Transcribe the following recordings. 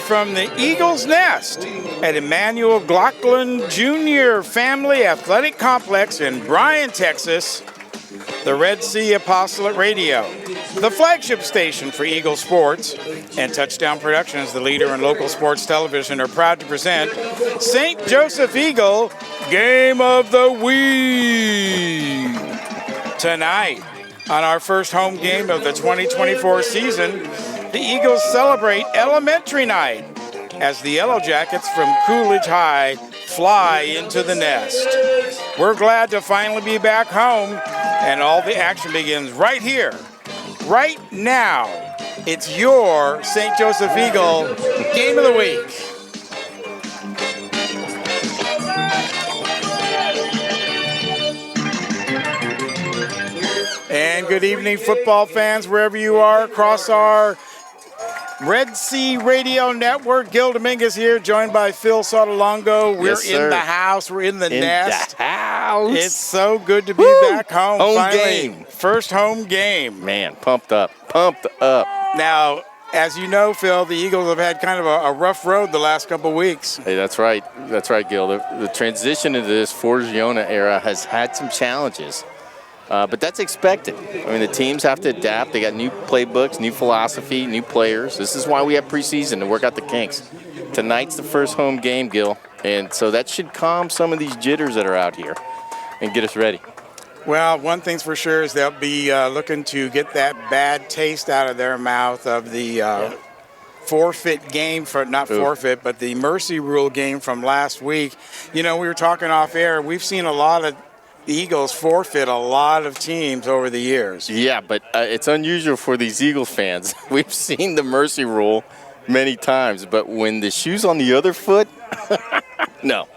from the Eagles Nest at Emmanuel Glockland Jr. Family Athletic Complex in Bryan, Texas, the Red Sea Apostolate Radio, the flagship station for Eagle Sports, and Touchdown Productions, the leader in local sports television, are proud to present St. Joseph Eagle Game of the Week. Tonight, on our first home game of the 2024 season, the Eagles celebrate Elementary Night as the Yellowjackets from Coolidge High fly into the nest. We're glad to finally be back home, and all the action begins right here, right now. It's your St. Joseph Eagle Game of the Week. And good evening, football fans, wherever you are across our Red Sea Radio Network. Gil Dominguez here, joined by Phil Sotolongo. We're in the house. We're in the nest. The house. It's so good to be back home. Home finally. game. First home game. Man, pumped up. Now, as you know, Phil, the Eagles have had kind of a rough road the last couple of weeks. Hey, that's right. That's right, Gil. The transition into this Forgiona era has had some challenges. But that's expected. I mean, the teams have to adapt. They got new playbooks, new philosophy, new players. This is why we have preseason to work out the kinks. Tonight's the first home game, Gil, and so that should calm some of these jitters that are out here and get us ready. Well, one thing's for sure is they'll be looking to get that bad taste out of their mouth of the forfeit game, but the mercy rule game from last week. You know, we were talking off air. We've seen a lot of the Eagles forfeit a lot of teams over the years. Yeah, but it's unusual for these Eagles fans. We've seen the mercy rule many times, but when the shoe's on the other foot, no.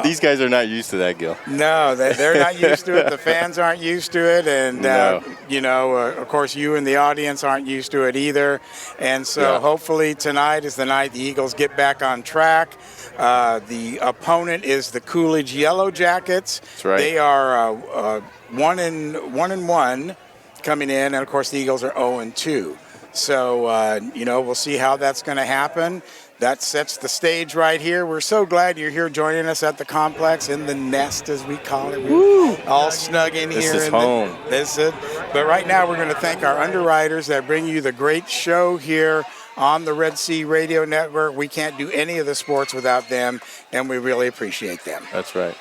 These guys are not used to that, Gil. No, they're not used to it. The fans aren't used to it, and of course, you and the audience aren't used to it either. And so, hopefully, tonight is the night the Eagles get back on track. The opponent is the Coolidge Yellowjackets. That's right. They are 1-1 coming in, and of course the Eagles are 0-2. So we'll see how that's going to happen. That sets the stage right here. We're so glad you're here joining us at the complex, in the nest, as we call it. We're all snug in here. This is home. But right now we're going to thank our underwriters that bring you the great show here on the Red Sea Radio Network. We can't do any of the sports without them, and we really appreciate them. That's right.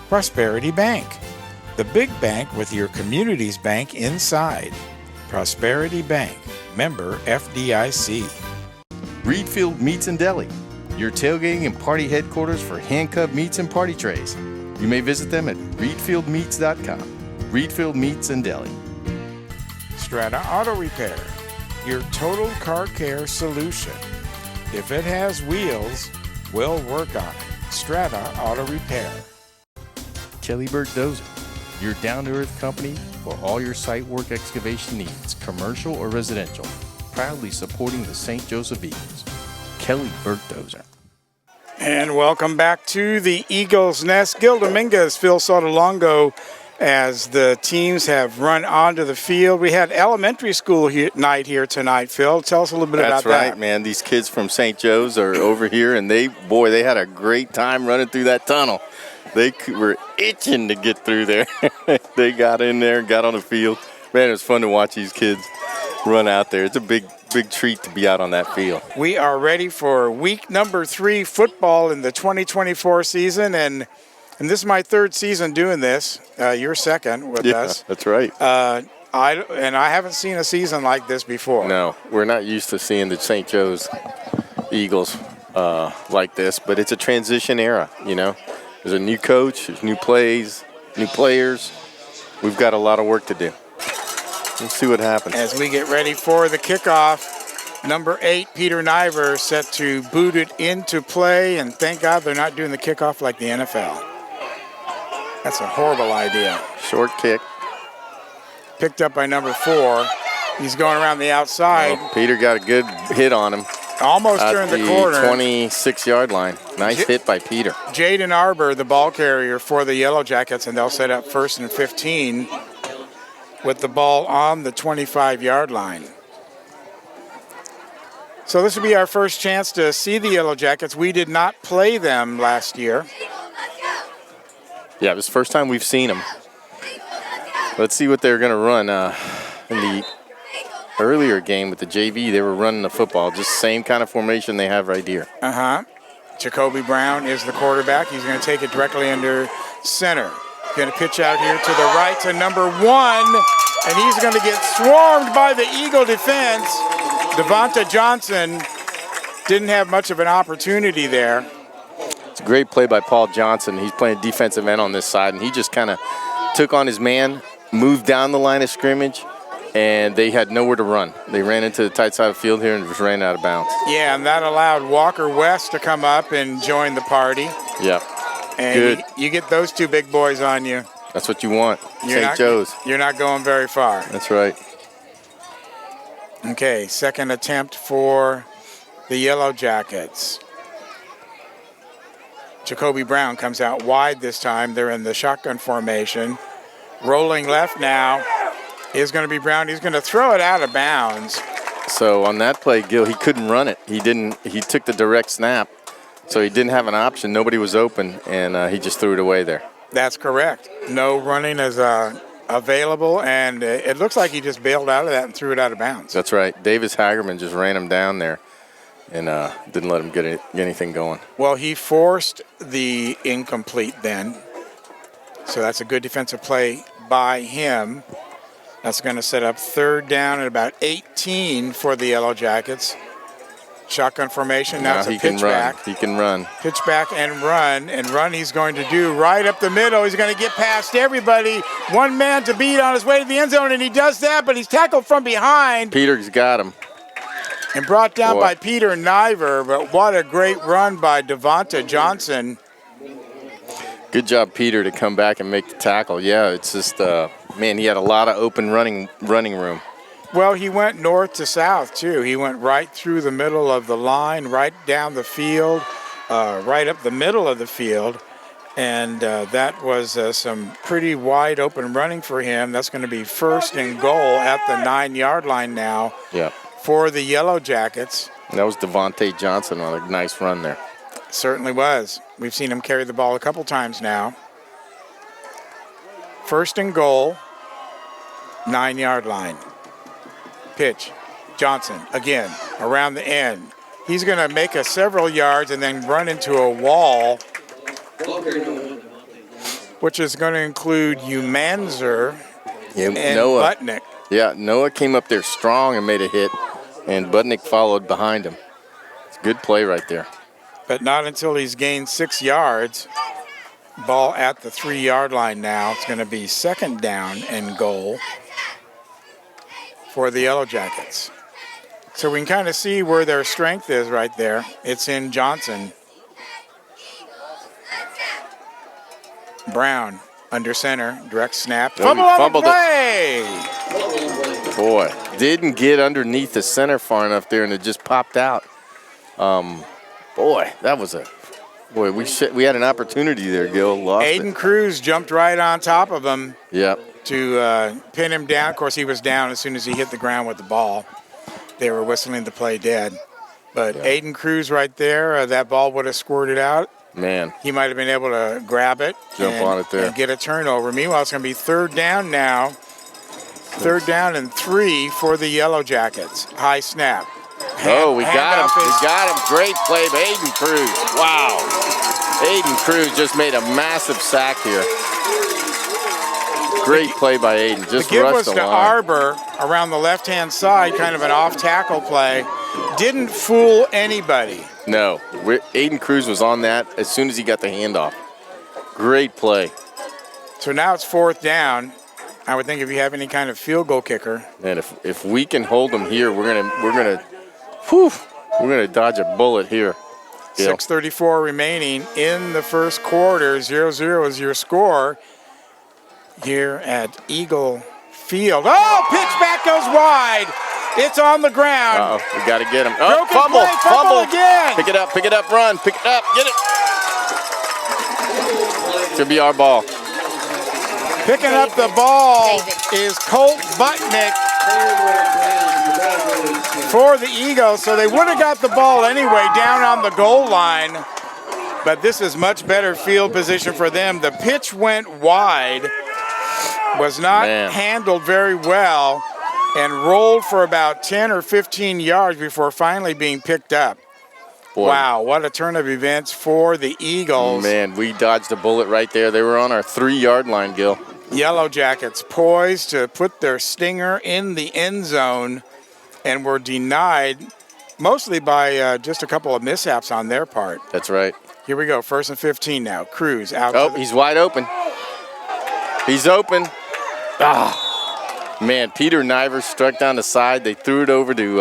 Prosperity Bank, the big bank with your community's bank inside. Prosperity Bank, member FDIC. Reedfield Meats and Deli, your tailgating and party headquarters for hand-cut meats and party trays. You may visit them at reedfieldmeats.com. Reedfield Meats and Deli. Strata Auto Repair, your total car care solution. If it has wheels, we'll work on it. Strata Auto Repair. Kelly Burke Dozer, your down-to-earth company for all your site work excavation needs, commercial or residential. Proudly supporting the St. Joseph Eagles. Kelly Burke Dozer. And welcome back to the Eagles Nest. Gil Dominguez, Phil Sotolongo, as the teams have run onto the field. We had elementary school night here tonight, Phil. Tell us a little bit about that. That's right, man. These kids from St. Joe's are over here, and they had a great time running through that tunnel. They were itching to get through there. They got in there, got on the field. Man, it was fun to watch these kids run out there. It's a big treat to be out on that field. We are ready for week number 3 football in the 2024 season, and this is my third season doing this. You're second with us. That's right. I haven't seen a season like this before. No, we're not used to seeing the St. Joe's Eagles like this, but it's a transition era, you know. There's a new coach, there's new plays, new players. We've got a lot of work to do. We'll see what happens. As we get ready for the kickoff, number 8, Peter Niver, set to boot it into play, and thank God they're not doing the kickoff like the NFL. That's a horrible idea. Short kick. Picked up by number 4. He's going around the outside. Oh, Peter got a good hit on him. Almost turned the corner. 26-yard line. Nice hit by Peter. Jaden Arbor, the ball carrier for the Yellowjackets, and they'll set up 1st and 15 with the ball on the 25-yard line. So this will be our first chance to see the Yellowjackets. We did not play them last year. Yeah, it was the first time we've seen them. Let's see what they're going to run. In the earlier game with the JV, they were running the football, just same kind of formation they have right here. Jacoby Brown is the quarterback. He's going to take it directly under center. Going to pitch out here to the right to number 1, and he's going to get swarmed by the Eagle defense. Devonta Johnson didn't have much of an opportunity there. It's a great play by Paul Johnson. He's playing defensive end on this side, and he just kind of took on his man, moved down the line of scrimmage, and they had nowhere to run. They ran into the tight side of the field here and just ran out of bounds. Yeah, and that allowed Walker West to come up and join the party. Yeah, and good. You get those two big boys on you. That's what you want. St. Joe's. You're not going very far. That's right. Okay, second attempt for the Yellowjackets. Jacoby Brown comes out wide this time. They're in the shotgun formation. Rolling left now is going to be Brown. He's going to throw it out of bounds. So on that play, Gil, he couldn't run it. He took the direct snap, so he didn't have an option. Nobody was open, and he just threw it away there. That's correct. No running is available, and it looks like he just bailed out of that and threw it out of bounds. That's right. Davis Hagerman just ran him down there and didn't let him get anything going. Well, he forced the incomplete then, so that's a good defensive play by him. That's going to set up third down at about 18 for the Yellowjackets. Shotgun formation. Now it's a pitch back. He can run. Pitch back and run he's going to do right up the middle. He's going to get past everybody. One man to beat on his way to the end zone, and he does that, but he's tackled from behind. Peter's got him. And brought down by Peter Niver, but what a great run by Devonta Johnson. Good job, Peter, to come back and make the tackle. Yeah, it's just, man, he had a lot of open running room. Well, he went north to south, too. He went right through the middle of the line, right down the field, right up the middle of the field. And that was some pretty wide open running for him. That's going to be first and goal at the 9-yard line now for the Yellowjackets. That was Devontae Johnson on a nice run there. Certainly was. We've seen him carry the ball a couple times now. First and goal, 9-yard line. Pitch. Johnson again around the end. He's going to make a several yards and then run into a wall, which is going to include Umanzer and Noah. Butnick. Yeah, Noah came up there strong and made a hit, and Butnick followed behind him. It's a good play right there. But not until he's gained 6 yards. Ball at the 3-yard line now. It's going to be second down and goal for the Yellowjackets. So we can kind of see where their strength is right there. It's in Johnson. Brown under center, direct snap. Fumble on the play! Boy, didn't get underneath the center far enough there, and it just popped out. Boy, that was we had an opportunity there, Gil. Lost Aiden it. Cruz jumped right on top of him. Yep. To pin him down. Of course, he was down as soon as he hit the ground with the ball. They were whistling the play dead. But Aiden Cruz right there, that ball would have squirted out. Man. He might have been able to grab it. Jump on it there. And get a turnover. Meanwhile, it's going to be third down now. Third down and 3 for the Yellowjackets. High snap. We got him. We got him. Great play by Aiden Cruz. Wow. Aiden Cruz just made a massive sack here. Great play by Aiden. Just rushed the line. The give was to Arbor around the left-hand side, kind of an off-tackle play. Didn't fool anybody. No. Aiden Cruz was on that as soon as he got the handoff. Great play. So now it's fourth down. I would think if you have any kind of field goal kicker. And if we can hold them here, we're gonna dodge a bullet here. 6:34 remaining in the first quarter. 0-0 is your score here at Eagle Field. Oh, pitch back goes wide. It's on the ground. Uh-oh, we got to get him. Oh, fumble again. Pick it up, run. Pick it up, get it. It's going to be our ball. Picking up the ball is Colt Butnick for the Eagles, so they would have got the ball anyway down on the goal line. But this is much better field position for them. The pitch went wide, was not handled very well, and rolled for about 10 or 15 yards before finally being picked up. Boy. Wow, what a turn of events for the Eagles. Man, we dodged a bullet right there. They were on our 3-yard line, Gil. Yellowjackets poised to put their stinger in the end zone and were denied mostly by just a couple of mishaps on their part. That's right. Here we go, 1st and 15 now. Cruz out. Oh, he's wide open. He's open. Man, Peter Niver struck down the side. They threw it over to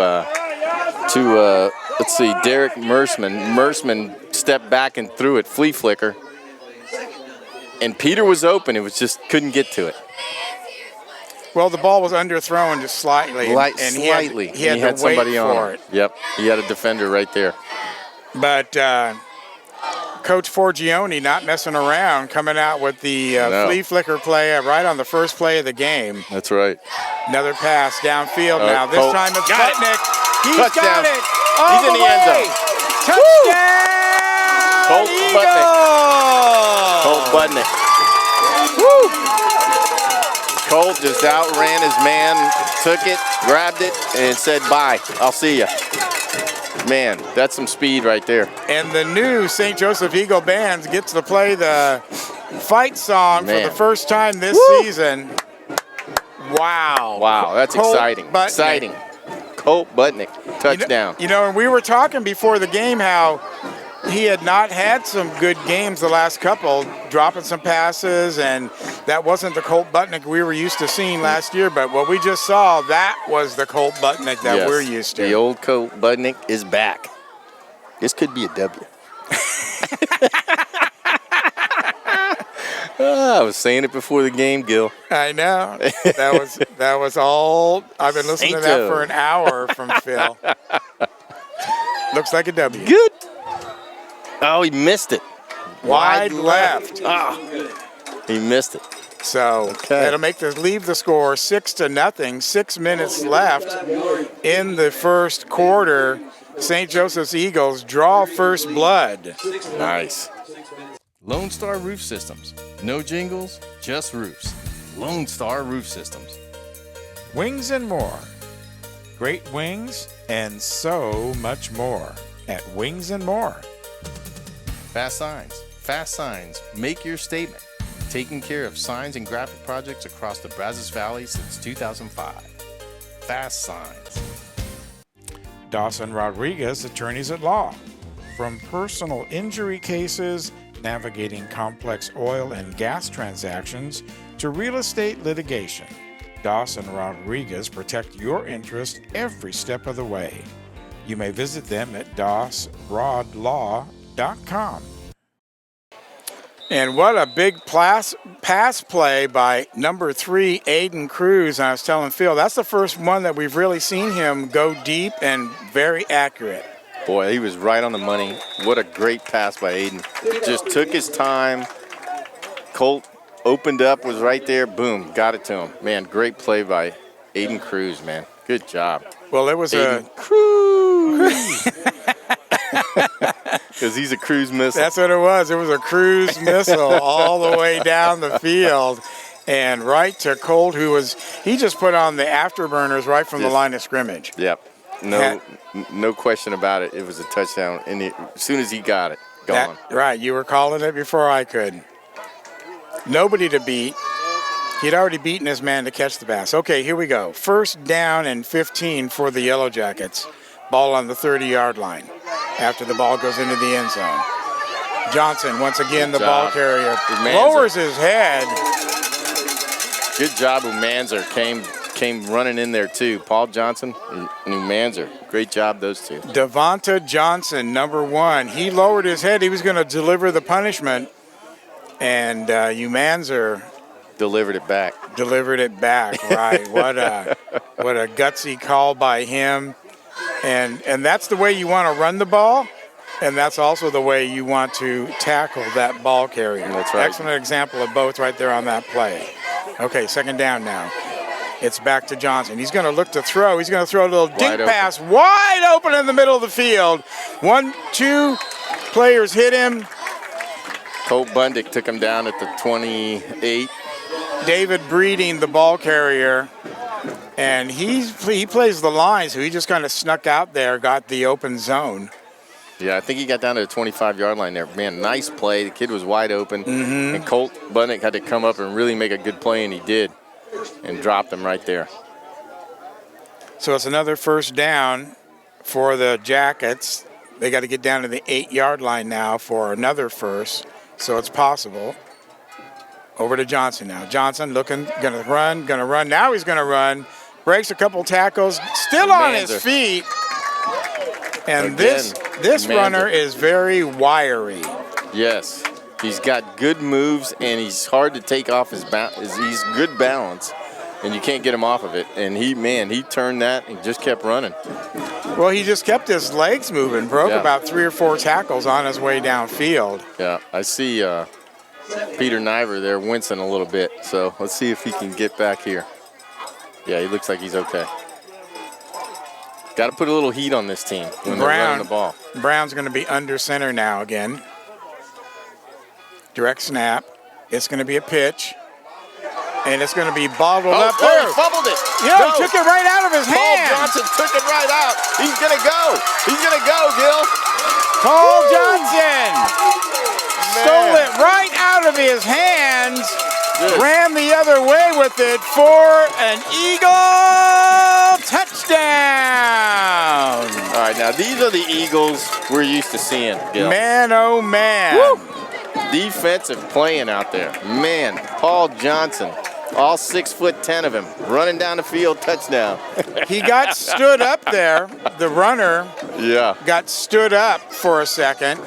let's see, Derek Mersman. Mersman stepped back and threw it, flea flicker. And Peter was open. It was just couldn't get to it. Well, the ball was underthrown just slightly. Slightly. He had to wait somebody for on it. Yep, he had a defender right there. But Coach Forgione not messing around, coming out with the flea flicker play right on the first play of the game. That's right. Another pass downfield now. This time it's Butnick. He's Touchdown. got it. He's in the end zone. Touchdown! Colt Butnick. Woo! Colt just outran his man, took it, grabbed it, and said, bye, I'll see ya. Man, that's some speed right there. And the new St. Joseph Eagle Band gets to play the fight song for the first time this season. Wow. Wow, that's Colt exciting. Butnick. Exciting. Colt Butnick, touchdown. You know, and we were talking before the game how he had not had some good games the last couple, dropping some passes, and that wasn't the Colt Butnick we were used to seeing last year. But what we just saw, that was the Colt Butnick that we're used to. The old Colt Butnick is back. This could be a W. I was saying it before the game, Gil. I know. That was all. I've been listening to that for an hour from Phil. Looks like a W. Good. Oh, he missed it. Wide left. He missed it. So that'll leave the score 6-0. 6 minutes left in the first quarter. St. Joseph's Eagles draw first blood. Nice. Lone Star Roof Systems. No jingles, just roofs. Lone Star Roof Systems. Wings and more. Great wings and so much more at Wings and More. Fast Signs. Fast Signs. Make your statement. Taking care of signs and graphic projects across the Brazos Valley since 2005. Fast Signs. Dawson Rodriguez, attorneys at law. From personal injury cases, navigating complex oil and gas transactions, to real estate litigation, Dawson Rodriguez protect your interest every step of the way. You may visit them at dawsrodlaw.com. And what a big pass play by number 3, Aiden Cruz. And I was telling Phil, that's the first one that we've really seen him go deep and very accurate. Boy, he was right on the money. What a great pass by Aiden. Just took his time. Colt opened up, was right there. Boom, got it to him. Man, great play by Aiden Cruz, man. Good job. Well, it was Aiden Cruz. Because he's a cruise missile. That's what it was. It was a cruise missile all the way down the field and right to Colt, he just put on the afterburners right from the line of scrimmage. Yep. No question about it. It was a touchdown. And as soon as he got it, gone. Right. You were calling it before I could. Nobody to beat. He'd already beaten his man to catch the pass. Okay, here we go. 1st down and 15 for the Yellowjackets. Ball on the 30-yard line after the ball goes into the end zone. Johnson, once again, the ball carrier, lowers his head. Good job, Umanzer came running in there too. Paul Johnson and Umanzer. Great job, those two. Devonta Johnson, number 1. He lowered his head. He was going to deliver the punishment, and Umanzer delivered it back. Right. What a gutsy call by him. And that's the way you want to run the ball, and that's also the way you want to tackle that ball carrier. That's right. Excellent example of both right there on that play. Okay, 2nd down now. It's back to Johnson. He's going to look to throw. He's going to throw a little dink open. pass wide open in the middle of the field. 1, 2 players hit him. Colt Bundick took him down at the 28. David Breeding, the ball carrier, and he plays the line, so he just kind of snuck out there, got the open zone. Yeah, I think he got down to the 25-yard line there. Man, nice play. The kid was wide open, and Colt Bundick had to come up and really make a good play, and he did, and dropped him right there. So it's another first down for the Jackets. They got to get down to the 8-yard line now for another first, so it's possible. Over to Johnson now. Johnson looking, gonna run. Now he's gonna run. Breaks a couple tackles, still on his feet. And this runner is very wiry. Yes, he's got good moves, and he's hard to take off his balance. He's good balance, and you can't get him off of it. And he turned that and just kept running. Well, he just kept his legs moving. Broke about 3 or 4 tackles on his way downfield. Yeah, I see Peter Niver there wincing a little bit. So let's see if he can get back here. Yeah, he looks like he's okay. Got to put a little heat on this team when they're running the ball. Brown's going to be under center now again. Direct snap. It's going to be a pitch. And it's going to be bobbled up there. He fumbled it. Yeah, he took it right out of his hand. Paul Johnson took it right out. He's going to go. He's going to go, Gil. Paul Johnson stole it right out of his hands. Ran the other way with it for an Eagle touchdown. All right, now these are the Eagles we're used to seeing, Gil. Man, oh man. Woo. Defensive playing out there. Man, Paul Johnson, all 6'10" of him, running down the field, touchdown. He got stood up there. The runner got stood up for a second.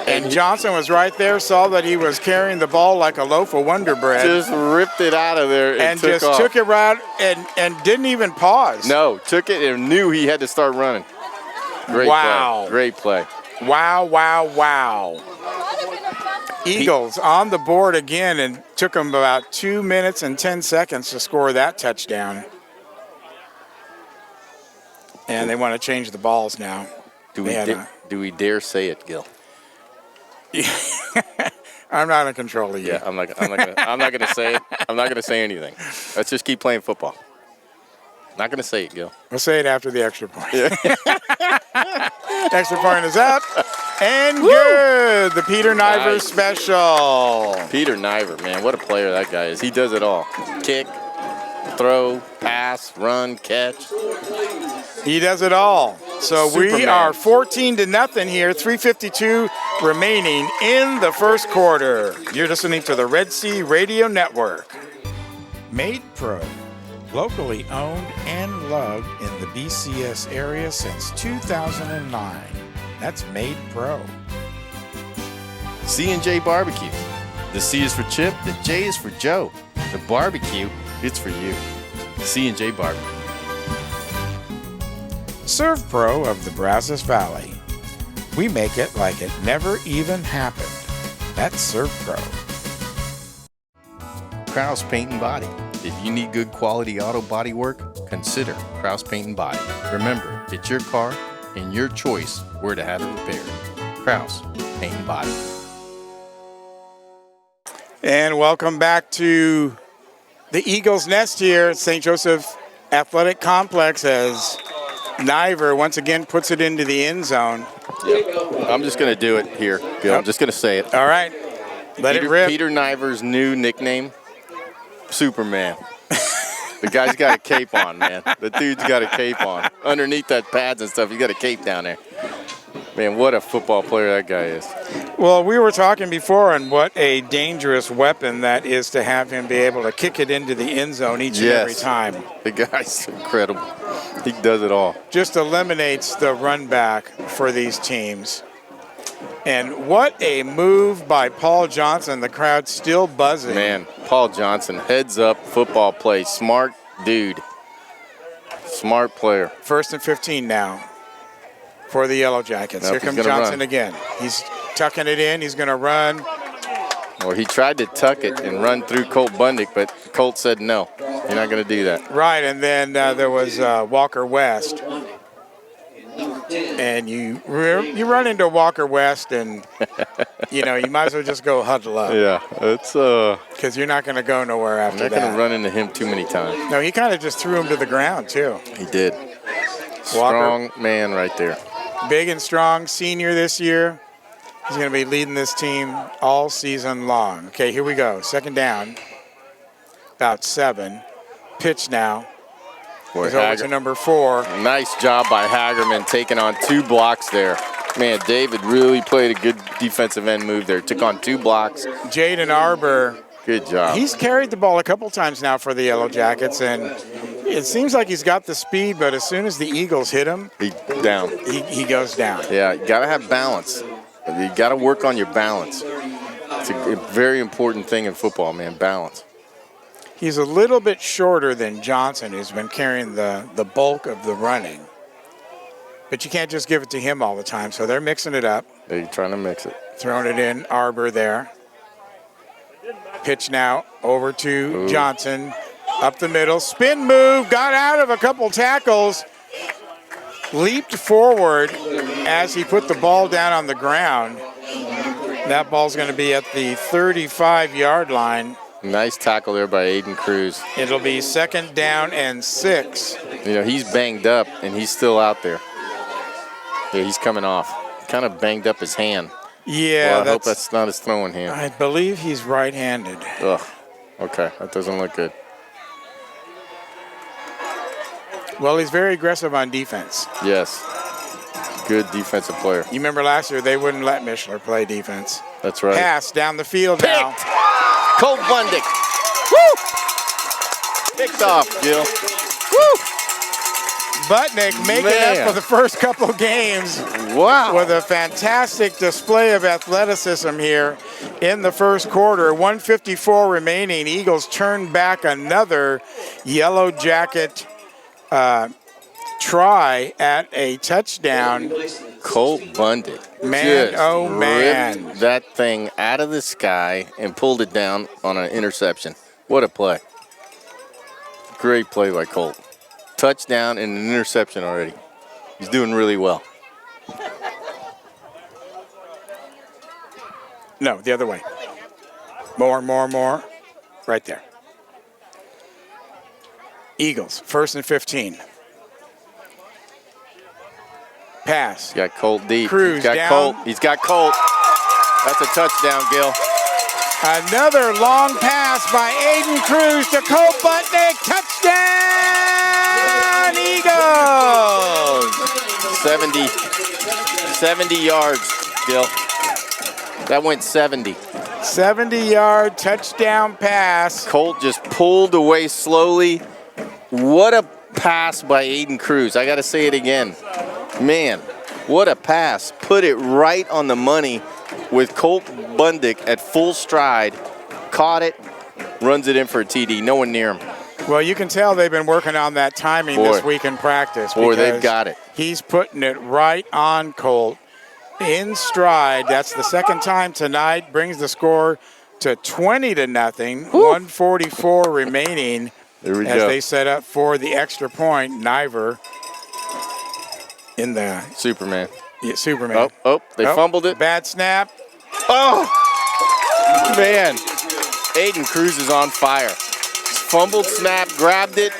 And Johnson was right there, saw that he was carrying the ball like a loaf of Wonder Bread. Just ripped it out of there and took it right and didn't even pause. No, took it and knew he had to start running. Great play. Great play. Wow, wow, wow. Eagles on the board again, and took them about 2 minutes and 10 seconds to score that touchdown. And they want to change the balls now. Do we dare say it, Gil? I'm not in control of you. Yeah, I'm not gonna say it. I'm not gonna say anything. Let's just keep playing football. Not gonna say it, Gil. We'll say it after the extra point. Yeah. Extra point is up and good. The Peter Niver special. Peter Niver, man, what a player that guy is. He does it all. Kick, throw, pass, run, catch. He does it all. So we are 14-0 here, 3:52 remaining in the first quarter. You're listening to the Red Sea Radio Network. Made Pro, locally owned and loved in the BCS area since 2009. That's Made Pro. C&J Barbecue. The C is for Chip, the J is for Joe. The barbecue, it's for you. C&J Barbecue. Serve Pro of the Brazos Valley. We make it like it never even happened. That's Serve Pro. Kraus Paint and Body. If you need good quality auto body work, consider Kraus Paint and Body. Remember, it's your car and your choice where to have it repaired. Kraus Paint and Body. And welcome back to the Eagles' Nest here at St. Joseph Athletic Complex as Niver once again puts it into the end zone. Yep. I'm just going to do it here, Gil. I'm just going to say it. All right. Let it rip. Peter Niver's new nickname, Superman. The guy's got a cape on, man. The dude's got a cape on. Underneath that pads and stuff, he's got a cape down there. Man, what a football player that guy is. Well, we were talking before on what a dangerous weapon that is to have him be able to kick it into the end zone each and every time. The guy's incredible. He does it all. Just eliminates the run back for these teams. And what a move by Paul Johnson. The crowd still buzzing. Man, Paul Johnson, heads up football play. Smart dude. Smart player. 1st and 15 now for the Yellowjackets. Nope, here comes Johnson again. He's tucking it in. He's going to run. Well, he tried to tuck it and run through Colt Bundick, but Colt said no. You're not going to do that. Right, and then there was Walker West. And you run into Walker West, and you might as well just go huddle up. Yeah, it's because you're not going to go nowhere after that. You're not going to run into him too many times. No, he kind of just threw him to the ground too. He did. Strong man right there. Big and strong, senior this year. He's going to be leading this team all season long. Okay, here we go. Second down, about 7. Pitch now. He's over to number 4. Nice job by Hagerman taking on 2 blocks there. Man, David really played a good defensive end move there. Took on 2 blocks. Jaden Arbor. Good job. He's carried the ball a couple times now for the Yellowjackets, and it seems like he's got the speed, but as soon as the Eagles hit him, he goes down. Yeah, you got to have balance. You got to work on your balance. It's a very important thing in football, man, balance. He's a little bit shorter than Johnson, who's been carrying the bulk of the running. But you can't just give it to him all the time, so they're mixing it up. They're trying to mix it. Throwing it in, Arbor there. Pitch now over to Johnson. Up the middle, spin move, got out of a couple tackles. Leaped forward as he put the ball down on the ground. That ball's going to be at the 35-yard line. Nice tackle there by Aiden Cruz. It'll be 2nd down and 6. He's banged up, and he's still out there. Yeah, he's coming off. Kind of banged up his hand. Yeah, I hope that's not his throwing hand. I believe he's right-handed. Ugh. Okay, that doesn't look good. Well, he's very aggressive on defense. Yes. Good defensive player. You remember last year they wouldn't let Mishler play defense. That's right. Pass down the field now. Colt Bundick. Woo! Picked off, Gil. Woo! Butnick making up for the first couple of games. Wow. With a fantastic display of athleticism here in the first quarter. 1:54 remaining. Eagles turn back another Yellow Jacket try at a touchdown. Colt Bundick. Man, just man. ripped that thing out of the sky and pulled it down on an interception. What a play. Great play by Colt. Touchdown and an interception already. He's doing really well. No, the other way. More. Right there. Eagles, 1st and 15. Pass. He's got Colt deep. Cruz He's got down. Colt. He's got Colt. That's a touchdown, Gil. Another long pass by Aiden Cruz to Colt Butnick. Touchdown, Eagles! 70 yards, Gil. That went 70. 70-yard touchdown pass. Colt just pulled away slowly. What a pass by Aiden Cruz. I got to say it again. Man, what a pass. Put it right on the money with Colt Bundick at full stride. Caught it, runs it in for a TD. No one near him. Well, you can tell they've been working on that timing this week in practice. Boy, they've got it. He's putting it right on Colt in stride. That's the second time tonight. Brings the score to 20-0. 1:44 remaining. There we as go. They set up for the extra point. Niver in the Superman. Yeah, Superman. They fumbled it. Bad snap. Oh, man. Aiden Cruz is on fire. Fumbled snap, grabbed it.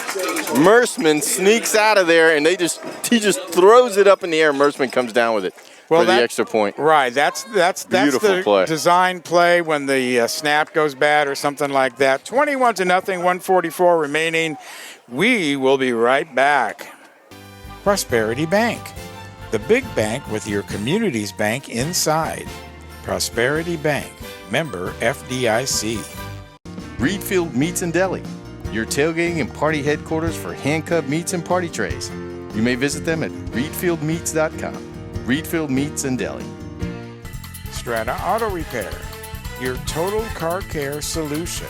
Merceman sneaks out of there, and he just throws it up in the air. Merceman comes down with it for the extra point. Right. That's Beautiful the play. Design play when the snap goes bad or something like that. 21-0. 1:44 remaining. We will be right back. Prosperity Bank, the big bank with your community's bank inside. Prosperity Bank, member FDIC. Reedfield Meats and Deli, your tailgating and party headquarters for hand-cut meats and party trays. You may visit them at reedfieldmeats.com. Reedfield Meats and Deli. Strata Auto Repair, your total car care solution.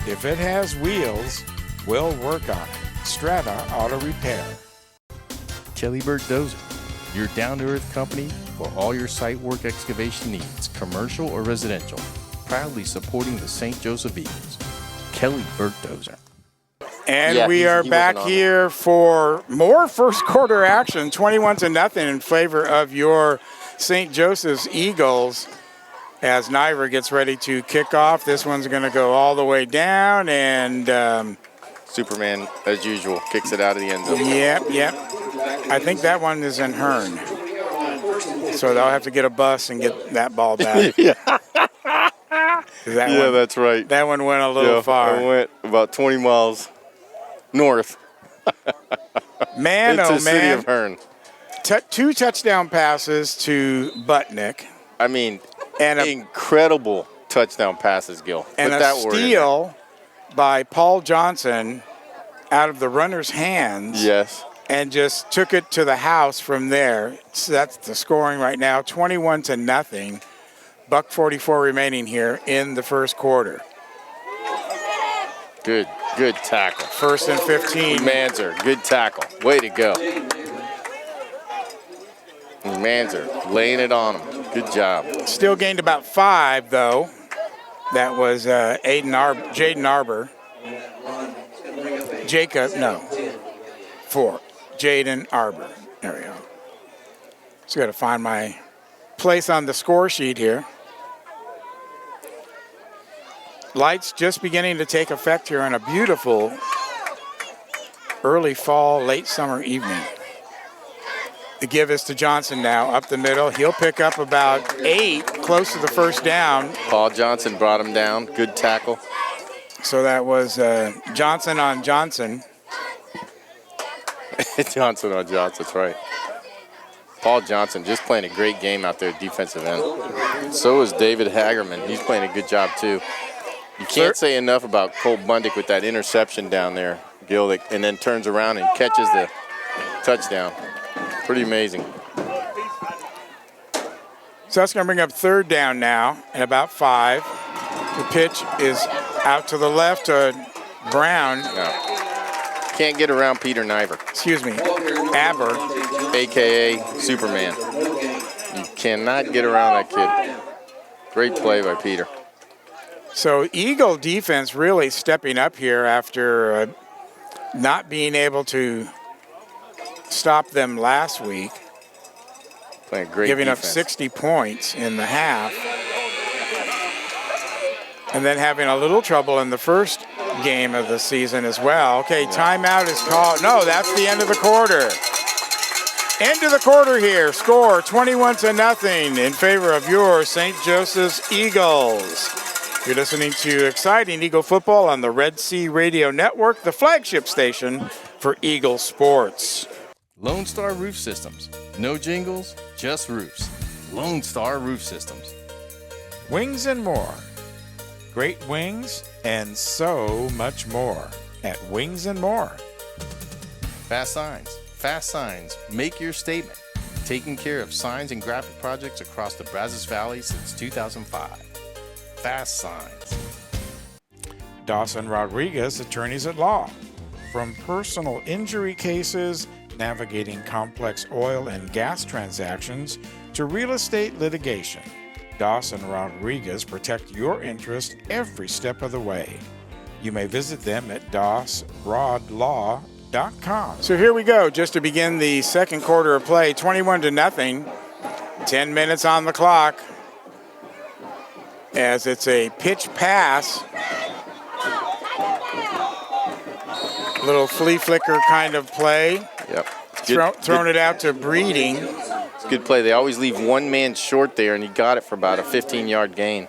If it has wheels, we'll work on it. Strata Auto Repair. Kelly Dozer, your down-to-earth company for all your site work excavation needs, commercial or residential. Proudly supporting the St. Joseph Eagles. Kelly Dozer. And Yeah, we are he back wasn't on it. here for more first quarter action, 21-0 in favor of your St. Joseph's Eagles as Niver gets ready to kick off. This one's going to go all the way down, and Superman, as usual, kicks it out of the end zone. yep. I think that one is in Hearn. So they'll have to get a bus and get that ball back. That's right. That one went a little far. It went about 20 miles north. Man, into oh the city man. of Hearn. 2 touchdown passes to Butnick. I mean, And incredible touchdown passes, Gil. And Put a that word in there. steal by Paul Johnson out of the runner's hands. Yes. And just took it to the house from there. So that's the scoring right now, 21-0. $1:44 remaining here in the first quarter. Good tackle. 1st and 15. Manzer, good tackle. Way to go. Manzer laying it on him. Good job. Still gained about 5, though. That was Jaden Arbor. 4. Jaden Arbor. There we go. Just got to find my place on the score sheet here. Lights just beginning to take effect here on a beautiful early fall, late summer evening. The give is to Johnson now, up the middle. He'll pick up about 8, close to the first down. Paul Johnson brought him down. Good tackle. So that was Johnson on Johnson. Johnson on Johnson, that's right. Paul Johnson just playing a great game out there at defensive end. So is David Hagerman. He's playing a good job, too. You can't say enough about Cole Bundick with that interception down there, Gil, and then turns around and catches the touchdown. Pretty amazing. So that's going to bring up 3rd down now and about 5. The pitch is out to the left to Brown. No. Can't get around Peter Niver. Excuse me, Aber. A.K.A. Superman. You cannot get around that kid. Great play by Peter. So Eagle defense really stepping up here after not being able to stop them last week. Playing great giving defense. up 60 points in the half. And then having a little trouble in the first game of the season as well. Okay, timeout is called. No, that's the end of the quarter. End of the quarter here. Score 21-0 in favor of your St. Joseph's Eagles. You're listening to exciting Eagle football on the Red Sea Radio Network, the flagship station for Eagle sports. Lone Star Roof Systems. No jingles, just roofs. Lone Star Roof Systems. Wings and more. Great wings and so much more at Wings and More. Fast Signs. Fast Signs. Make your statement. Taking care of signs and graphic projects across the Brazos Valley since 2005. Fast Signs. Dawson Rodriguez, attorneys at law. From personal injury cases, navigating complex oil and gas transactions, to real estate litigation, Dawson Rodriguez protect your interest every step of the way. You may visit them at dawsrodlaw.com. So here we go, just to begin the second quarter of play, 21-0, 10 minutes on the clock. As it's a pitch pass, little flea flicker kind of play. Yep. Thrown it out to Breeding. It's a good play. They always leave one man short there, and he got it for about a 15-yard gain.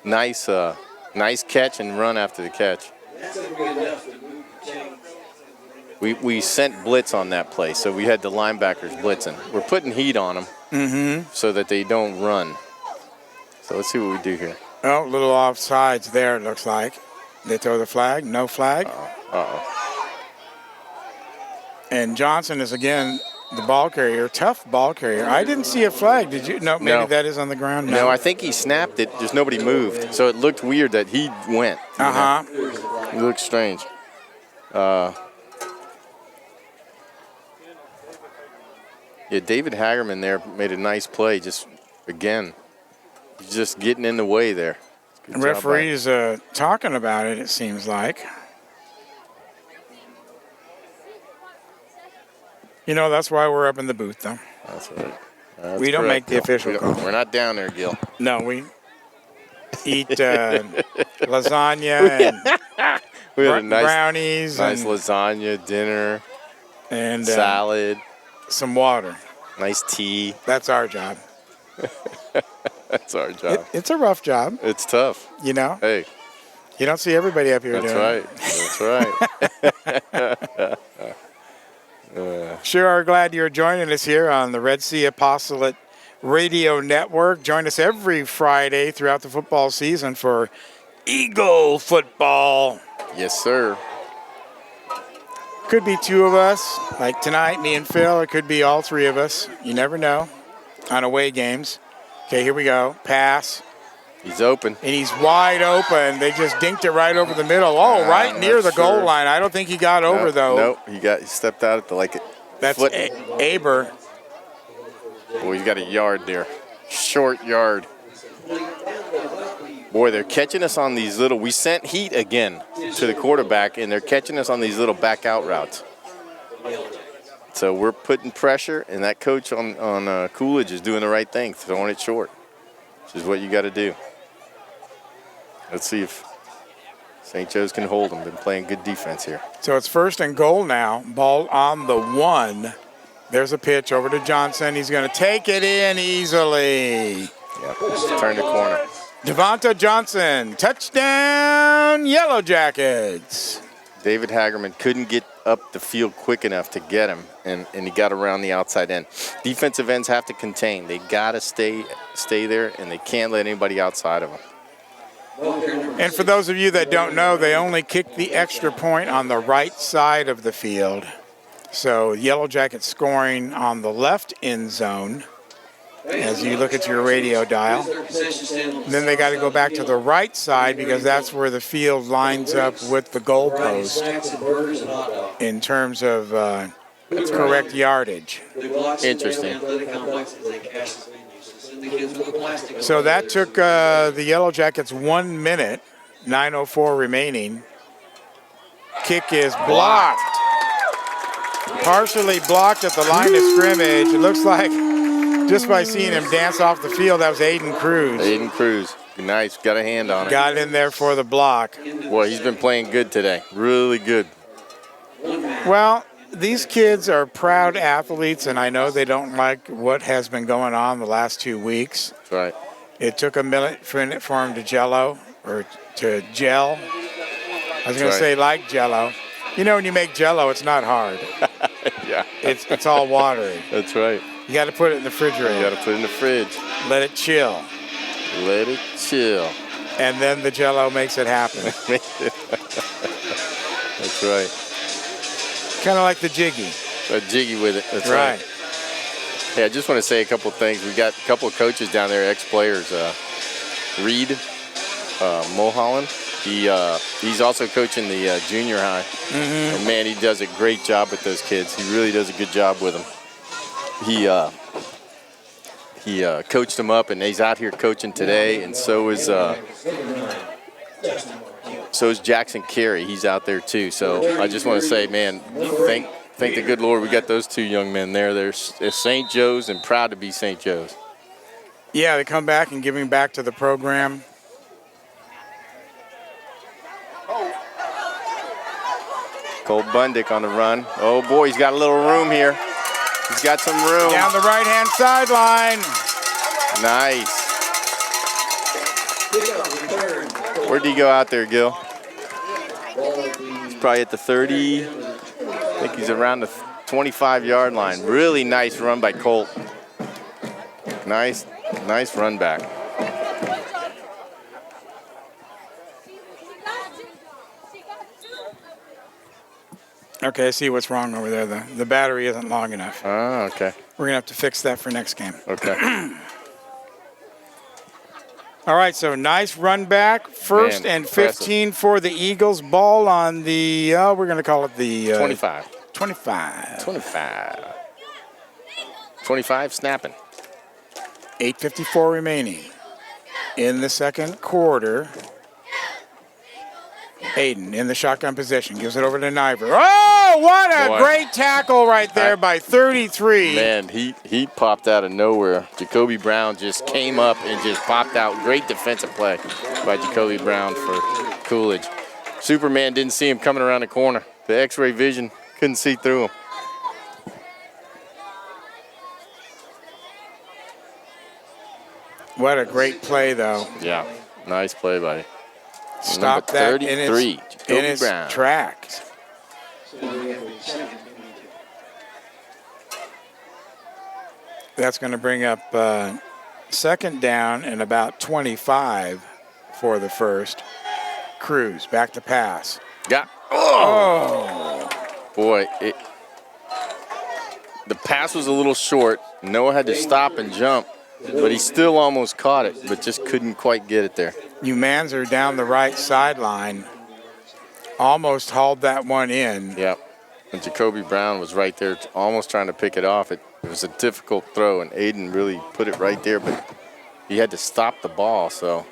Nice catch and run after the catch. We sent blitz on that play, so we had the linebackers blitzing. We're putting heat on them so that they don't run. So let's see what we do here. Oh, a little offsides there, it looks like. They throw the flag, no flag. Uh-oh. And Johnson is, again, the ball carrier, tough ball carrier. I didn't see a flag. Did you? No, maybe that is on the ground. No, I think he snapped it. Just nobody moved. So it looked weird that he went. It looked strange. Yeah, David Hagerman there made a nice play. Just getting in the way there. Good Referees talking about it, it seems like. You know, that's why we're up in the booth, though. That's right. That's we don't correct, make the Gil. official call. We're not down there, Gil. No, we eat lasagna and We had a brownies nice and lasagna dinner and salad, some water. nice tea. That's our job. That's our job. It's a rough job, It's tough. you know. Hey, You don't see everybody up here that's doing right. That's right. it. Sure are glad you're joining us here on the Red Sea Apostolate Radio Network. Join us every Friday throughout the football season for Eagle football. Yes, sir. Could be two of us, like tonight, me and Phil. It could be all three of us. You never know on away games. Okay, here we go. Pass. He's open. And he's wide open. They just dinked it right over the middle. Oh, right I'm near not the goal sure. line. I don't think he got over, though. Nope. He stepped out at the That's foot. Aber. Boy, he's got a yard there. Short yard. Boy, they're catching us on these little. We sent heat again to the quarterback, and they're catching us on these little back out routes. So we're putting pressure, and that coach on Coolidge is doing the right thing, throwing it short, which is what you got to do. Let's see if St. Joe's can hold them. Been playing good defense here. So it's 1st and goal now. Ball on the 1. There's a pitch over to Johnson. He's going to take it in easily. Yeah, turn the corner. Devonta Johnson, touchdown, Yellowjackets. David Hagerman couldn't get up the field quick enough to get him, and he got around the outside end. Defensive ends have to contain. They got to stay there, and they can't let anybody outside of them. And for those of you that don't know, they only kicked the extra point on the right side of the field. So Yellowjackets scoring on the left end zone as you look at your radio dial. And then they got to go back to the right side because that's where the field lines up with the goalpost in terms of correct yardage. Interesting. So that took the Yellowjackets 1 minute, 9:04 remaining. Kick is blocked. Partially blocked at the line of scrimmage. It looks like just by seeing him dance off the field, that was Aiden Cruz. Aiden Cruz. Nice. Got a hand on it. Got in there for the block. Boy, he's been playing good today. Really good. Well, these kids are proud athletes, and I know they don't like what has been going on the last 2 weeks. That's right. It took a minute for him to gel. I was going to say like Jello. You know, when you make Jello, it's not hard. Yeah. It's all watery. That's right. You got to put it in the refrigerator. You got to put it in the fridge. Let it chill. Let it chill. And then the Jello makes it happen. That's right. Kind of like the Jiggy. Jiggy with it. That's right. Hey, I just want to say a couple things. We got a couple of coaches down there, ex-players. Reed Mulholland. He's also coaching the junior high. Mm-hmm. And man, he does a great job with those kids. He really does a good job with them. He coached them up, and he's out here coaching today. And so is Jackson Carey. He's out there too. So I just want to say, man, thank the good Lord we got those two young men there. They're St. Joe's and proud to be St. Joe's. Yeah, they come back and giving back to the program. Cole Bundick on the run. Oh boy, he's got a little room here. He's got some room. Down the right-hand sideline. Nice. Where'd he go out there, Gil? He's probably at the 30. I think he's around the 25-yard line. Really nice run by Colt. Nice run back. Okay, I see what's wrong over there. The battery isn't long enough. Oh, okay. We're going to have to fix that for next game. Okay. All right, so nice run back. First and 15 for the Eagles. Ball on the, we're going to call it the 25. 25. 25 snapping. 8:54 remaining in the second quarter. Aiden in the shotgun position, gives it over to Niver. Oh, what a great tackle right there by 33. Man, he popped out of nowhere. Jacoby Brown just came up and just popped out. Great defensive play by Jacoby Brown for Coolidge. Superman didn't see him coming around the corner. The X-ray vision couldn't see through him. What a great play, though. Yeah, nice play by Stop that in its Brown. tracks. That's going to bring up second down and about 25 for the first. Cruz back to pass. Yeah. Oh. Boy, the pass was a little short. Noah had to stop and jump, but he still almost caught it, but just couldn't quite get it there. Umanzer down the right sideline almost hauled that one in. Yep. And Jacoby Brown was right there almost trying to pick it off. It was a difficult throw, and Aiden really put it right there, but he had to stop the ball, so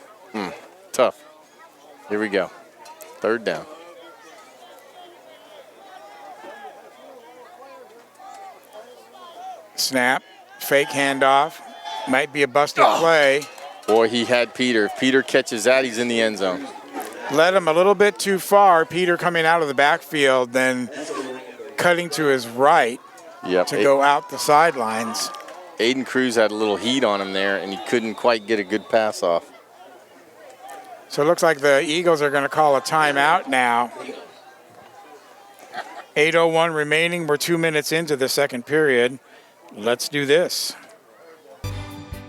tough. Here we go. Third down. Snap, fake handoff. Might be a busted play. Boy, he had Peter. If Peter catches that, he's in the end zone. Led him a little bit too far. Peter coming out of the backfield, then cutting to his right to go out the sidelines. Aiden Cruz had a little heat on him there, and he couldn't quite get a good pass off. So it looks like the Eagles are going to call a timeout now. 8:01 remaining. We're 2 minutes into the second period. Let's do this.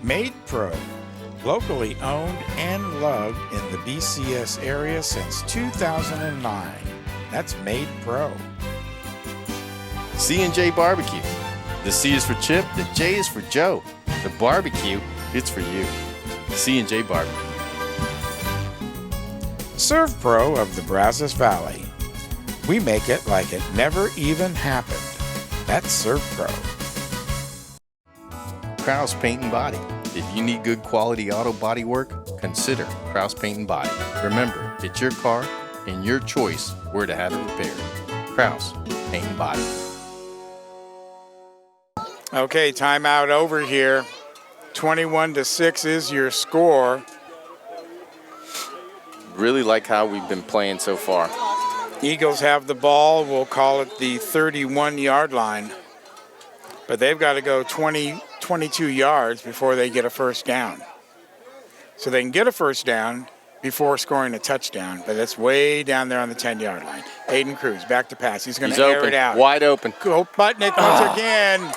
Made Pro, locally owned and loved in the BCS area since 2009. That's Made Pro. C&J Barbecue. The C is for Chip, the J is for Joe. The barbecue, it's for you. C&J Barbecue. Serve Pro of the Brazos Valley. We make it like it never even happened. That's Serve Pro. Kraus Paint and Body. If you need good quality auto body work, consider Kraus Paint and Body. Remember, it's your car and your choice where to have it repaired. Kraus Paint and Body. Okay, timeout over here. 21-6 is your score. Really like how we've been playing so far. Eagles have the ball. We'll call it the 31-yard line. But they've got to go 22 yards before they get a first down. So they can get a first down before scoring a touchdown, but that's way down there on the 10-yard line. Aiden Cruz back to pass. He's going to air it out. Wide open. Colt Butnick once again.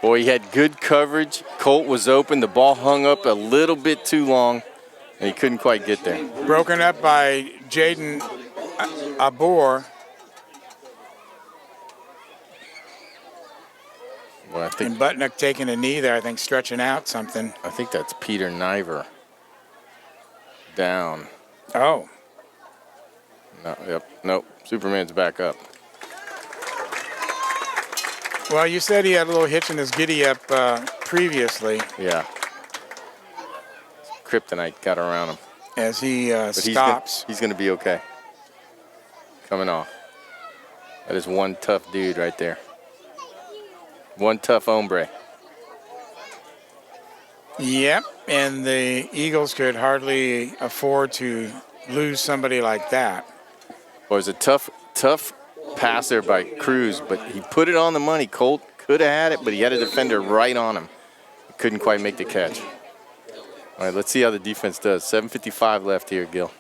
Boy, he had good coverage. Colt was open. The ball hung up a little bit too long, and he couldn't quite get there. Broken up by Jaden Abor. Well, And Butnick taking a knee there, I think, stretching out something. I think that's Peter Niver. Down. Oh. No, yep. Nope. Superman's back up. Well, you said he had a little hitch in his giddy-up previously. Yeah. Kryptonite got around him. As he stops. He's going to be okay. Coming off. That is one tough dude right there. One tough hombre. Yep, and the Eagles could hardly afford to lose somebody like that. Well, it was a tough pass there by Cruz, but he put it on the money. Colt could have had it, but he had a defender right on him. Couldn't quite make the catch. All right, let's see how the defense does. 7:55 left here, Gil.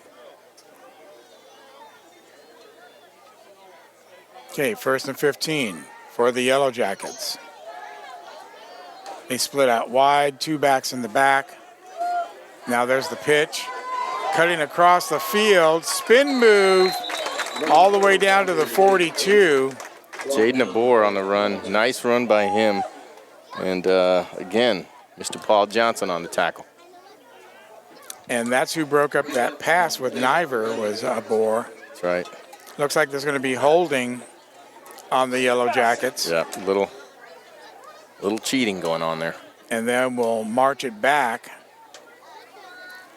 Okay, 1st and 15 for the Yellowjackets. They split out wide, two backs in the back. Now there's the pitch. Cutting across the field, spin move all the way down to the 42. Jaden Abor on the run. Nice run by him. And again, Mr. Paul Johnson on the tackle. And that's who broke up that pass with Niver was Abor. That's right. Looks like there's going to be holding on the Yellowjackets. Yeah, little cheating going on there. And then we'll march it back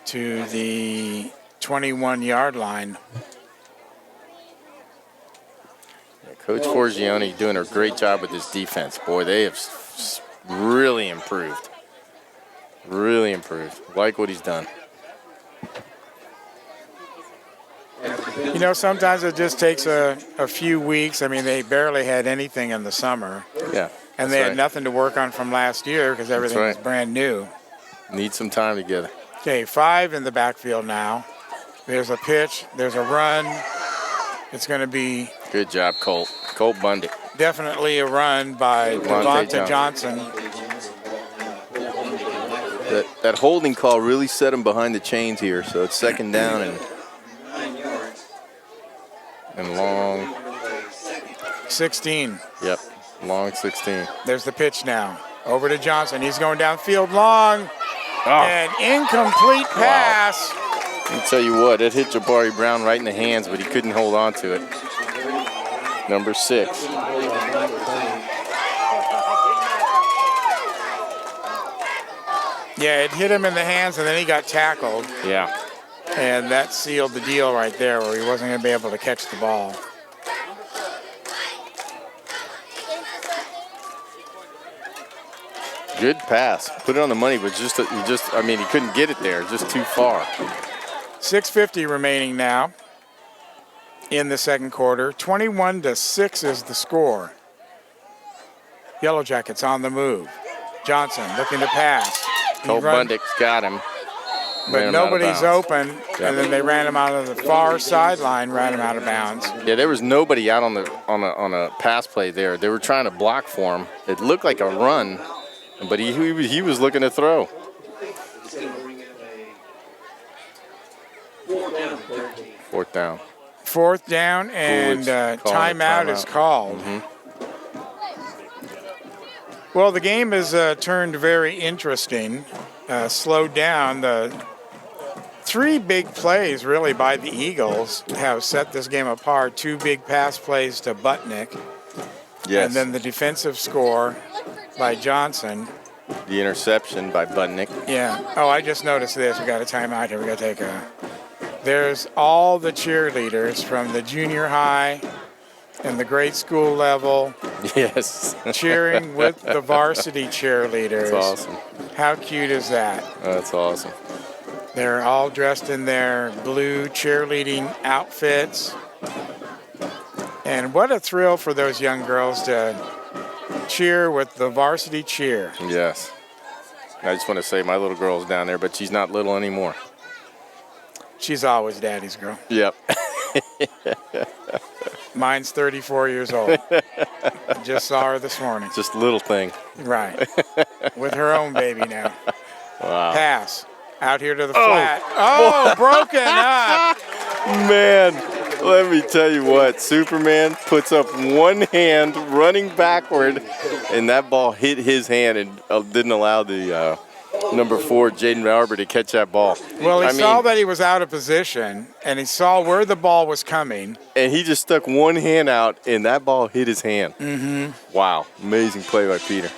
to the 21-yard line. Coach Forgione doing a great job with his defense. Boy, they have really improved. Really improved. Like what he's done. You know, sometimes it just takes a few weeks. I mean, they barely had anything in the summer. Yeah. And they had nothing to work on from last year because everything was brand new. Need some time together. Okay, 5 in the backfield now. There's a pitch. There's a run. It's going to be... Good job, Colt. Colt Bundy. Definitely a run by Devontae Johnson. That holding call really set him behind the chains here, so it's second down and long. 16. Yep, long 16. There's the pitch now. Over to Johnson. He's going downfield long. An incomplete pass. I'll tell you what, it hit Jabari Brown right in the hands, but he couldn't hold on to it. Number 6. Yeah, it hit him in the hands, and then he got tackled. Yeah. And that sealed the deal right there where he wasn't going to be able to catch the ball. Good pass. Put it on the money, but I mean, he couldn't get it there. Just too far. 6:50 remaining now in the second quarter. 21-6 is the score. Yellowjackets on the move. Johnson looking to pass. Colt Bundick's got him. But nobody's open, and then they ran him out of the far sideline, ran him out of bounds. Yeah, there was nobody out on a pass play there. They were trying to block for him. It looked like a run, but he was looking to throw. Fourth down. Fourth down, and timeout is called. Mm-hmm. Well, the game has turned very interesting, slowed down. The 3 big plays, really, by the Eagles have set this game apart. 2 big pass plays to Butnick. Yes. And then the defensive score by Johnson. The interception by Butnick. Yeah. Oh, I just noticed this. We got a timeout here. We got to take a... There's all the cheerleaders from the junior high and the grade school level. Yes. Cheering with the varsity cheerleaders. That's awesome. How cute is that? That's awesome. They're all dressed in their blue cheerleading outfits. And what a thrill for those young girls to cheer with the varsity cheer. Yes. I just want to say my little girl's down there, but she's not little anymore. She's always daddy's girl. Yep. Mine's 34 years old. Just saw her this morning. Just a little thing. Right. With her own baby now. Wow. Pass. Out here to the flat. Oh, broken up. Man, let me tell you what. Superman puts up one hand running backward, and that ball hit his hand and didn't allow the number 4, Jaden Arbor, to catch that ball. Well, he saw that he was out of position, and he saw where the ball was coming. And he just stuck one hand out, and that ball hit his hand. Mm-hmm. Wow. Amazing play by Peter.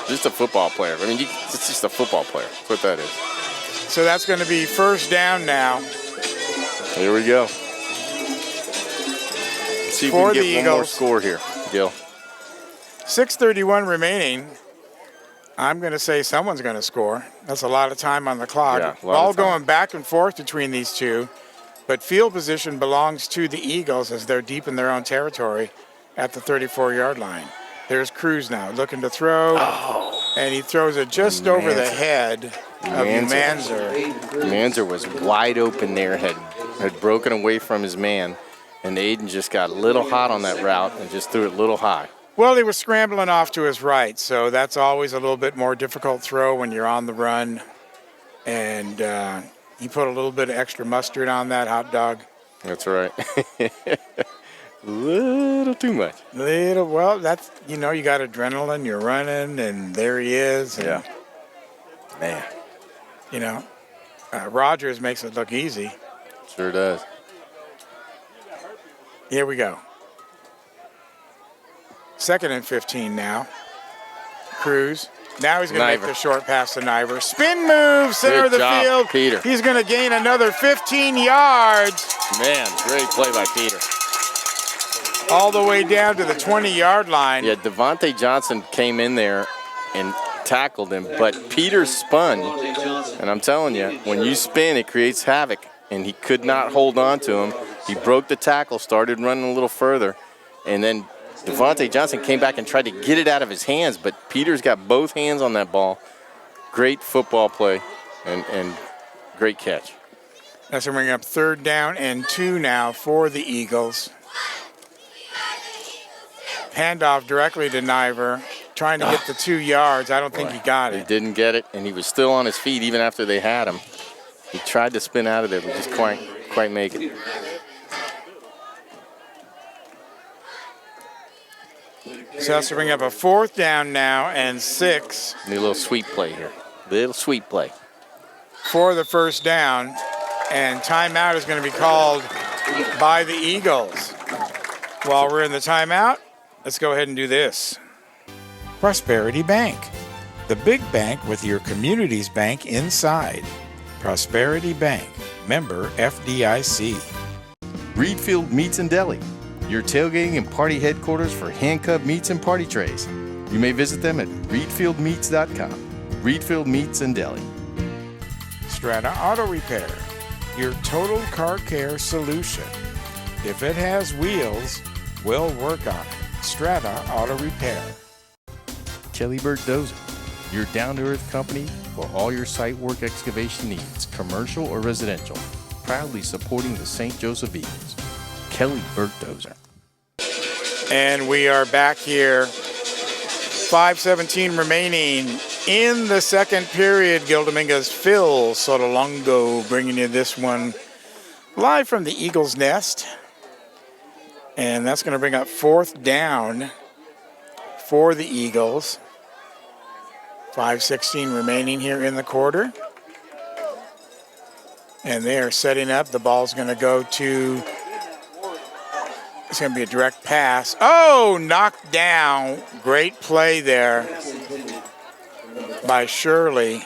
Just a football player. I mean, it's just a football player. That's what that is. So that's going to be first down now. Here we go. Let's see if we For can the get one more Eagles. score here, Gil. 6:31 remaining. I'm going to say someone's going to score. That's a lot of time on the clock. Yeah, Ball going back and forth between these two. But field position belongs to the Eagles as they're deep in their own territory at the 34-yard line. There's Cruz now looking to throw. And he throws it just over the head of Manzer. Manzer was wide open there, had broken away from his man. And Aiden just got a little hot on that route and just threw it a little high. Well, he was scrambling off to his right, so that's always a little bit more difficult throw when you're on the run. And he put a little bit of extra mustard on that hot dog. That's right. A little too much. Well, that's, you got adrenaline, you're running, and there he is. And, yeah. Man. Rogers makes it look easy. Sure does. Here we go. 2nd and 15 now. Cruz Now he's going to make Niver. the short pass to Niver. Spin move, center Good of the job, field. Peter. He's going to gain another 15 yards. Man, great play by Peter. All the way down to the 20-yard line. Yeah, Devontae Johnson came in there and tackled him, but Peter spun. And I'm telling you, when you spin, it creates havoc. And he could not hold on to him. He broke the tackle, started running a little further, and then Devontae Johnson came back and tried to get it out of his hands, but Peter's got both hands on that ball. Great football play and great catch. That's going to bring up 3rd down and 2 now for the Eagles. Handoff directly to Niver, trying to get the 2 yards. I don't think he got He it. didn't get it, and he was still on his feet even after they had him. He tried to spin out of there, but just quite make it. So that's to bring up a 4th down now and 6 New little sweep play here. Little sweep play. for the 1st down. And timeout is going to be called by the Eagles. While we're in the timeout, let's go ahead and do this. Prosperity Bank, the big bank with your community's bank inside. Prosperity Bank, member FDIC. Reedfield Meats and Deli, your tailgating and party headquarters for hand-cut meats and party trays. You may visit them at reedfieldmeats.com. Reedfield Meats and Deli. Strata Auto Repair, your total car care solution. If it has wheels, we'll work on it. Strata Auto Repair. Kelly Burt Dozer, your down-to-earth company for all your site work excavation needs, commercial or residential. Proudly supporting the St. Joseph Eagles. Kelly Burt Dozer. And we are back here. 5:17 remaining in the 2nd period. Gil Dominguez, Phil Sotolongo bringing you this one live from the Eagles' nest. And that's going to bring up 4th down for the Eagles. 5:16 remaining here in the quarter. And they are setting up. The ball's going to go to, it's going to be a direct pass. Oh, knocked down. Great play there by Shirley.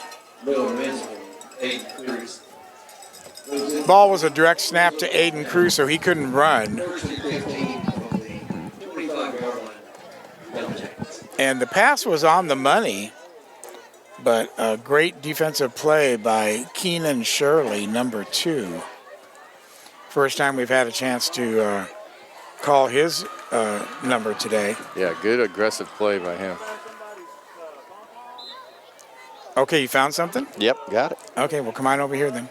Ball was a direct snap to Aiden Cruz, so he couldn't run. And the pass was on the money, but a great defensive play by Keenan Shirley, number 2. First time we've had a chance to call his number today. Yeah, good aggressive play by him. Okay, you found something? Yep, got it. Okay, well, come on over here then.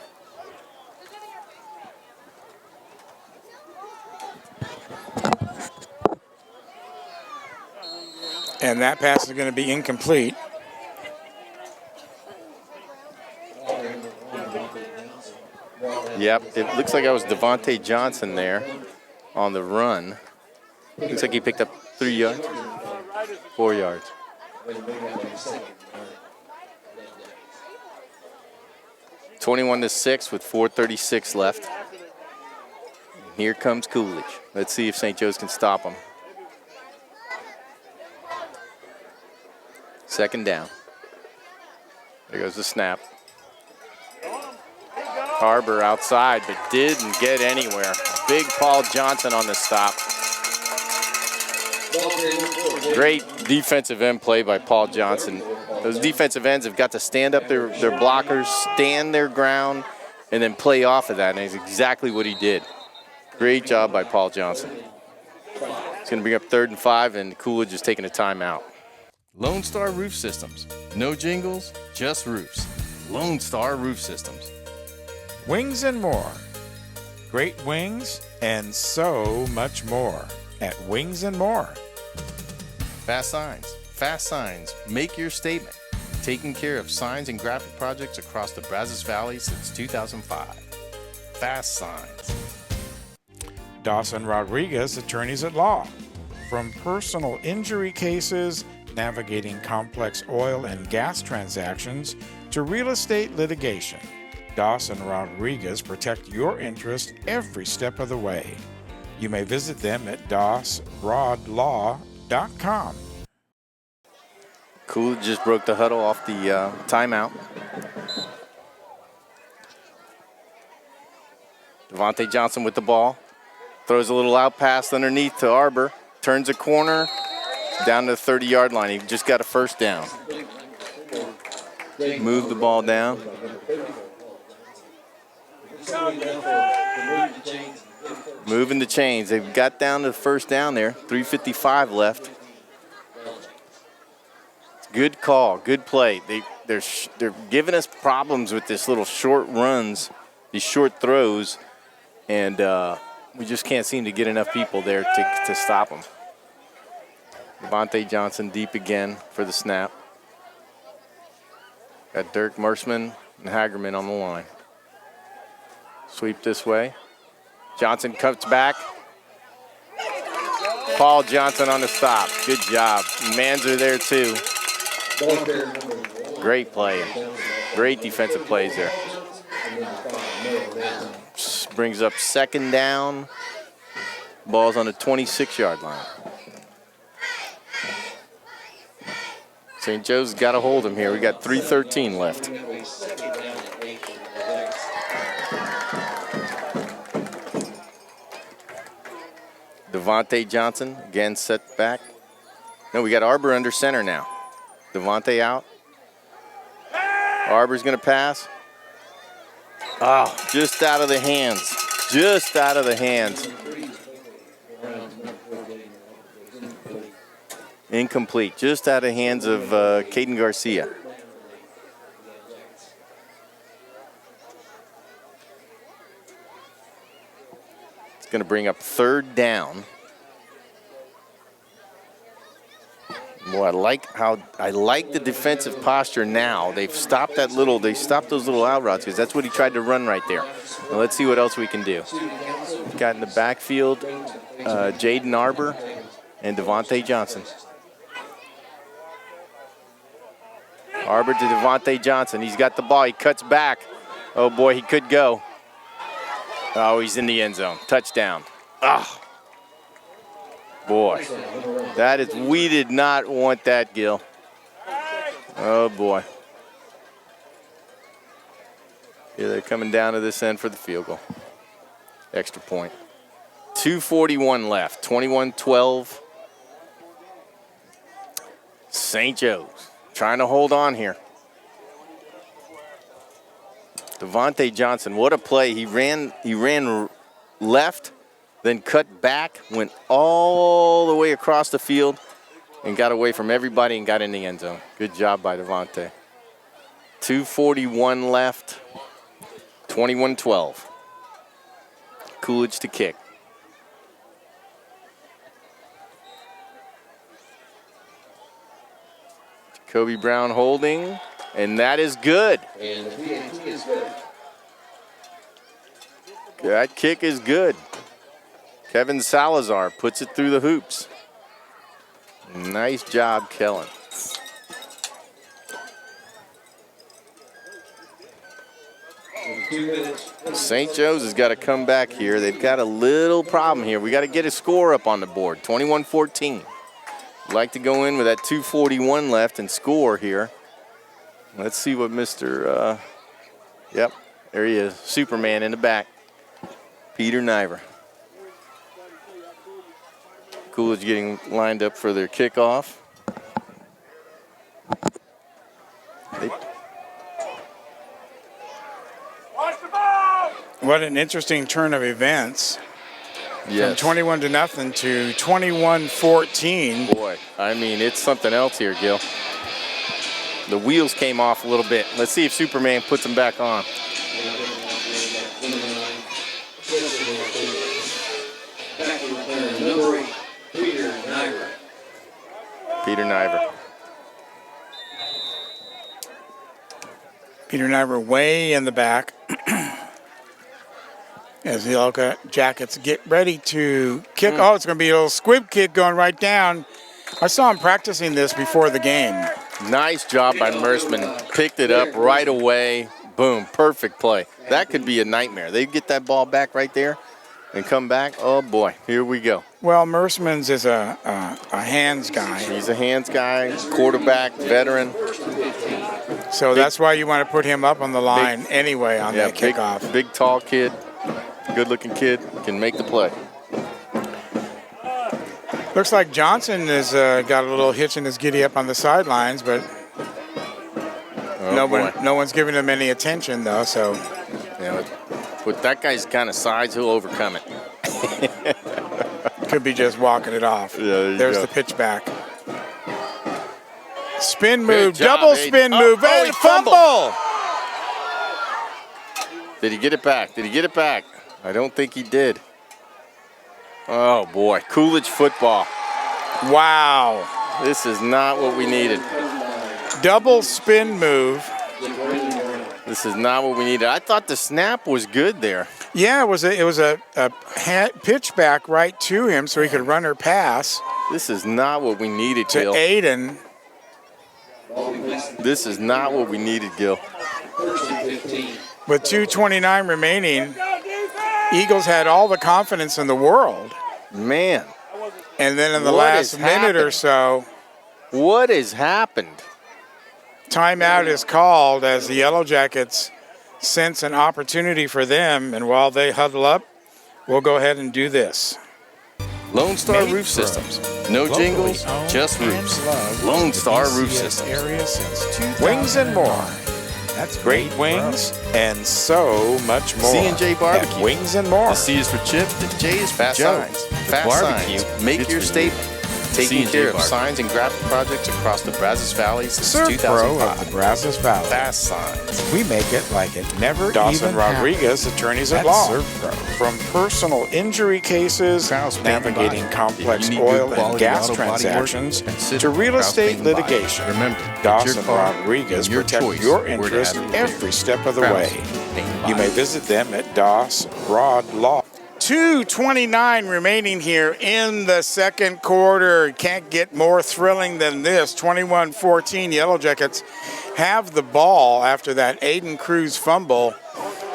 And that pass is going to be incomplete. Yep, it looks like I was Devontae Johnson there on the run. Looks like he picked up 3 yards, 4 yards. (21-6) with 4:36 left. Here comes Coolidge. Let's see if St. Joe's can stop him. 2nd down. There goes the snap. Harbor outside, but didn't get anywhere. Big Paul Johnson on the stop. Great defensive end play by Paul Johnson. Those defensive ends have got to stand up their blockers, stand their ground, and then play off of that, and that's exactly what he did. Great job by Paul Johnson. It's going to bring up 3rd and 5, and Coolidge is taking a timeout. Lone Star Roof Systems. No jingles, just roofs. Lone Star Roof Systems. Wings and more. Great wings and so much more at Wings and More. Fast Signs. Fast Signs. Make your statement. Taking care of signs and graphic projects across the Brazos Valley since 2005. Fast Signs. Dawson Rodriguez, attorneys at law. From personal injury cases, navigating complex oil and gas transactions, to real estate litigation, Dawson Rodriguez protect your interest every step of the way. You may visit them at dawsrodlaw.com. Coolidge just broke the huddle off the timeout. Devontae Johnson with the ball. Throws a little out pass underneath to Arbor. Turns a corner down to the 30-yard line. He just got a first down. Move the ball down. Moving the chains. They've got down to the first down there. 3:55 left. Good call, good play. They're giving us problems with this little short runs, these short throws, and we just can't seem to get enough people there to stop them. Devontae Johnson deep again for the snap. Got Dirk Merschman and Hagerman on the line. Sweep this way. Johnson cuts back. Paul Johnson on the stop. Good job. Manzer there too. Great play. Great defensive plays there. Brings up second down. Ball's on the 26-yard line. St. Joe's got to hold him here. We got 3:13 left. Devontae Johnson, again set back. No, we got Arbor under center now. Devontae out. Arbor's going to pass. Oh, just out of the hands. Just out of the hands. Incomplete. Just out of the hands of Caden Garcia. It's going to bring up third down. Boy, I like the defensive posture now. They've stopped those little out routes because that's what he tried to run right there. Now let's see what else we can do. We've got in the backfield Jaden Arbor and Devontae Johnson. Arbor to Devontae Johnson. He's got the ball. He cuts back. Oh boy, he could go. Oh, he's in the end zone. Touchdown. Ah. Boy, we did not want that, Gil. Oh, boy. Yeah, they're coming down to this end for the field goal. Extra point. 2:41 left, 21-12. St. Joe's trying to hold on here. Devontae Johnson, what a play. He ran left, then cut back, went all the way across the field, and got away from everybody and got in the end zone. Good job by Devontae. 2:41 left, 21-12. Coolidge to kick. Jacoby Brown holding, and that is good. And the PAT is good. That kick is good. Kevin Salazar puts it through the hoops. Nice job, Kellen. St. Joe's has got to come back here. They've got a little problem here. We got to get a score up on the board, 21-14. Like to go in with that 2:41 left and score here. Let's see what Mr. Yep, there he is, Superman in the back. Peter Niver. Coolidge getting lined up for their kickoff. What an interesting turn of events. Yes. From 21-0 to 21-14. Boy, I mean, it's something else here, Gil. The wheels came off a little bit. Let's see if Superman puts them back on. Peter Niver. Peter Niver way in the back. As the Yellowjackets get ready to kick. Oh, it's going to be a little squib kick going right down. I saw him practicing this before the game. Nice job by Merschman. Picked it up right away. Boom, perfect play. That could be a nightmare. They get that ball back right there. and come back. Oh, boy, here we go. Well, Mersman's is a hands guy, He's a hands guy, quarterback, veteran. so that's why you want to put him up on the line anyway on that big, kickoff. big, tall kid, good-looking kid, can make the play. Looks like Johnson has got a little hitch in his giddy up on the sidelines, but no one's giving him any attention though. So Yeah, with that guy's kind of size, he'll overcome it. could be just walking it off. Yeah, there's go. the pitch back. Spin move, job, double Aiden. spin move, and he fumble. Did he get it back? Did he get it back? I don't think he did. Oh, boy. Coolidge football. Wow. This is not what we needed. Double spin move. This is not what we needed. I thought the snap was good there. Yeah, it was a pitch back right to him so he could run or pass This is not what we needed, to Gil. Aiden. This is not what we needed, Gil. With 2:29 remaining, Eagles had all the confidence in the world. Man, And then in the What last has minute or happened? so, what has happened? timeout is called as the Yellowjackets sense an opportunity for them. And while they huddle up, we'll go ahead and do this. Lone Star Made Roof from Systems. No locally jingles, owned just and roofs. loved Lone the Star Roof DCS Systems. area since Wings and more. 2009. That's Great made wings from. and so much more. C&J Barbecue. At Wings and more. The C is for Chip, the J is for Fast Joe. signs. Fast Barbecue, signs. Make it's your for you. statement. Taking C&J care of Barbecue. signs and graphic projects across the Brazos Valley since Surf Pro 2005. of the Brazos Valley. Fast signs. We make it like it never Dawson even Rodriguez, happened. attorneys at That's law. Surf Pro. From personal injury cases, Kraus Paint and navigating Body. complex If you need oil good and quality gas auto body work, transactions consider to real Kraus estate Paint and Body. litigation. Remember, it's Dawson your car Rodriguez and your protect choice your where to interest have it repaired. every step of the Kraus way. Paint and You Body. may visit them at Doss Rod Law. 2:29 remaining here in the second quarter. Can't get more thrilling than this. 21-14 Yellowjackets have the ball after that Aiden Cruz fumble.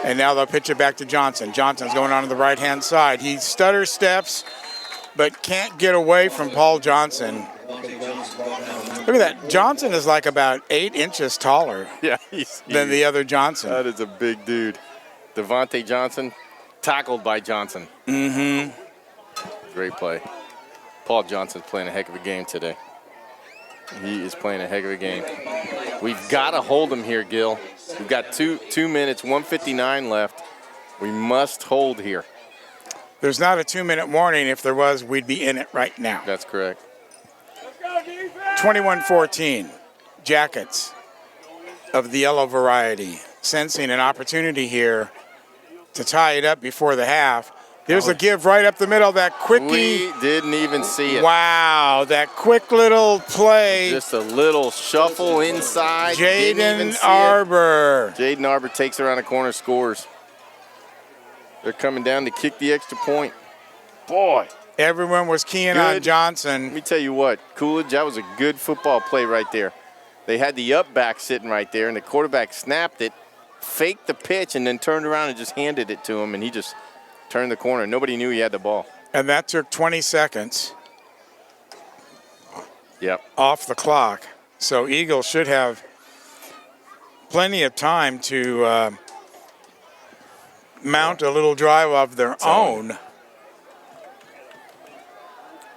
And now they'll pitch it back to Johnson. Johnson's going on to the right-hand side. He stutter steps, but can't get away from Paul Johnson. Look at that. Johnson is like about 8 inches taller Yeah, he's than the other Johnson. That is a big dude. Devontae Johnson, tackled by Johnson. Mm-hmm. Great play. Paul Johnson's playing a heck of a game today. He is playing a heck of a game. We've got to hold him here, Gil. We've got 2 minutes, 1:59 left. We must hold here. There's not a 2-minute warning. If there was, we'd be in it right now. That's correct. 21-14, Jackets of the yellow variety, sensing an opportunity here to tie it up before the half. There's a give right up the middle, that quickie. We didn't even see it. Wow, that quick little play. Just a little shuffle inside. Didn't even Jaden see it. Arbor. Jaden Arbor takes around the corner, scores. They're coming down to kick the extra point. Boy, Everyone was keying on Good. Johnson. let me tell you what, Coolidge, that was a good football play right there. They had the up back sitting right there, and the quarterback snapped it, faked the pitch, and then turned around and just handed it to him, and he just turned the corner. Nobody knew he had the ball. And that took 20 seconds Yep. off the clock. So Eagles should have plenty of time to mount a little drive of their own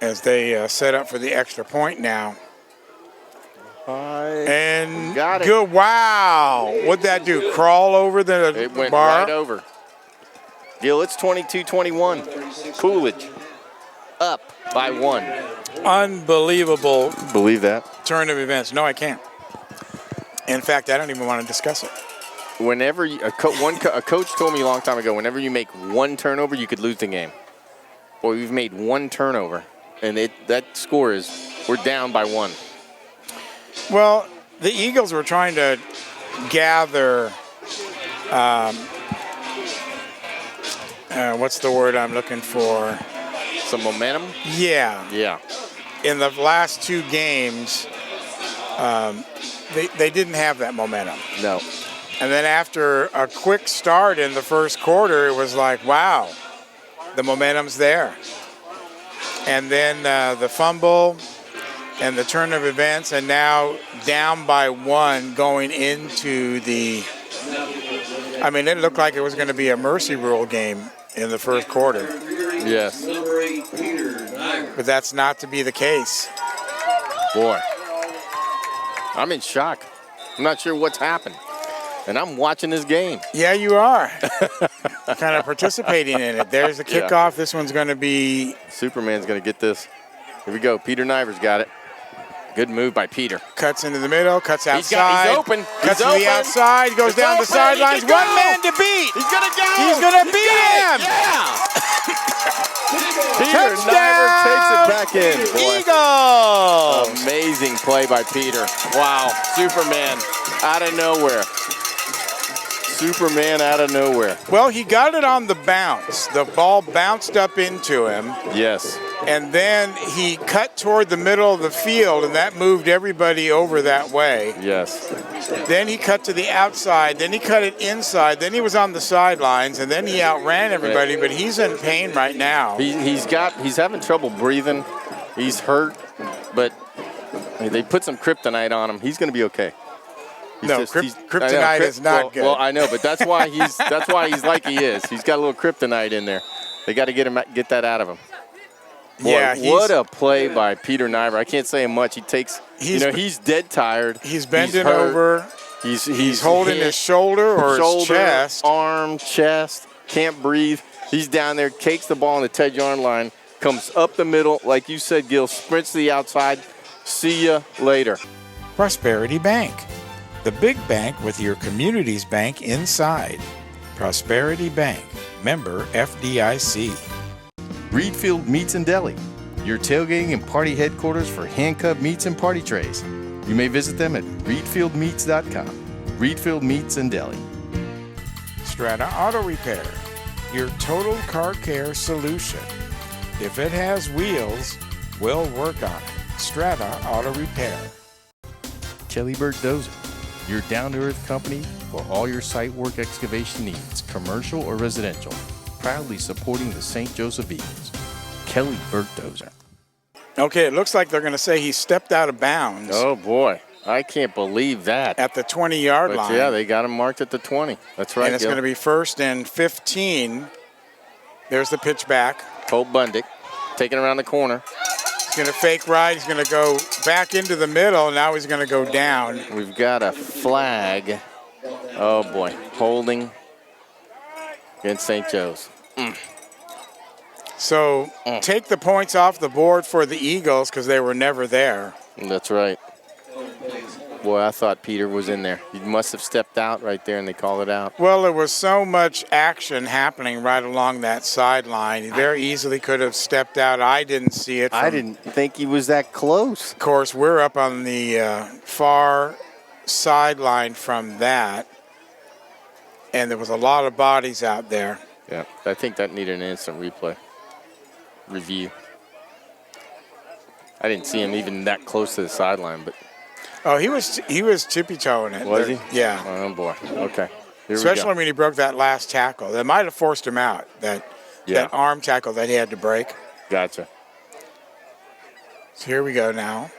as they set up for the extra point now. And Got it. good. Wow. What'd that do? Crawl over the It went bar? right over. Gil, it's 22-21. Coolidge up by 1. Unbelievable Believe that? turn of events. No, I can't. In fact, I don't even want to discuss it. Whenever a coach told me a long time ago, whenever you make one turnover, you could lose the game. Well, we've made one turnover, and that score is we're down by 1. Well, the Eagles were trying to gather, what's the word I'm looking for? Some momentum. Yeah. Yeah. In the last 2 games, they didn't have that momentum. No. And then after a quick start in the first quarter, it was like, wow, The momentum's there. And then the fumble and the turn of events, and now down by 1 going into the, I mean, it looked like it was going to be a mercy rule game in the first quarter. Yes. But that's not to be the case. Boy, I'm in shock. I'm not sure what's happened. And I'm watching this game. Yeah, you are. Kind of participating in it. There's the kickoff. Yeah. This one's going to be... Superman's going to get this. Here we go. Peter Niver's got it. Good move by Peter. Cuts into the middle, cuts outside. He's open. Cuts to the outside, goes down the sidelines. 1 man to beat. He's going to go. He's going to beat him. Yeah. Peter Niver takes it back in. Boy. Eagles. Amazing play by Peter. Wow. Superman out of nowhere. Superman out of nowhere. Well, he got it on the bounce. The ball bounced up into him. Yes. And then he cut toward the middle of the field, and that moved everybody over that way. Yes. Then he cut to the outside. Then he cut it inside. Then he was on the sidelines, and then he outran everybody. But he's in pain right now. He's having trouble breathing. He's hurt, but they put some kryptonite on him. He's going to be okay. Kryptonite is not good. Well, I know, but that's why he's like he is. He's got a little kryptonite in there. They got to get that out of him. Boy, yeah, what a play by Peter Niver. I can't say him much. He's dead tired. He's bending over. He's holding his shoulder or his chest. Arm, chest, can't breathe. He's down there, takes the ball on the 10-yard line, comes up the middle, like you said, Gil, sprints to the outside. See ya later. Prosperity Bank, the big bank with your community's bank inside. Prosperity Bank, member FDIC. Reedfield Meats and Deli, your tailgating and party headquarters for hand-cut meats and party trays. You may visit them at reedfieldmeats.com. Reedfield Meats and Deli. Strata Auto Repair, your total car care solution. If it has wheels, we'll work on it. Strata Auto Repair. Kelly Burt Dozer, your down-to-earth company for all your site work excavation needs, commercial or residential. Proudly supporting the St. Joseph Eagles. Kelly Burt Dozer. Okay, it looks like they're going to say he stepped out of bounds. Oh, boy. I can't believe that. At the 20-yard line. Yeah, they got him marked at the 20. That's right, and it's going to be 1st and 15. There's the pitch back. Colt Bundick taking around the corner. He's going to fake right. He's going to go back into the middle. Now he's going to go down. We've got a flag. Oh, boy. Holding against St. Joe's. So take the points off the board for the Eagles because they were never there. That's right. Boy, I thought Peter was in there. He must have stepped out right there, and they called it out. Well, there was so much action happening right along that sideline. He very easily could have stepped out. I didn't see it. I didn't think he was that close. Of course, we're up on the far sideline from that, and there was a lot of bodies out there. Yeah, I think that needed an instant review. I didn't see him even that close to the sideline, but. Oh, he was tippy-toeing it. Was he? Yeah. Oh, boy. Okay. Especially when he broke that last tackle. That might have forced him out, that arm tackle that he had to break. Gotcha. So here we go now.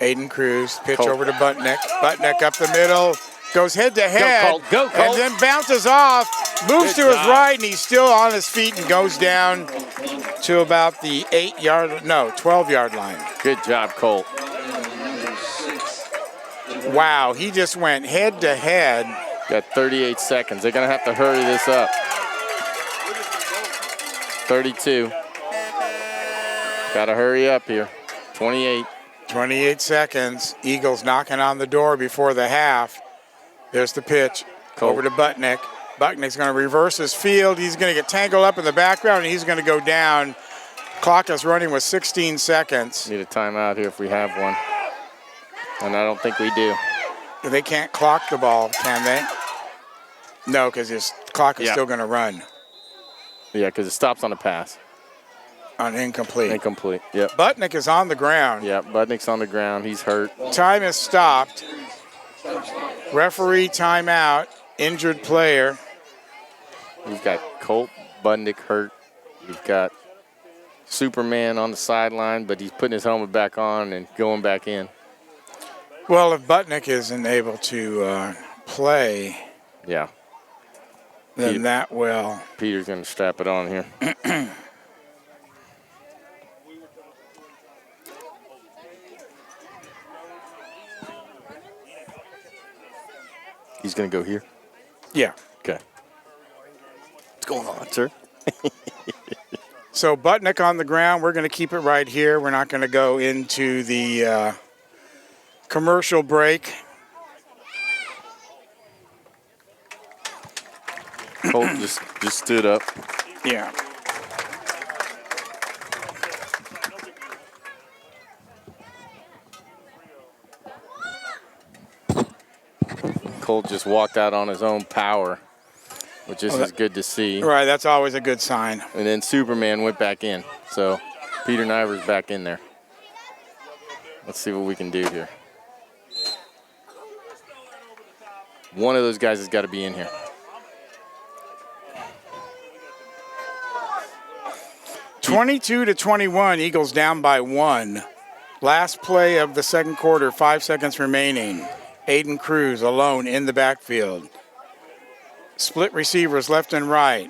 Aiden Cruz, pitch over to Butnick. Butnick up the middle, goes head-to-head. Go, Colt. And then bounces off, moves to his right, and he's still on his feet and goes down to about the 12-yard line. Good job, Colt. Wow, he just went head-to-head. Got 38 seconds. They're going to have to hurry this up. 32. Got to hurry up here. 28. 28 seconds. Eagles knocking on the door before the half. There's the pitch. Colt. Over to Butnick. Butnick's going to reverse his field. He's going to get tangled up in the background, and he's going to go down. Clock is running with 16 seconds. Need a timeout here if we have one. And I don't think we do. They can't clock the ball, can they? No, because his clock is still going to run. Yeah, because it stops on a pass. On incomplete. Incomplete, yep. Butnick is on the ground. Yeah, Butnick's on the ground. He's hurt. Time is stopped. Referee timeout. Injured player. We've got Colt Bundick hurt. We've got Superman on the sideline, but he's putting his helmet back on and going back in. Well, if Butnick isn't able to play, Yeah. then that will. Peter's going to strap it on here. He's going to go here? Yeah. Okay. What's going on, sir? So Butnick on the ground. We're going to keep it right here. We're not going to go into the commercial break. Colt just stood up. Yeah. Colt just walked out on his own power, which is good to see. Right, that's always a good sign. And then Superman went back in. So Peter Niver's back in there. Let's see what we can do here. One of those guys has got to be in here. 22-21, Eagles down by 1. Last play of the second quarter, 5 seconds remaining. Aiden Cruz alone in the backfield. Split receivers left and right.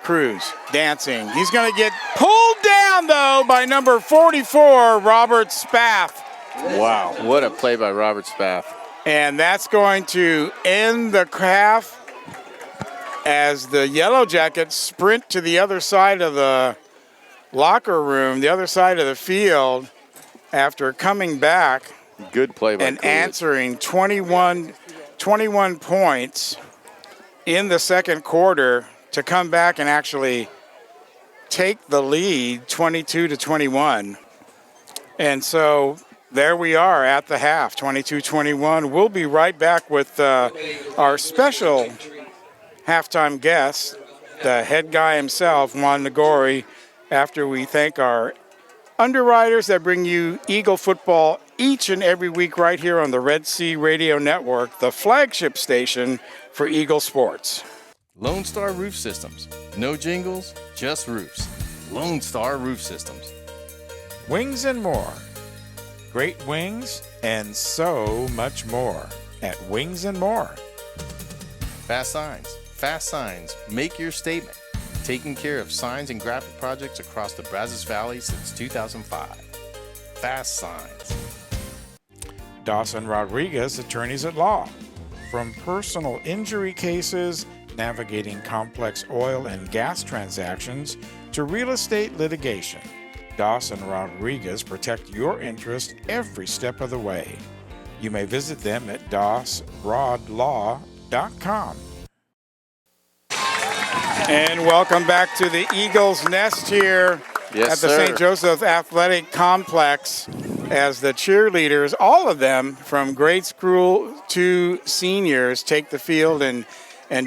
Cruz dancing. He's going to get pulled down, though, by number 44, Robert Spath. Wow, what a play by Robert Spath. And that's going to end the half as the Yellowjackets sprint to the other side of the locker room, the other side of the field, after coming back. Good play by and Coolidge. Answering 21 points in the second quarter to come back and actually take the lead 22-21. And so there we are at the half, 22-21. We'll be right back with our special halftime guest, the head guy himself, Juan Nagori, after we thank our underwriters that bring you Eagle football each and every week right here on the Red Sea Radio Network, the flagship station for Eagle sports. Lone Star Roof Systems. No jingles, just roofs. Lone Star Roof Systems. Wings and more. Great wings and so much more at Wings and More. Fast Signs. Fast Signs. Make your statement. Taking care of signs and graphic projects across the Brazos Valley since 2005. Fast Signs. Dawson Rodriguez, attorneys at law. From personal injury cases, navigating complex oil and gas transactions, to real estate litigation, Dawson Rodriguez protect your interest every step of the way. You may visit them at dawsrodlaw.com. And welcome back to the Eagles Nest here at the St. Joseph Athletic Complex as the cheerleaders, all of them from grade school to seniors, take the field and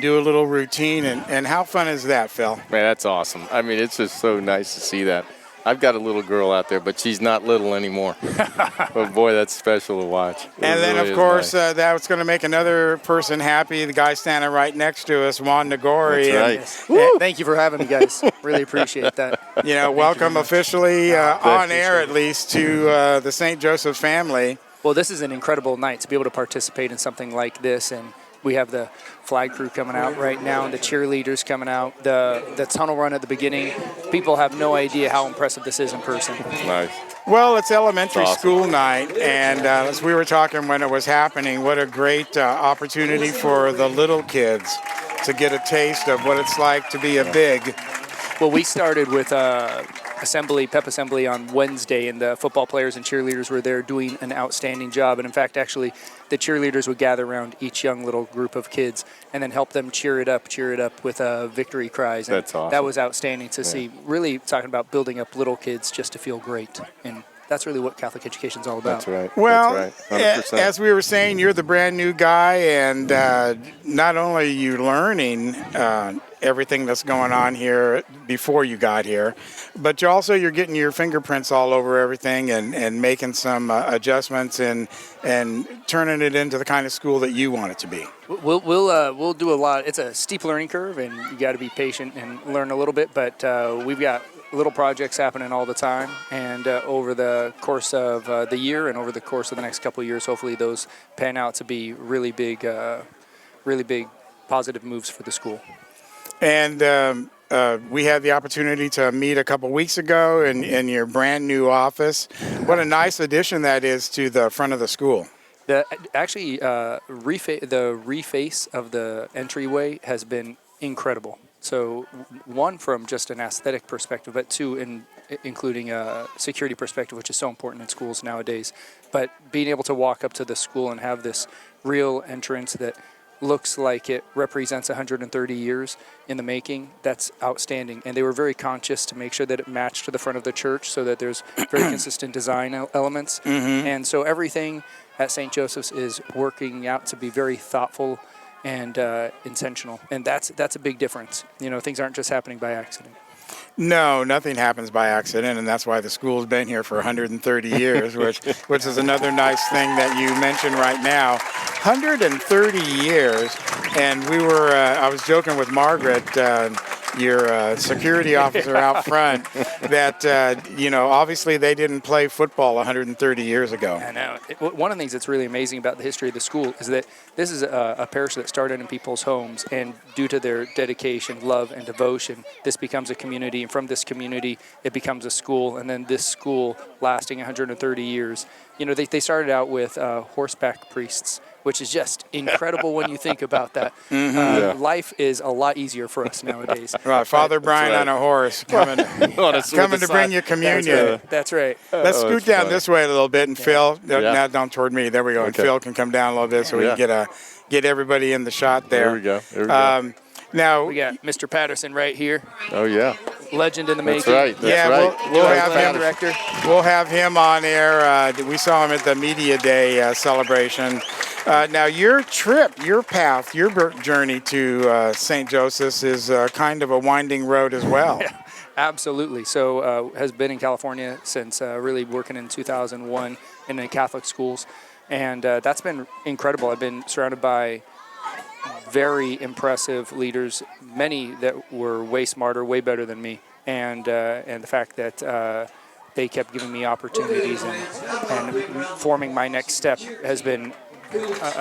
do a little routine. And how fun is that, Phil? Man, that's awesome. I mean, it's just so nice to see that. I've got a little girl out there, but she's not little anymore. But boy, that's special to watch. And then, of course, that's going to make another person happy. The guy standing right next to us, Juan Nagori. That's right. Thank you for having me, guys. Really appreciate that. You know, welcome officially on air, at least, to the St. Joseph family. Well, this is an incredible night to be able to participate in something like this, and we have the flag crew coming out right now and the cheerleaders coming out. The tunnel run at the beginning, people have no idea how impressive this is in person. Nice. Well, it's elementary school night, and as we were talking when it was happening, what a great opportunity for the little kids to get a taste of what it's like to be a big. Well, we started with pep assembly on Wednesday, and the football players and cheerleaders were there doing an outstanding job. And in fact, actually, the cheerleaders would gather around each young little group of kids and then help them cheer it up with victory cries. And that's awesome. That was outstanding to see. Really talking about building up little kids just to feel great. And that's really what Catholic education is all about. That's right. Well, that's right. 100%. As we were saying, you're the brand new guy, and not only are you learning everything that's going on here before you got here, but you're getting your fingerprints all over everything and making some adjustments and turning it into the kind of school that you want it to be. We'll do a lot. It's a steep learning curve, and you got to be patient and learn a little bit. But we've got little projects happening all the time, and over the course of the year and over the course of the next couple of years, hopefully those pan out to be really big positive moves for the school. And we had the opportunity to meet a couple weeks ago in your brand new office. What a nice addition that is to the front of the school. The reface of the entryway has been incredible. So one, from just an aesthetic perspective, but two, including a security perspective, which is so important in schools nowadays. But being able to walk up to the school and have this real entrance that looks like it represents 130 years in the making, that's outstanding. And they were very conscious to make sure that it matched to the front of the church so that there's very consistent design elements. Mm-hmm. And so everything at St. Joseph's is working out to be very thoughtful and intentional. And that's a big difference. You know, things aren't just happening by accident. No, nothing happens by accident, and that's why the school's been here for 130 years, which is another nice thing that you mentioned right now. 130 years, and I was joking with Margaret, your security officer out front, that, obviously they didn't play football 130 years ago. I know. One of the things that's really amazing about the history of the school is that this is a parish that started in people's homes, and due to their dedication, love, and devotion, this becomes a community, and from this community, it becomes a school, and then this school lasting 130 years. You know, they started out with horseback priests, which is just incredible when you think about that. Mm-hmm. Life is a lot easier for us nowadays. Right, Father Brian on a horse coming to bring you communion. That's right. Let's scoot down this way a little bit, and Phil, now down toward me. There we go. And Phil can come down a little bit so we can get everybody in the shot there. There we go. Now we got Mr. Patterson right here. Oh yeah, legend in the That's making. right. That's right. We'll have him. Director. We'll have him on air. We saw him at the Media Day celebration. Now, your trip, your path, your journey to St. Joseph's is kind of a winding road as well. Yeah, absolutely. So has been in California since really working in 2001 in the Catholic schools. And that's been incredible. I've been surrounded by very impressive leaders, many that were way smarter, way better than me. And the fact that they kept giving me opportunities and forming my next step has been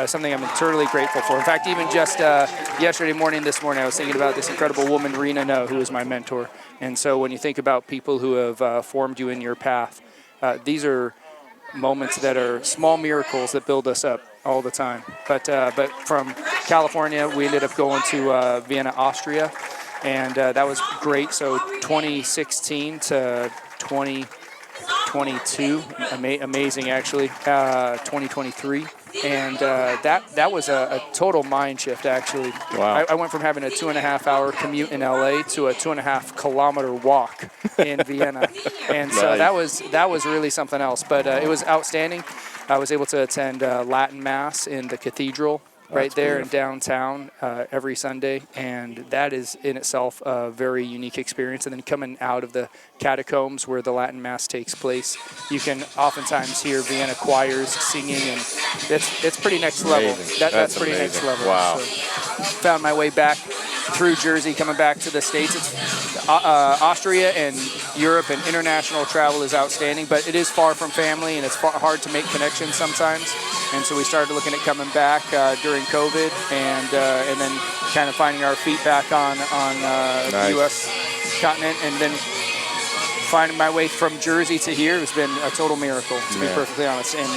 something I'm eternally grateful for. In fact, even just this morning, I was thinking about this incredible woman, Rena No, who is my mentor. And so when you think about people who have formed you in your path, these are moments that are small miracles that build us up all the time. But from California, we ended up going to Vienna, Austria, and that was great. So 2016 to 2022, amazing actually, 2023. And that was a total mind shift, actually. Wow. I went from having a 2.5-hour commute in LA to a 2.5-kilometer walk in Vienna. And so Nice. that was really something else. But it was outstanding. I was able to attend Latin Mass in the cathedral right there in downtown every Sunday, and that is in itself a very unique experience. And then coming out of the catacombs where the Latin Mass takes place, you can oftentimes hear Vienna choirs singing, and it's pretty next level. That's pretty amazing. next level. Wow. So, found my way back through Jersey, coming back to the States. It's Austria and Europe and international travel is outstanding, but it is far from family, and it's hard to make connections sometimes. And so we started looking at coming back during COVID, and then kind of finding our feet back on Nice. the U.S. continent, and then finding my way from Jersey to here has been a total miracle, to be perfectly honest. And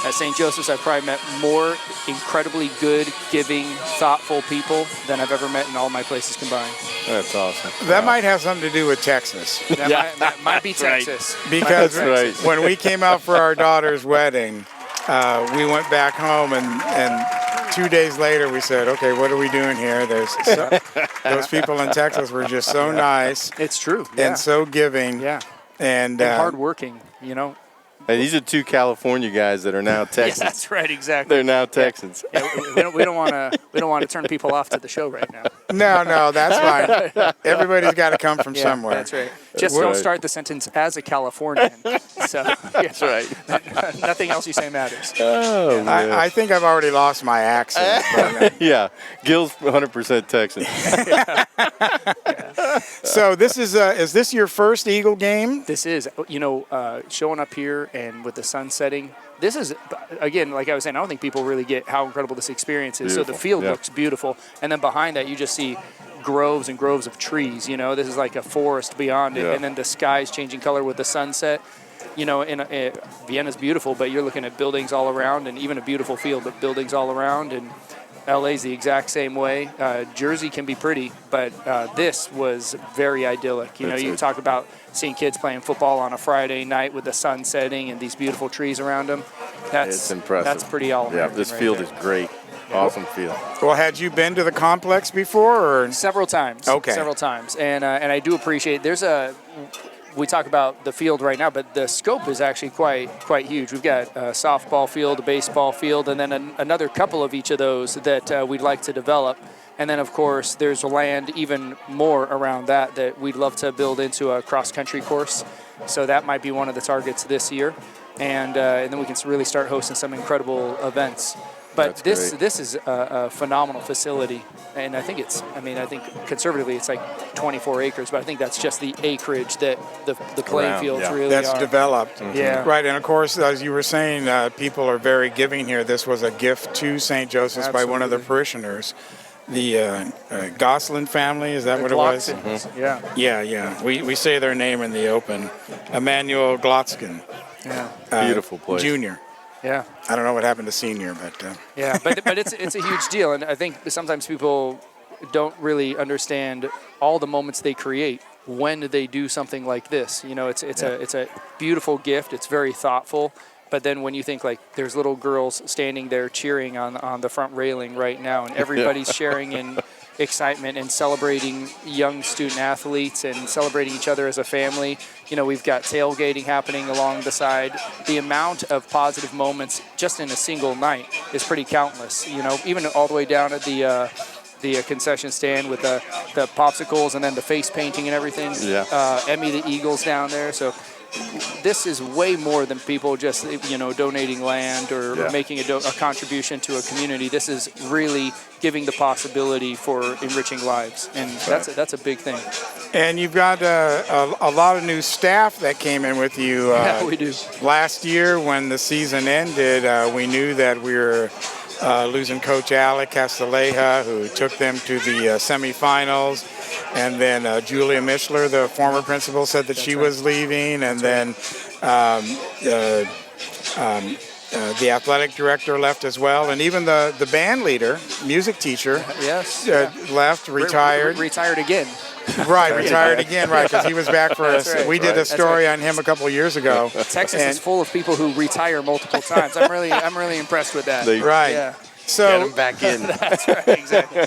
at St. Joseph's, I've probably met more incredibly good, giving, thoughtful people than I've ever met in all my places combined. That's awesome. That might have something to do with Texas. That might be That's right. Texas. Because That's right. when we came out for our daughter's wedding, we went back home, and 2 days later we said, okay, what are we doing here? Those people in Texas were just so nice It's true. and so giving. Yeah. And hardworking, you know. Hey, these are two California guys that are now Yeah, Texans. that's right, exactly. They're now Texans. Yeah, we don't want to turn people off to the show right now. No, that's fine. Everybody's got to come from Yeah, somewhere. that's right. Just Right. don't start the sentence as a Californian. So That's right. nothing else you say matters. Oh, man. I think I've already lost my accent. but, Yeah, Gil's 100% Texan. so this is this your first Eagle game? This is, showing up here and with the sun setting. This is, again, like I was saying, I don't think people really get how incredible this experience is. So the Beautiful, field yeah. looks beautiful. And then behind that, you just see groves and groves of trees. This is like a forest beyond it. Yeah. And then the sky's changing color with the sunset. Vienna's beautiful, but you're looking at buildings all around, and even a beautiful field, but buildings all around. And LA's the exact same way. Jersey can be pretty, but this was very idyllic. You talk about seeing kids playing football on a Friday night with the sun setting and these beautiful trees around them. It's impressive. That's pretty all-American. Yeah, this right field there. is great. Awesome field. Well, had you been to the complex before? Or? Several times. Okay. Several times, and I do appreciate. We talk about the field right now, but the scope is actually quite huge. We've got a softball field, a baseball field, and then another couple of each of those that we'd like to develop. And then, of course, there's land even more around that we'd love to build into a cross-country course. So that might be one of the targets this year. And then we can really start hosting some incredible events. But That's this is a phenomenal facility, and I think conservatively it's like 24 acres, but I think that's just the acreage that the playing Around, fields yeah. really That's are. developed. Yeah. Right, and of course, as you were saying, people are very giving here. This was a gift to St. Joseph's by one of the Absolutely. parishioners. The Gosselin family, is that what it was? Yeah. Yeah. We say their name in the open. Emmanuel Glotzkin, Yeah. Beautiful place. Junior. Yeah. I don't know what happened to senior, but Yeah, but it's a huge deal, and I think sometimes people don't really understand all the moments they create when they do something like this. It's a beautiful gift. It's very thoughtful. But then when you think like there's little girls standing there cheering on the front railing right now, and everybody's sharing in excitement and celebrating young student athletes and celebrating each other as a family. We've got tailgating happening along the side. The amount of positive moments just in a single night is pretty countless. Even all the way down at the concession stand with the popsicles and then the face painting and everything. Yeah. Emmy the Eagles down there. So this is way more than people just donating land or making a contribution to a community. This is really giving the possibility for enriching lives, and that's a big thing. and you've got a lot of new staff that came in with you. Yeah, we do. Last year, when the season ended, we knew that we were losing Coach Alec Castilleja, who took them to the semifinals. And then Julia Mischler, the former principal, said that she was leaving. And then the athletic director left as well. And even the band leader, music teacher, left, retired. Retired again. Right, retired again, right, because he was back for us. right, We did a that's story on him a couple of years ago. Texas is full of people who retire multiple times. I'm really impressed with that. Right. Yeah. Get So them back in. That's right, exactly.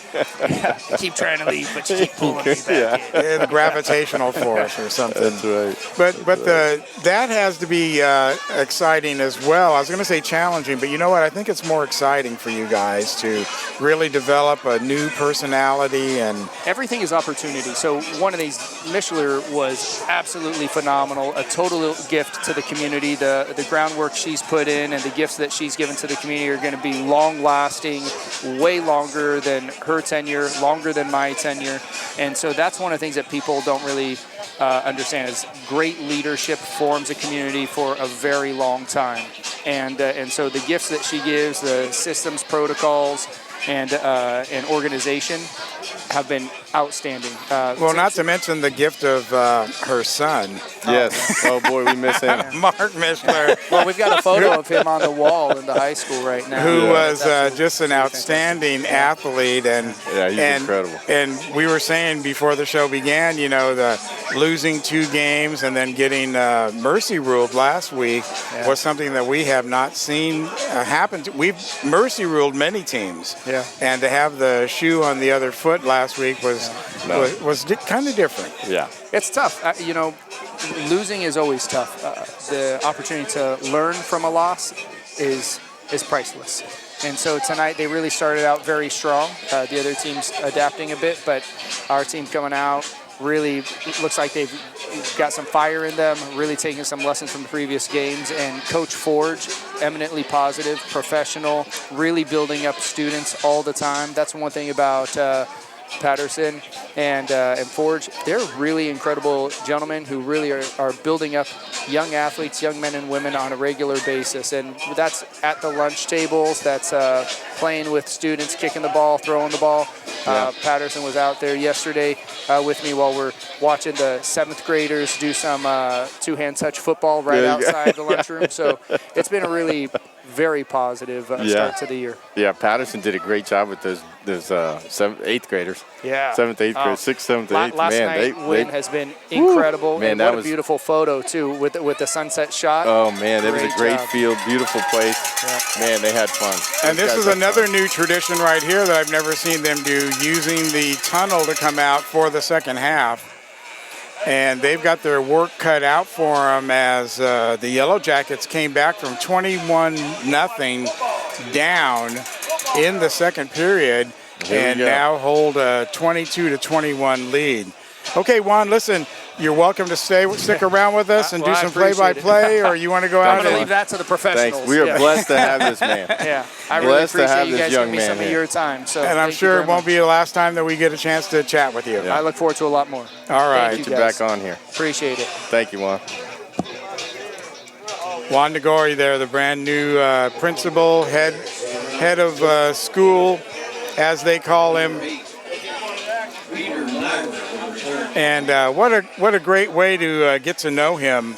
Yeah. I keep trying to leave, but you keep pulling me back in. the gravitational force or something. That's right. But that has to be exciting as well. I was going to say challenging, but you know what? I think it's more exciting for you guys to really develop a new personality and Everything is opportunity. So one of these, Mischler was absolutely phenomenal, a total gift to the community. The groundwork she's put in and the gifts that she's given to the community are going to be long-lasting, way longer than her tenure, longer than my tenure. And so that's one of the things that people don't really understand is great leadership forms a community for a very long time. And so the gifts that she gives, the systems, protocols, and organization have been outstanding. well, not to mention the gift of her son, Yes. Oh, boy, we miss him. Mark Mischler, Well, we've got a photo of him on the wall in the high school right now. who was That's just an outstanding athlete, and Yeah, he's incredible. And we were saying before the show began, the losing 2 games and then getting mercy ruled last week was something that we have not seen happen. We've mercy ruled many teams, and to have the shoe on the other foot last week was kind of different. Yeah. It's tough. losing is always tough. The opportunity to learn from a loss is priceless. And so tonight they really started out very strong. The other team's adapting a bit, but our team coming out really looks like they've got some fire in them, really taking some lessons from the previous games. And Coach Forge, eminently positive, professional, really building up students all the time. That's one thing about Patterson and Forge. They're really incredible gentlemen who really are building up young athletes, young men and women on a regular basis. And that's at the lunch tables, that's playing with students, kicking the ball, throwing the ball. Patterson was out there yesterday with me while we're watching the 7th graders do some two-hand touch football right outside the lunchroom. So it's been a really very positive start to the year. Yeah, Patterson did a great job with those 7th, 8th graders. Yeah. 7th, 8th graders, 6th, 7th, 8th. Last night win has been incredible. Man, and that what a was beautiful photo, too, with the sunset shot. Oh, man, it was a great job. field, beautiful place. Yeah. Man, they had fun. And this is another new tradition right here that I've never seen them do, using the tunnel to come out for the second half. And they've got their work cut out for them as the Yellowjackets came back from 21-0 down in the second period and now hold a 22-21 lead. Okay, Juan, listen, you're welcome to stick around with us and do some play-by-play, or you want to go out I'm going to and leave that to the professionals. Thanks. We are blessed to have this man. Yeah, I really Blessed to appreciate have you this guys young giving me man some of here. your time. So and I'm thank you sure very it won't much. be the last time that we get a chance to chat with you. I look forward to a lot more. All right. Thank Get you you guys. back on here. Appreciate it. Thank you, Juan. Juan Nagori there, the brand new principal, head of school, as they call him. And what a great way to get to know him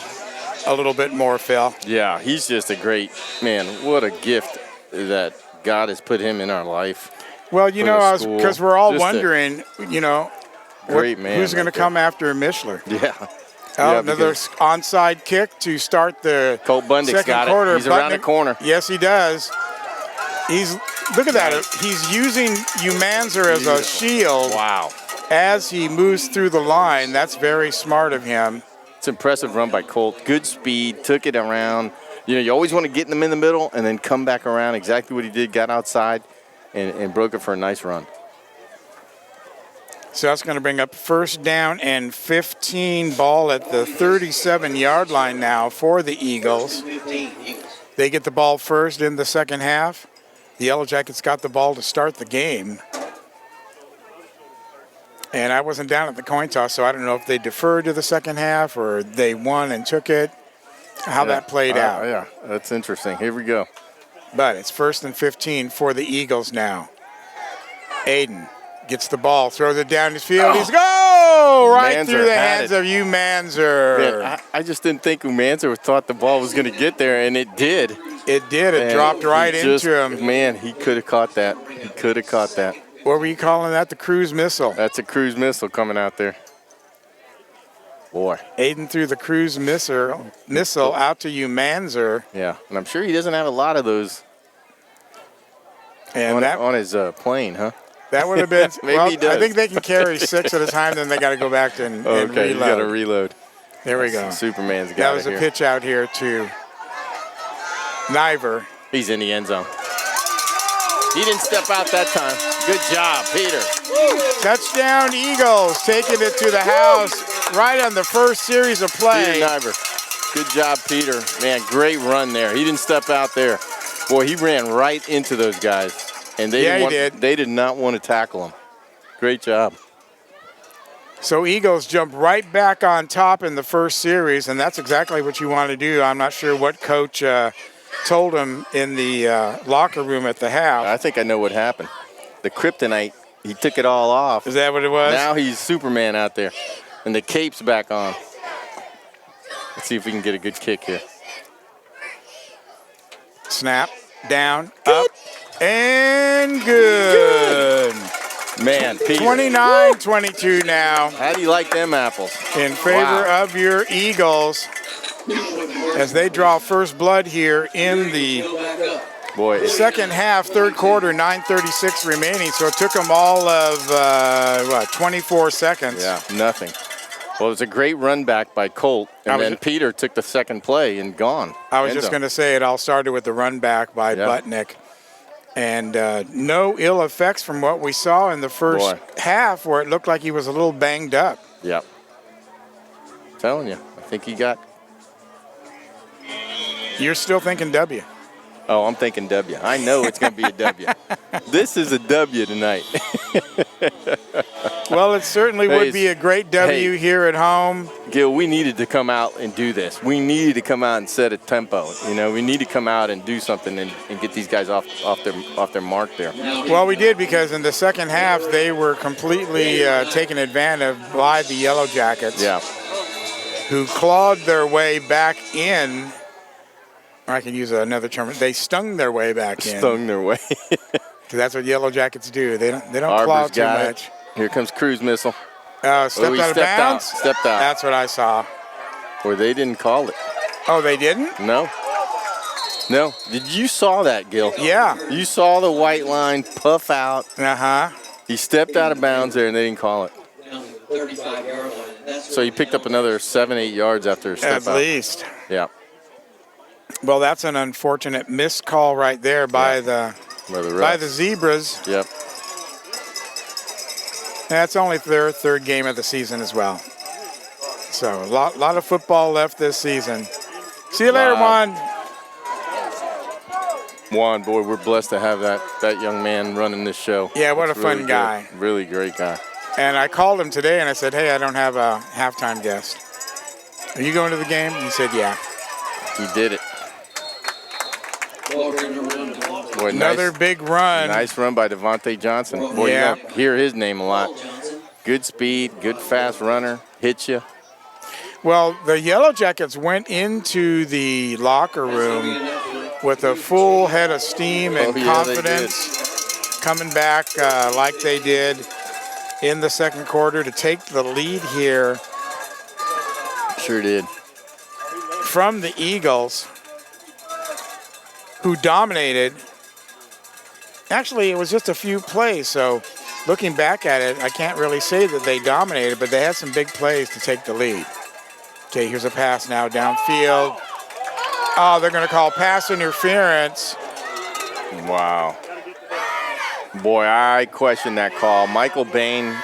a little bit more, Phil. Yeah, he's just a great man. What a gift that God has put him in our life. Well, you For know, the school. because we're all Just a wondering, you know, Great man. who's going to right there. come after Mishler. Yeah. Oh, Yeah, another because onside kick to start the Colt Bundick's second got it. quarter. He's around the corner. Yes, he does. Look at that. He's using Umanzer as a shield Wow. as he moves through the line. That's very smart of him. It's an impressive run by Colt. Good speed, took it around. You know, you always want to get them in the middle and then come back around. Exactly what he did, got outside and broke it for a nice run. So that's going to bring up first down and 15, ball at the 37-yard line now for the Eagles. They get the ball first in the second half. The Yellowjackets got the ball to start the game. And I wasn't down at the coin toss, so I don't know if they deferred to the second half or they won and took it, how that played out. Yeah, that's interesting. Here we go. But it's first and 15 for the Eagles now. Aiden gets the ball, throws it down his field. He's right Manzer through the had hands it. of Umanzer. Man, I just didn't think Umanzer thought the ball was going to get there, and it did. It did. It And dropped right he just- into him. Man, he could have caught that. He could have caught that. What were you calling that? The cruise missile. That's a cruise missile coming out there. Boy. Aiden threw the cruise missile out to Umanzer. Yeah, and I'm sure he doesn't have a lot of those And on his plane, huh? that would have been, Maybe well, he does. I think they can carry 6 at a time, then they got to go back and Okay, you got to reload. reload. There we go. Superman's That got was it a here. pitch out here to Niver. He's in the end zone. He didn't step out that time. Good job, Peter. Touchdown Eagles, taking it to the house right on the first series of play. Peter Niver. Good job, Peter. Man, great run there. He didn't step out there. Boy, he ran right into those guys. And they They did not want to tackle him. Great job. So Eagles jump right back on top in the first series, and that's exactly what you want to do. I'm not sure what coach told him in the locker room at the half. I think I know what happened. The kryptonite, he took it all off. Is that what it was? Now he's Superman out there. And the cape's back on. Let's see if we can get a good kick here. Snap, down, up, and good. Man, Peter. 29-22 now How do you like them apples? in favor of your Eagles as they draw first blood here in the Boy, it's second half, third quarter, 9:36 remaining. So it took them all of, 24 seconds. yeah, nothing. Well, it was a great run back by Colt, and then Peter took the second play and gone. I was just going to say it all started with the run back by Butnick. And no ill effects from what we saw in the first half, where it looked like he was a little banged up. Yep. Telling you, I think he got. You're still thinking W. Oh, I'm thinking W. I know it's going to be a W. This is a W tonight. Well, it certainly would be a great W here at home. Gil, we needed to come out and do this. We needed to come out and set a tempo. You know, we need to come out and do something and get these guys off their mark there. Well, we did, because in the second half they were completely taken advantage of by the Yellowjackets. Yeah. Who clawed their way back in. I can use another term. They stung their way back in. Stung their way. Because that's what Yellowjackets do. They don't claw too much. Here comes cruise missile. Stepped out of bounds? Stepped out. That's what I saw. Or they didn't call it. Oh, they didn't? No. No. Did you saw that, Gil? Yeah. You saw the white line puff out. Uh-huh. He stepped out of bounds there, and they didn't call it. 35-yard line. So he picked up another 7-8 yards after a step out. At least. Yeah. Well, that's an unfortunate missed call right there by the Zebras. Yep. That's only their third game of the season as well. So a lot of football left this season. See you later, Juan. Juan, boy, we're blessed to have that young man running this show. Yeah, what That's a fun really guy. Good. Really great guy. And I called him today and I said, hey, I don't have a halftime guest. Are you going to the game? He said, yeah. He did it. Boy, another big run. Nice run by Devontae Johnson. Boy, you don't hear his name a lot. Good speed, good fast runner, hits you. Well, the Yellowjackets went into the locker room with a full head of steam and confidence, coming back like they did in the second quarter to take the lead here. Sure did. From the Eagles, who dominated. Actually, it was just a few plays, so looking back at it, I can't really say that they dominated, but they had some big plays to take the lead. Okay, here's a pass now downfield. Oh, they're going to call pass interference. Wow. Boy, I question that call. Michael Bain,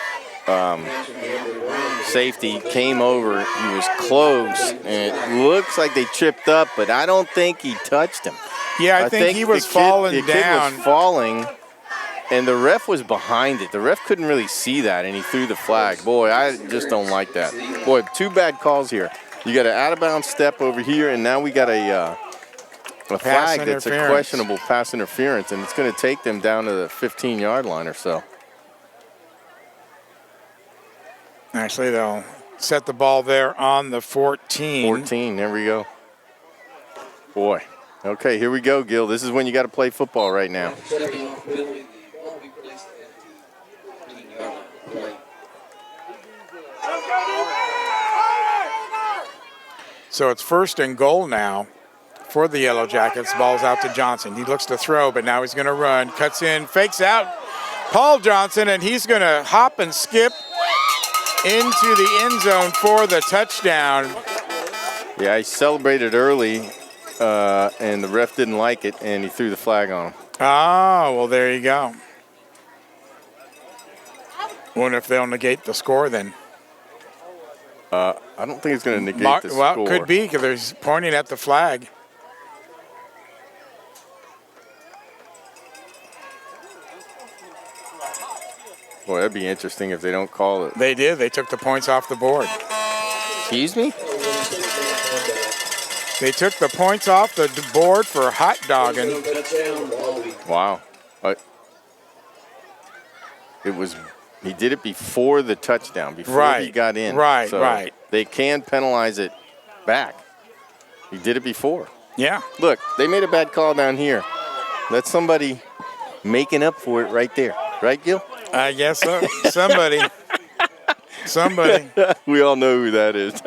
safety, came over. He was close, and it looks like they tripped up, but I don't think he touched him. Yeah, I think he was falling down. The kid was falling, and the ref was behind it. The ref couldn't really see that, and he threw the flag. Boy, I just don't like that. Boy, two bad calls here. You got an out-of-bounds step over here, and now we got a flag that's a questionable pass interference, and it's going to take them down to the 15-yard line or so. Actually, they'll set the ball there on the 14. 14, there we go. Boy. Okay, here we go, Gil. This is when you got to play football right now. So it's 1st and goal now for the Yellowjackets. Ball's out to Johnson. He looks to throw, but now he's going to run. Cuts in, fakes out Paul Johnson, and he's going to hop and skip into the end zone for the touchdown. Yeah, he celebrated early. And the ref didn't like it, and he threw the flag on him. Oh, well, there you go. Wonder if they'll negate the score then. I don't think it's going to negate the score. Well, could be, because they're pointing at the flag. Boy, that'd be interesting if they don't call it. They did. They took the points off the board. Excuse me? They took the points off the board for hot dogging. Wow. He did it before the touchdown, before he got in. Right, so right. They can penalize it back. He did it before. Yeah. Look, they made a bad call down here. That's somebody making up for it right there. Right, Gil? I guess so. Somebody. Somebody. We all know who that is.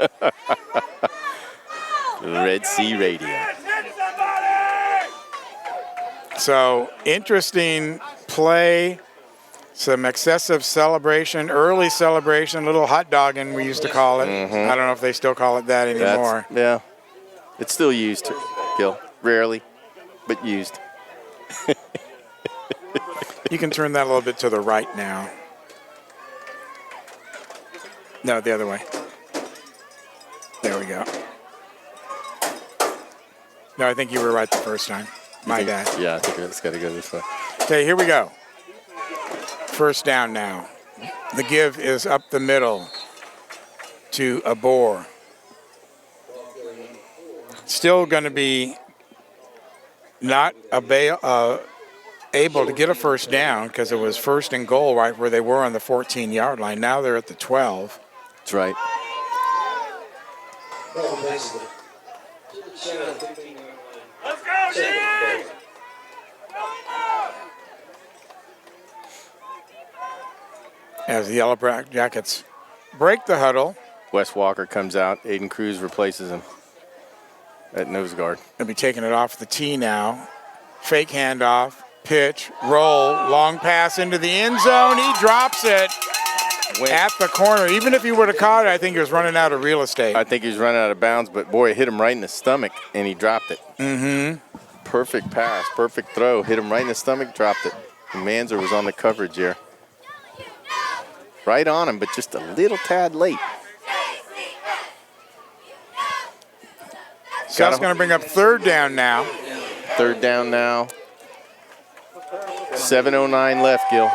Red Sea Radio. So, interesting play. Some excessive celebration, early celebration, little hot dogging we used to call it. I don't know if they still call it that anymore. Yeah. It's still used, Gil. Rarely, but used. You can turn that a little bit to the right now. No, the other way. There we go. No, I think you were right the first time. My bad. Yeah, I think it's got to go this way. Okay, here we go. First down now. The give is up the middle to Abor. Still going to be not able to get a first down because it was first and goal right where they were on the 14-yard line. Now they're at the 12. That's right. Let's go, Shannon! As the Yellowjackets break the huddle. Wes Walker comes out. Aiden Cruz replaces him at nose guard. They'll be taking it off the tee now. Fake handoff, pitch, roll, long pass into the end zone. He drops it at the corner. Even if he would have caught it, I think he was running out of real estate. I think he was running out of bounds, but boy, it hit him right in the stomach, and he dropped it. Perfect pass, perfect throw. Hit him right in the stomach, dropped it. And Manzer was on the coverage here. Right on him, but just a little tad late. Scott's going to bring up third down now. Third down now. 7:09 left, Gil.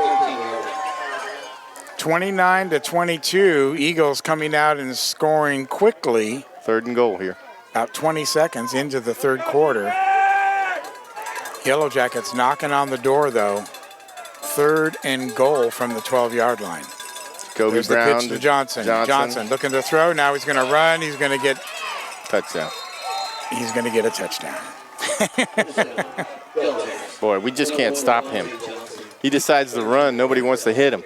29-22. Eagles coming out and scoring quickly. Third and goal here. About 20 seconds into the third quarter. Yellowjackets knocking on the door, though. Third and goal from the 12-yard line. Kobe There's Brown the pitch to Johnson. Johnson looking to throw. Now he's going to run. He's going to get touchdown. He's going to get a touchdown. Boy, we just can't stop him. He decides to run. Nobody wants to hit him.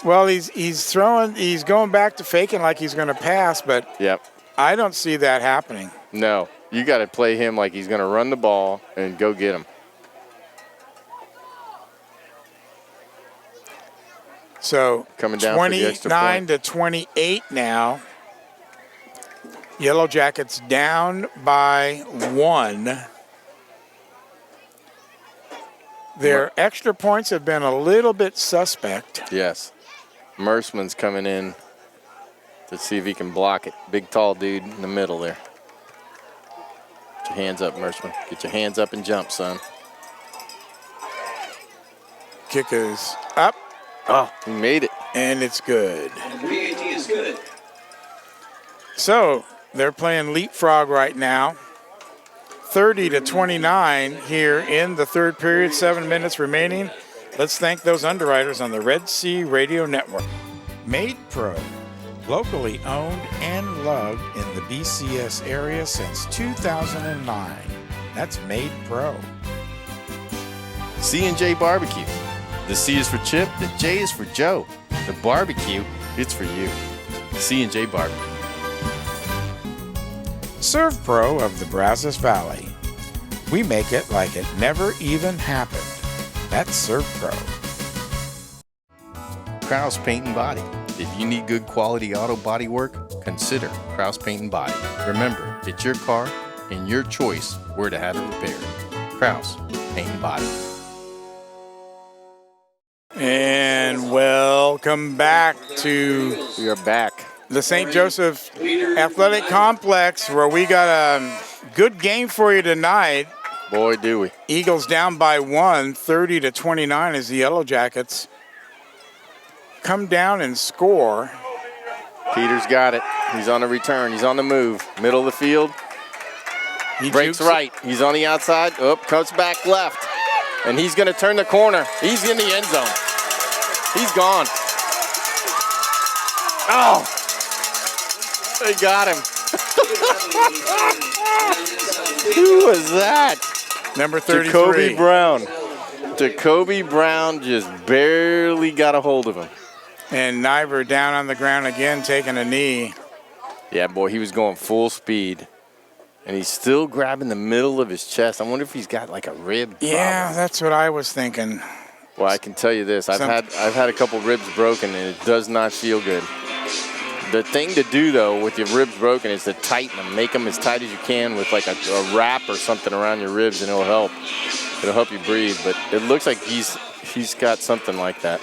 Well, he's throwing. He's going back to faking like he's going to pass, but Yep. I don't see that happening. No, you got to play him like he's going to run the ball and go get him. So coming down for the extra point. 29-28 now. Yellowjackets down by 1. Their extra points have been a little bit suspect. Yes. Merceman's coming in to see if he can block it. Big, tall dude in the middle there. Get your hands up, Merceman. Get your hands up and jump, son. Kick is up. Oh, he made it. And it's good. PAT is good. So they're playing leapfrog right now. 30-29 here in the third period, 7 minutes remaining. Let's thank those underwriters on the Red Sea Radio Network. Made Pro, locally owned and loved in the BCS area since 2009. That's Made Pro. C&J Barbecue. The C is for Chip, the J is for Joe. The barbecue, it's for you. C&J Barbecue. Serve Pro of the Brazos Valley. We make it like it never even happened. That's Serve Pro. Kraus Paint and Body. If you need good quality auto body work, consider Kraus Paint and Body. Remember, it's your car and your choice where to have it repaired. Kraus Paint and Body. And welcome back to We are back. the St. Joseph Athletic Complex, where we got a good game for you tonight. Boy, do we. Eagles down by 1, 30-29 as the Yellowjackets come down and score. Peter's got it. He's on the return. He's on the move. Middle of the field. He Breaks jukes right. He's on the outside. Oh, comes back left. And he's going to turn the corner. He's in the end zone. He's gone. Oh! They got him. Who was that? Number 33. Jacoby Brown. Jacoby Brown just barely got a hold of him. And Niver down on the ground again, taking a knee. Yeah, boy, he was going full speed. And he's still grabbing the middle of his chest. I wonder if he's got like a rib problem. Yeah, that's what I was thinking. Well, I can tell you this. I've had a couple ribs broken, and it does not feel good. The thing to do, though, with your ribs broken is to tighten them. Make them as tight as you can with like a wrap or something around your ribs, and it'll help. It'll help you breathe. But it looks like he's got something like that.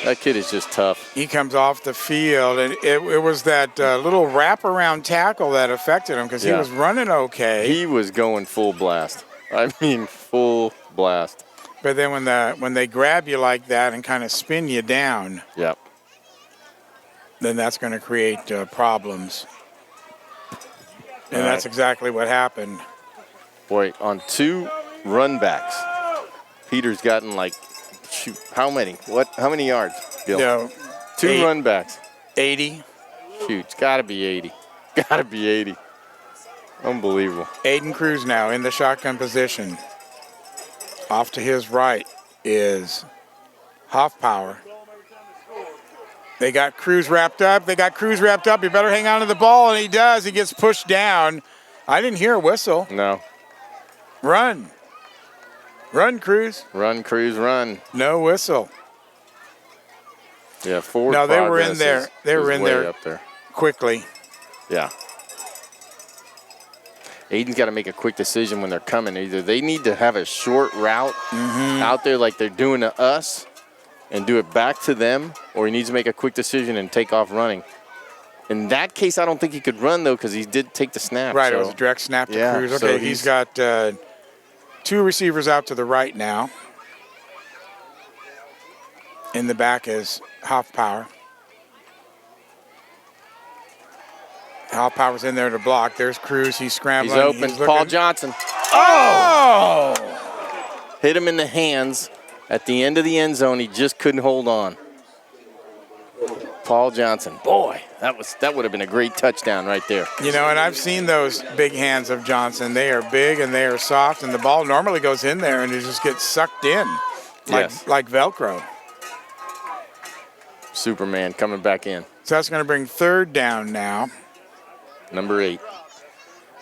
That kid is just tough. He comes off the field, and it was that little wraparound tackle that affected him because he was running okay. He was going full blast. I mean, full blast. But then when they grab you like that and kind of spin you down, Yep. then that's going to create problems. And that's exactly what happened. Boy, on 2 run backs, Peter's gotten like, shoot, how many? How many yards, Bill? No, 2 run backs. 80. Shoot, it's got to be 80. Got to be 80. Unbelievable. Aiden Cruz now in the shotgun position. Off to his right is Hoffpower. They got Cruz wrapped up. You better hang on to the ball, and he does. He gets pushed down. I didn't hear a whistle. No. Run. Run, Cruz. Run, Cruz, run. No whistle. Yeah, forward No, they were in progress there. They were is in way there up there. quickly. Yeah. Aiden's got to make a quick decision when they're coming. Either they need to have a short route out there like they're doing to us and do it back to them, or he needs to make a quick decision and take off running. In that case, I don't think he could run, though, because he did take the snap. Right, so. it was a direct snap to Yeah, Cruz. so Okay, he's got 2 receivers out to the right now. In the back is Hoffpower. Hoffpower's in there to block. There's Cruz. He's scrambling. He's open. Paul Johnson. Oh! Hit him in the hands at the end of the end zone. He just couldn't hold on. Paul Johnson. Boy, that would have been a great touchdown right there. You know, and I've seen those big hands of Johnson. They are big and they are soft, and the ball normally goes in there and it just gets sucked in like Velcro. Superman coming back in. So that's going to bring 3rd down now. Number 8.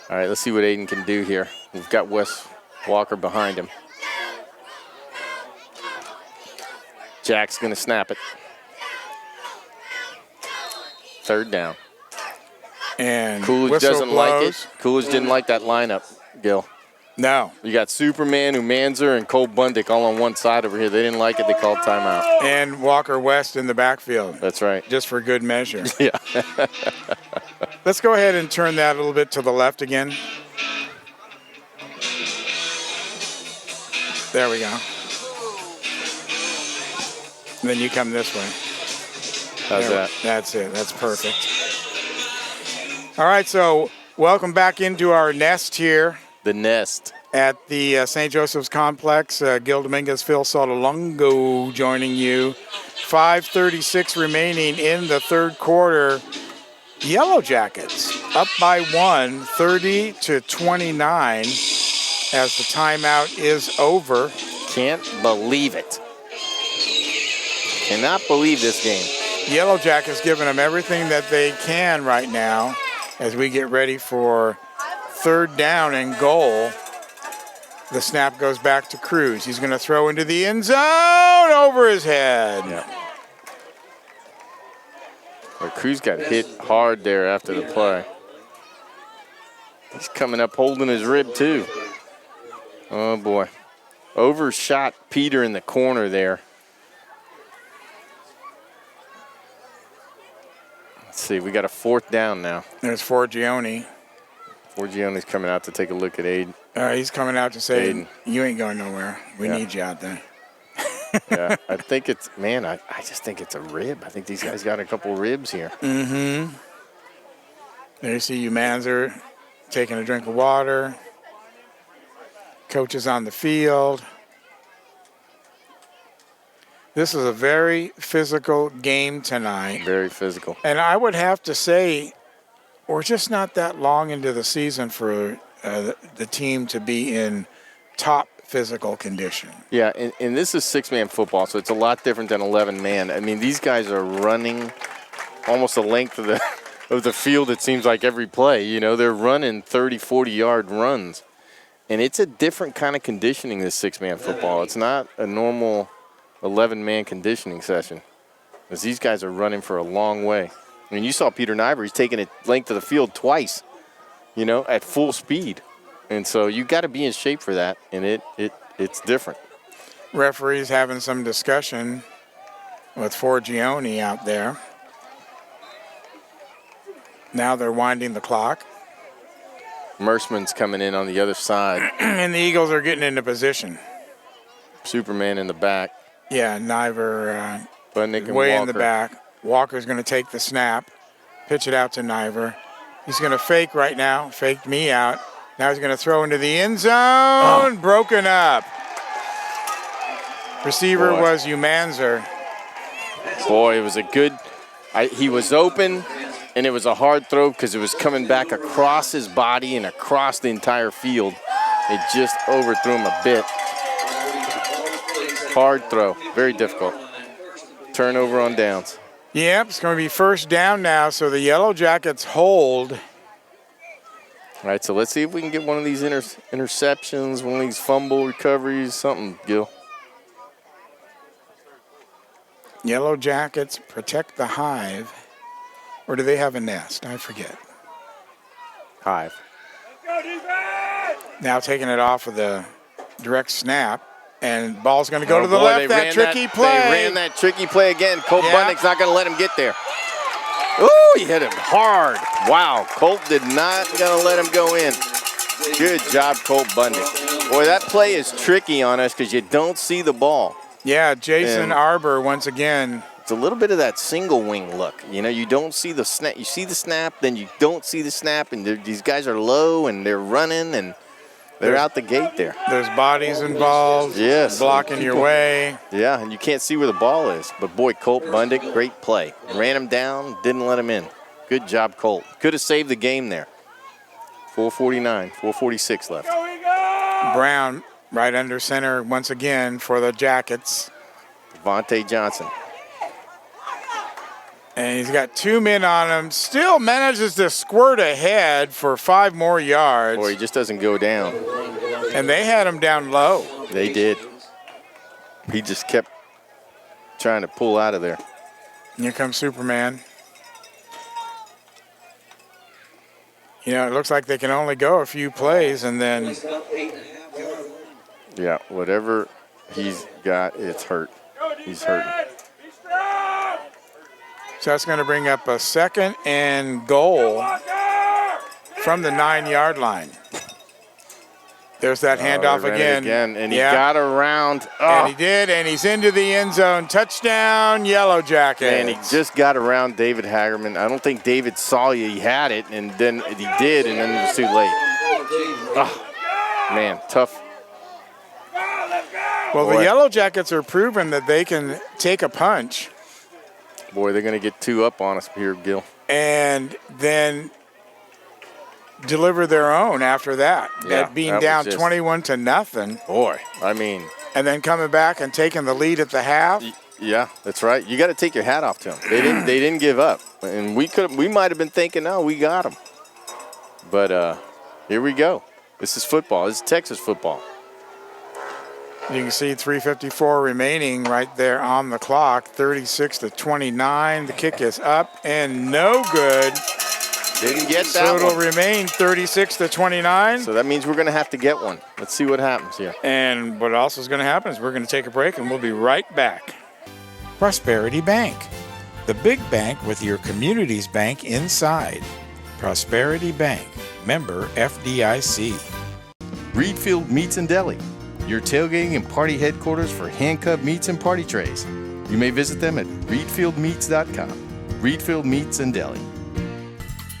All right, let's see what Aiden can do here. We've got Wes Walker behind him. Jack's going to snap it. 3rd down. And Coolidge doesn't like it. Coolidge didn't like that lineup, Gil. No. You got Superman, Umanzer, and Cole Bundick all on one side over here. They didn't like it. They called timeout. And Walker West in the backfield. That's right. Just for good measure. Yeah. Let's go ahead and turn that a little bit to the left again. There we go. And then you come this way. How's that? That's it. That's perfect. All right, so welcome back into our nest here. The nest. At the St. Joseph's Complex. Gil Dominguez, Phil Sotolongo joining you. 5:36 remaining in the 3rd quarter. Yellowjackets up by 1, 30-29 as the timeout is over. Can't believe it. Cannot believe this game. Yellowjackets giving them everything that they can right now as we get ready for 3rd down and goal. The snap goes back to Cruz. He's going to throw into the end zone over his head. Yeah. Well, Cruz got hit hard there after the play. He's coming up holding his rib too. Oh boy. Overshot Peter in the corner there. Let's see, we got a 4th down now. There's Forgione. Forgione's coming out to take a look at Aiden. He's coming out to say, Aiden. You ain't going nowhere. We need you out there. Yeah, I think it's, man, I just think it's a rib. I think these guys got a couple ribs here. Mm-hmm. There you see you, Manzer, taking a drink of water. Coach is on the field. This is a very physical game tonight. Very physical. And I would have to say, we're just not that long into the season for the team to be in top physical condition. Yeah, and this is 6-man football, so it's a lot different than 11-man. I mean, these guys are running almost the length of the field, it seems like, every play. You know, they're running 30, 40-yard runs. And it's a different kind of conditioning, this 6-man football. It's not a normal 11-man conditioning session, because these guys are running for a long way. I mean, you saw Peter Niver, he's taking a length of the field twice, you know, at full speed. And so you got to be in shape for that, and it's different. Referees having some discussion with Forgione out there. Now they're winding the clock. Merschman's coming in on the other side. And the Eagles are getting into position. Superman in the back. Yeah, Niver Budnick and way Walker. in the back. Walker's going to take the snap, pitch it out to Niver. He's going to fake right now, faked me out. Now he's going to throw into the end zone, broken up. Receiver was Umanzer. Boy, it was a good, he was open, and it was a hard throw because it was coming back across his body and across the entire field. It just overthrew him a bit. Hard throw, very difficult. Turnover on downs. Yep, it's going to be first down now, so the Yellow Jackets hold. All right, so let's see if we can get one of these interceptions, one of these fumble recoveries, something, Gil. Yellow Jackets protect the hive. Or do they have a nest? I forget. Hive. Now taking it off of the direct snap. And ball's going to go to the left. That tricky play. They ran that tricky play again. Colt Budnick's not going to let him get there. Ooh, he hit him hard. Wow, Colt did not going to let him go in. Good job, Colt Budnick. Boy, that play is tricky on us because you don't see the ball. Yeah, Jason Arbor once again. It's a little bit of that single wing look. You know, you don't see the snap. You see the snap, then you don't see the snap, and these guys are low, and they're running, and they're out the gate there. There's bodies involved. Yes. Blocking your way. Yeah, and you can't see where the ball is. But, boy, Colt Budnick, great play. Ran him down, didn't let him in. Good job, Colt. Could have saved the game there. 4:49, 4:46 left. Brown right under center once again for the Jackets. Devontae Johnson. And he's got 2 men on him. Still manages to squirt ahead for 5 more yards. Boy, he just doesn't go down. And they had him down low. They did. He just kept trying to pull out of there. And here comes Superman. You know, it looks like they can only go a few plays and then. Yeah, whatever he's got, it's hurt. He's hurting. So that's going to bring up a 2nd and goal from the 9-yard line. There's that handoff again. And he got around. And he did, and he's into the end zone. Touchdown, Yellow Jackets. And he just got around David Hagerman. I don't think David saw he had it, and then he did, and then it was too late. Oh, man, tough. Well, the Yellow Jackets are proving that they can take a punch. Boy, they're going to get 2 up on us here, Gil. And then deliver their own after that. Yeah, At being that down was just 21-0. Boy, I mean. And then coming back and taking the lead at the half. Yeah, that's right. You got to take your hat off to them. They didn't give up. And we might have been thinking, oh, we got them. But here we go. This is football. This is Texas football. You can see 3:54 remaining right there on the clock, 36-29. The kick is up and no good. Didn't get that So it'll one. remain 36-29. So that means we're going to have to get one. Let's see what happens here. And what else is going to happen is we're going to take a break and we'll be right back. Prosperity Bank, the big bank with your community's bank inside. Prosperity Bank, member FDIC. Reedfield Meats and Deli, your tailgating and party headquarters for hand-cut meats and party trays. You may visit them at reedfieldmeats.com. Reedfield Meats and Deli.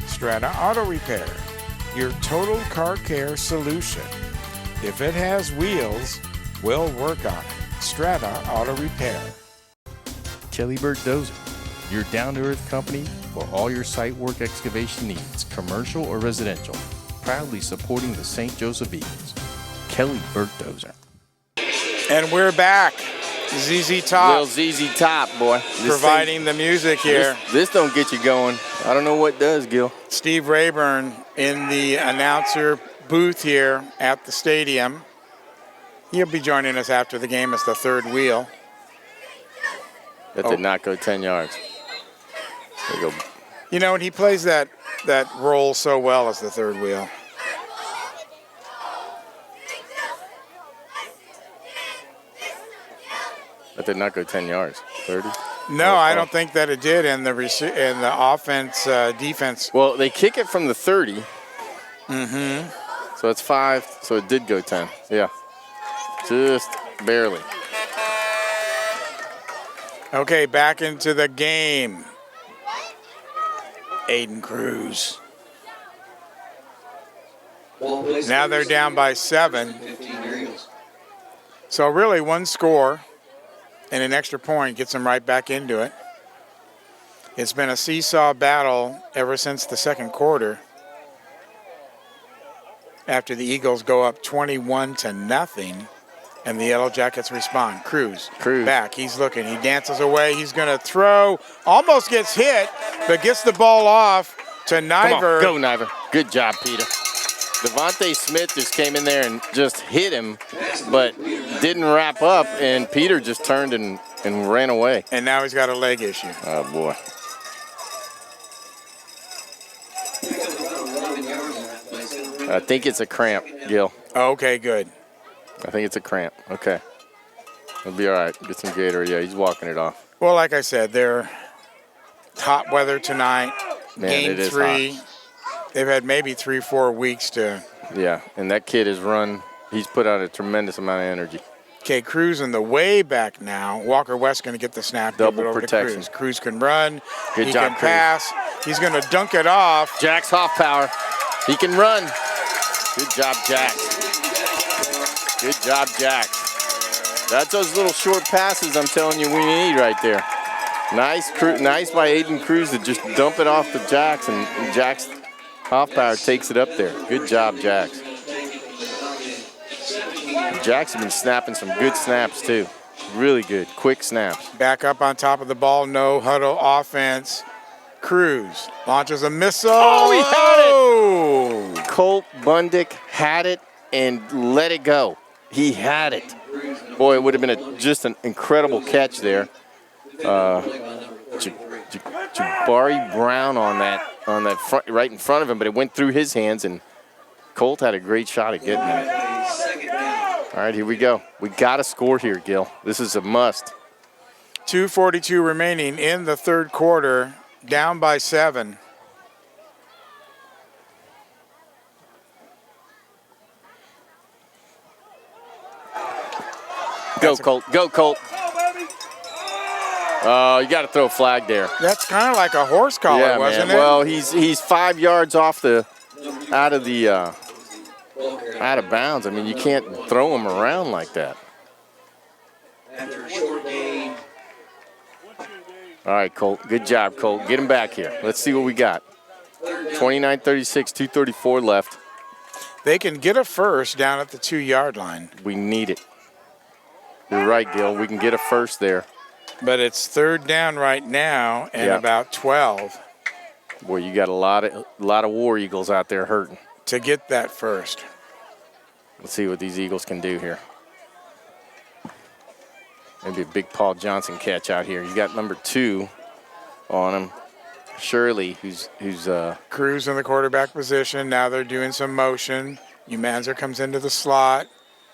Strata Auto Repair, your total car care solution. If it has wheels, we'll work on it. Strata Auto Repair. Kelly Burt Dozer, your down-to-earth company for all your site work excavation needs, commercial or residential. Proudly supporting the St. Joseph Eagles. Kelly Burt Dozer. And we're back. ZZ Top. Little ZZ Top, boy. Providing the music here. This don't get you going. I don't know what does, Gil. Steve Rayburn in the announcer booth here at the stadium. He'll be joining us after the game as the third wheel. That did not go 10 yards. There you go. You know, and he plays that role so well as the third wheel. That did not go 10 yards. 30? No, I don't think that it did. And the offense, defense. Well, they kick it from the 30. Mm-hmm. So it's 5. So it did go 10. Yeah. Just barely. Okay, back into the game. Aiden Cruz. Now they're down by 7. So really one score and an extra point gets them right back into it. It's been a seesaw battle ever since the second quarter. After the Eagles go up 21-0, and the Yellowjackets respond. Cruz back. He's looking. He dances away. He's going to throw. Almost gets hit, but gets the ball off to Niver. Come on, go Niver. Good job, Peter. Devontae Smith just came in there and just hit him, but didn't wrap up, and Peter just turned and ran away. And now he's got a leg issue. Oh, boy. I think it's a cramp, Gil. Okay, good. I think it's a cramp. Okay. He'll be all right. Get some Gatorade. Yeah, he's walking it off. Well, like I said, they're hot weather tonight. Man, Game it is 3. hot. They've had maybe 3-4 weeks to. Yeah, and that kid has run. He's put out a tremendous amount of energy. Okay, Cruz in the way back now. Walker West going to get the snap. Double give it over protection. To Cruz. Cruz can run. Good he job, can Cruz. pass. He's going to dunk it off. Jack's off power. He can run. Good job, Jack. Good job, Jack. That's those little short passes I'm telling you we need right there. Nice by Aiden Cruz to just dump it off to Jax, and Jack's off power takes it up there. Good job, Jax. Jack's been snapping some good snaps too. Really good, quick snaps. Back up on top of the ball, no huddle offense. Cruz launches a missile. Oh, he had it! Colt Bundick had it and let it go. He had it. Boy, it would have been just an incredible catch there. Jabari Brown on that front, right in front of him, but it went through his hands, and Colt had a great shot at getting it. All right, here we go. We got to score here, Gil. This is a must. 2:42 remaining in the third quarter, down by 7. Go, Colt. Go, Colt. Oh, you got to throw a flag there. That's kind of like a horse collar, wasn't man. it? Well, he's 5 yards off out of bounds. I mean, you can't throw him around like that. After a short game. All right, Colt. Good job, Colt. Get him back here. Let's see what we got. 29-36, 2:34 left. They can get a first down at the 2-yard line. We need it. You're right, Gil. We can get a first there. But it's third down right now and about 12 Boy, you got a lot of War Eagles out there hurting. to get that first. Let's see what these Eagles can do here. Maybe a big Paul Johnson catch out here. You got number 2 on him. Shirley, who's Cruz in the quarterback position. Now they're doing some motion. Umanzer comes into the slot.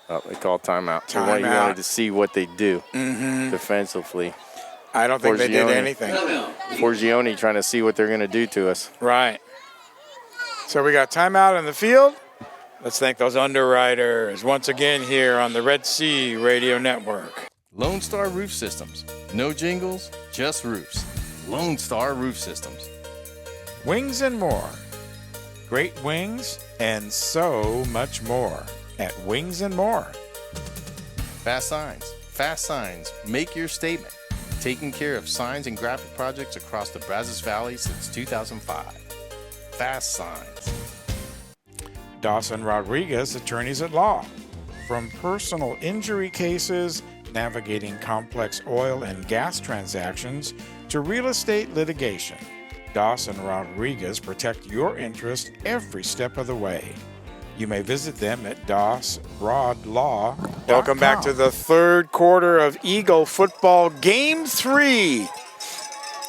oh, they call timeout. You Timeout. wanted to see what they do defensively. I don't think they did Forgione. anything. Forgione trying to see what they're going to do to us. Right. So we got timeout on the field. Let's thank those underwriters once again here on the Red Sea Radio Network. Lone Star Roof Systems. No jingles, just roofs. Lone Star Roof Systems. Wings and more. Great wings and so much more at Wings and More. Fast Signs. Fast Signs. Make your statement. Taking care of signs and graphic projects across the Brazos Valley since 2005. Fast Signs. Dawson Rodriguez, attorneys at law. From personal injury cases, navigating complex oil and gas transactions, to real estate litigation, Dawson Rodriguez protect your interest every step of the way. You may visit them at dossrodlaw.com. Welcome back to the third quarter of Eagle football, Game 3.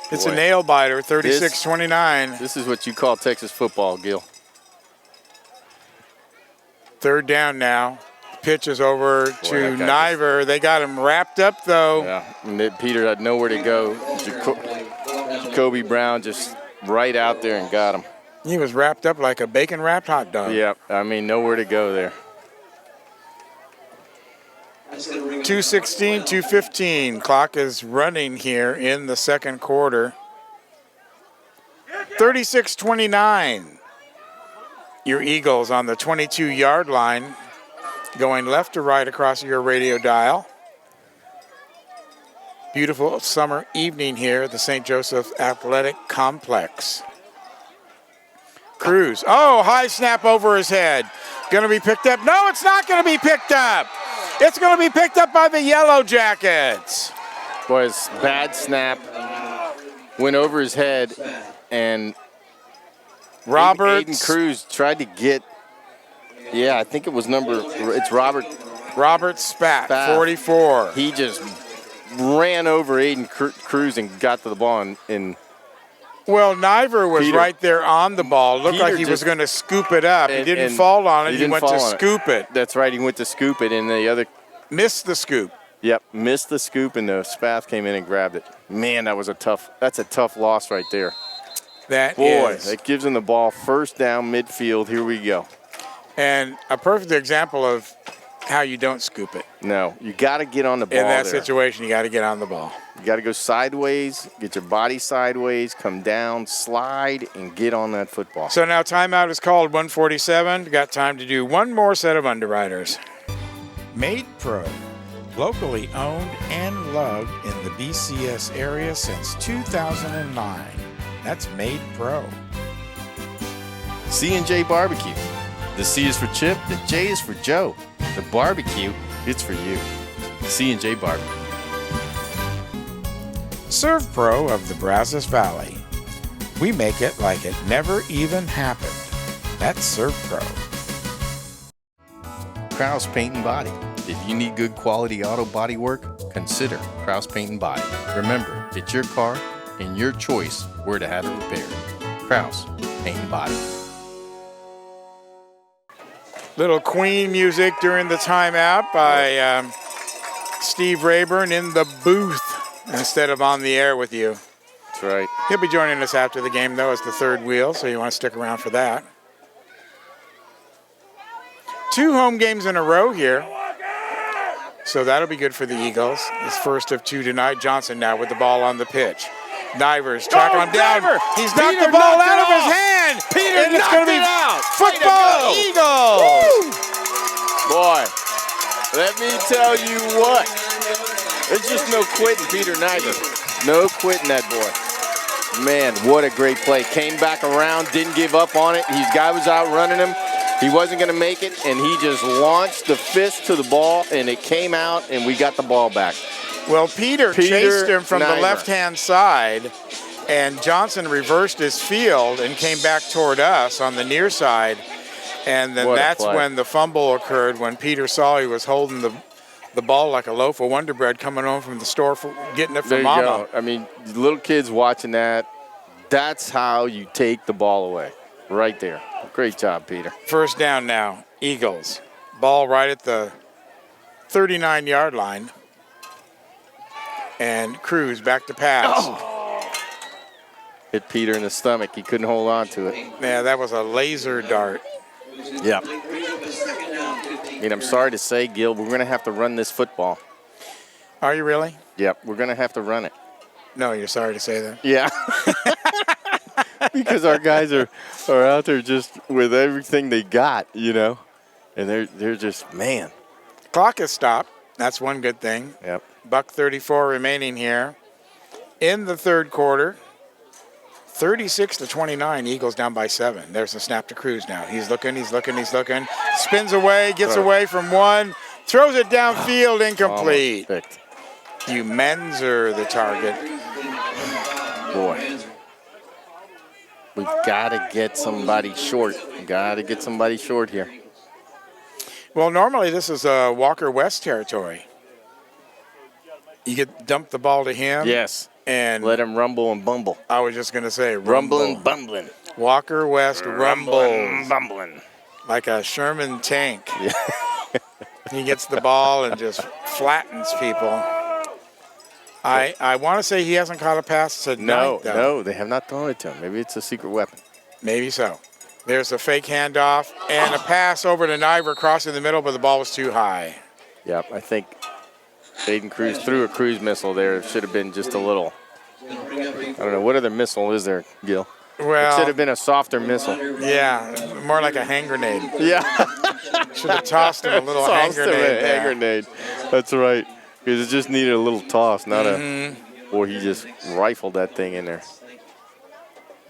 It's a Boy. nail biter, 36-29. This is what you call Texas football, Gil. Third down now. Pitch is over that to guy Niver. They got him wrapped up, though. Yeah, and Peter had nowhere to go. Jacoby Brown just right out there and got him. He was wrapped up like a bacon-wrapped hot dog. Yeah, I mean, nowhere to go there. 2:16, 2:15. Clock is running here in the second quarter. 36-29. Your Eagles on the 22-yard line, going left to right across your radio dial. Beautiful summer evening here at the St. Joseph Athletic Complex. Cruz. Oh, high snap over his head. Going to be picked up. No, it's not going to be picked up. It's going to be picked up by the Yellowjackets. Boys, bad snap. Went over his head, and Aiden Cruz tried to get, I think it was it's Robert Spat, 44. He just ran over Aiden Cruz and got to the ball. Well, Niver was Peter, right there on the ball. Looked Peter like he was going to scoop it up. He didn't fall on it. He went to scoop it. That's right. He went to scoop it, and the other missed the scoop. Yep, missed the scoop, and the Spath came in and grabbed it. Man, that's a tough loss right there. That gives him the ball first down midfield. Here we go. And a perfect example of how you don't scoop it. No, you got to get on the ball. In that situation, you got to get on the ball. You got to go sideways, get your body sideways, come down, slide, and get on that football. So now timeout is called, 1:47. Got time to do one more set of underwriters. Made Pro, locally owned and loved in the BCS area since 2009. That's Made Pro. C&J Barbecue. The C is for Chip, the J is for Joe. The barbecue, it's for you. C&J Barbecue. Serve Pro of the Brazos Valley. We make it like it never even happened. That's Serve Pro. Kraus Paint and Body. If you need good quality auto body work, consider Kraus Paint and Body. Remember, it's your car and your choice where to have it repaired. Kraus Paint and Body. Little Queen music during the timeout by Steve Rayburn in the booth instead of on the air with you. That's right. He'll be joining us after the game, though, as the third wheel, so you want to stick around for that. 2 home games in a row here, so that'll be good for the Eagles. His first of 2 tonight. Johnson now with the ball on the pitch. Nivers tracking him down. He's knocked the ball out of his hand. Peter and it's going to be out. football Eagles. Boy, let me tell you what. There's just no quitting Peter Niver. No quitting that boy. Man, what a great play. Came back around, didn't give up on it. His guy was out running him. He wasn't going to make it, and he just launched the fist to the ball, and it came out, and we got the ball back. Well, Peter chased him from the left-hand side, and Johnson reversed his field and came back toward us on the near side. And then that's when the fumble occurred, when Peter saw he was holding the ball like a loaf of Wonder Bread coming home from the store, for getting it from Mama. Go. I mean, little kids watching that, that's how you take the ball away, right there. Great job, Peter. First down now, Eagles. Ball right at the 39-yard line. And Cruz back to pass. Oh. Hit Peter in the stomach. He couldn't hold on to it. Yeah, that was a laser dart. Yeah. I mean, I'm sorry to say, Gil, we're going to have to run this football. Are you really? Yep, we're going to have to run it. No, you're sorry to say that. Yeah. Because our guys are out there just with everything they got, you know. And they're just, man. Clock is stopped. That's one good thing. Yep. $1:34 remaining here in the third quarter. 36-29, Eagles down by 7. There's a snap to Cruz now. He's looking. Spins away, gets away from one, throws it downfield, incomplete. You Menzer the target. Boy. We've got to get somebody short. Got to get somebody short here. Well, normally this is Walker West territory. You dump the ball to him. Yes. And let him rumble and bumble. I was just going to say rumbling, bumbling. Walker West rumbles. Bumbling. Like a Sherman tank. Yeah. He gets the ball and just flattens people. I want to say he hasn't caught a pass tonight, though. No, they have not thrown it to him. Maybe it's a secret weapon. Maybe so. There's a fake handoff and a pass over to Niver crossing the middle, but the ball was too high. Yep, I think Aiden Cruz threw a cruise missile there. It should have been just a little. I don't know. What other missile is there, Gil? Well, it should have been a softer missile. Yeah, more like a hand grenade. Yeah. Should have tossed him a little hand grenade. Hand grenade. That's right. Because it just needed a little toss, not a. Boy, he just rifled that thing in there.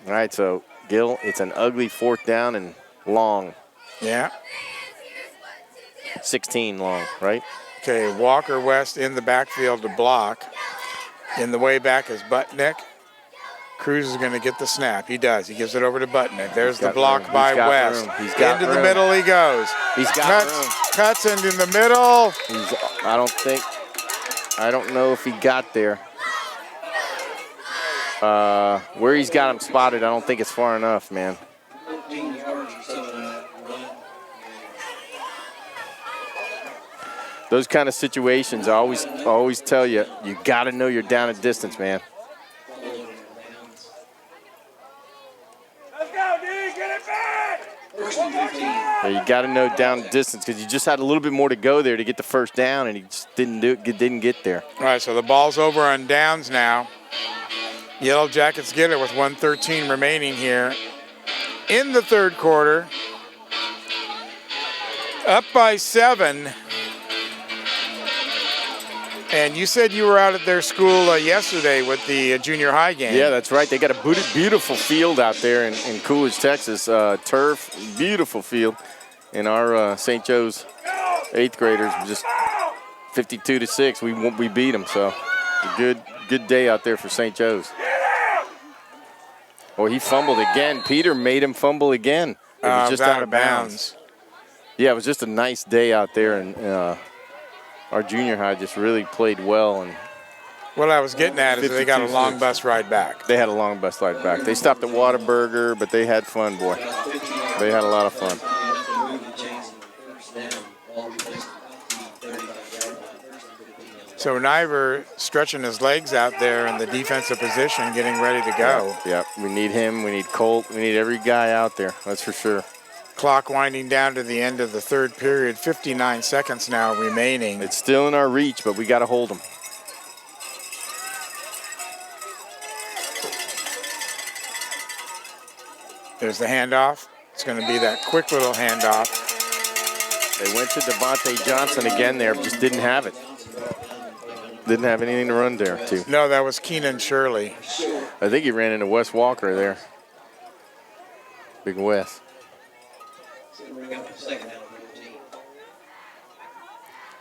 All right, so Gil, it's an ugly 4th down and long. Yeah. 16 long, right? Okay, Walker West in the backfield to block. In the way back is Butnick. Cruz is going to get the snap. He does. He gives it over to Butnick. There's the block by West. Into the middle he goes. He's got cuts into the middle. I don't know if he got there. Where he's got him spotted, I don't think it's far enough, man. 14 yards or so on that run. Those kind of situations, I always tell you, you got to know you're down at distance, man. Let's go, D, get it back! First and 15. Yeah, you got to know down distance because you just had a little bit more to go there to get the first down, and he just didn't get there. All right, so the ball's over on downs now. Yellowjackets get it with 1:13 remaining here in the 3rd quarter. Up by 7. And you said you were out at their school yesterday with the junior high game. Yeah, that's right. They got a beautiful field out there in Coolidge, Texas. Turf, beautiful field. And our St. Joe's 8th graders just 52-6. We beat them, so a good day out there for St. Joe's. Oh, he fumbled again. Peter made him fumble again. It was just out of bounds. Yeah, it was just a nice day out there, and our junior high just really played well. And what I was getting at is they got a long bus ride back. They had a long bus ride back. They stopped at Whataburger, but they had fun, boy. They had a lot of fun. So Niver stretching his legs out there in the defensive position, getting ready to go. Yep. We need him. We need Colt. We need every guy out there. That's for sure. Clock winding down to the end of the 3rd period. 59 seconds now remaining. It's still in our reach, but we got to hold them. There's the handoff. It's going to be that quick little handoff. They went to Devontae Johnson again there, just didn't have it. Didn't have anything to run there to. No, that was Keenan Shirley. I think he ran into Wes Walker there. Big Wes.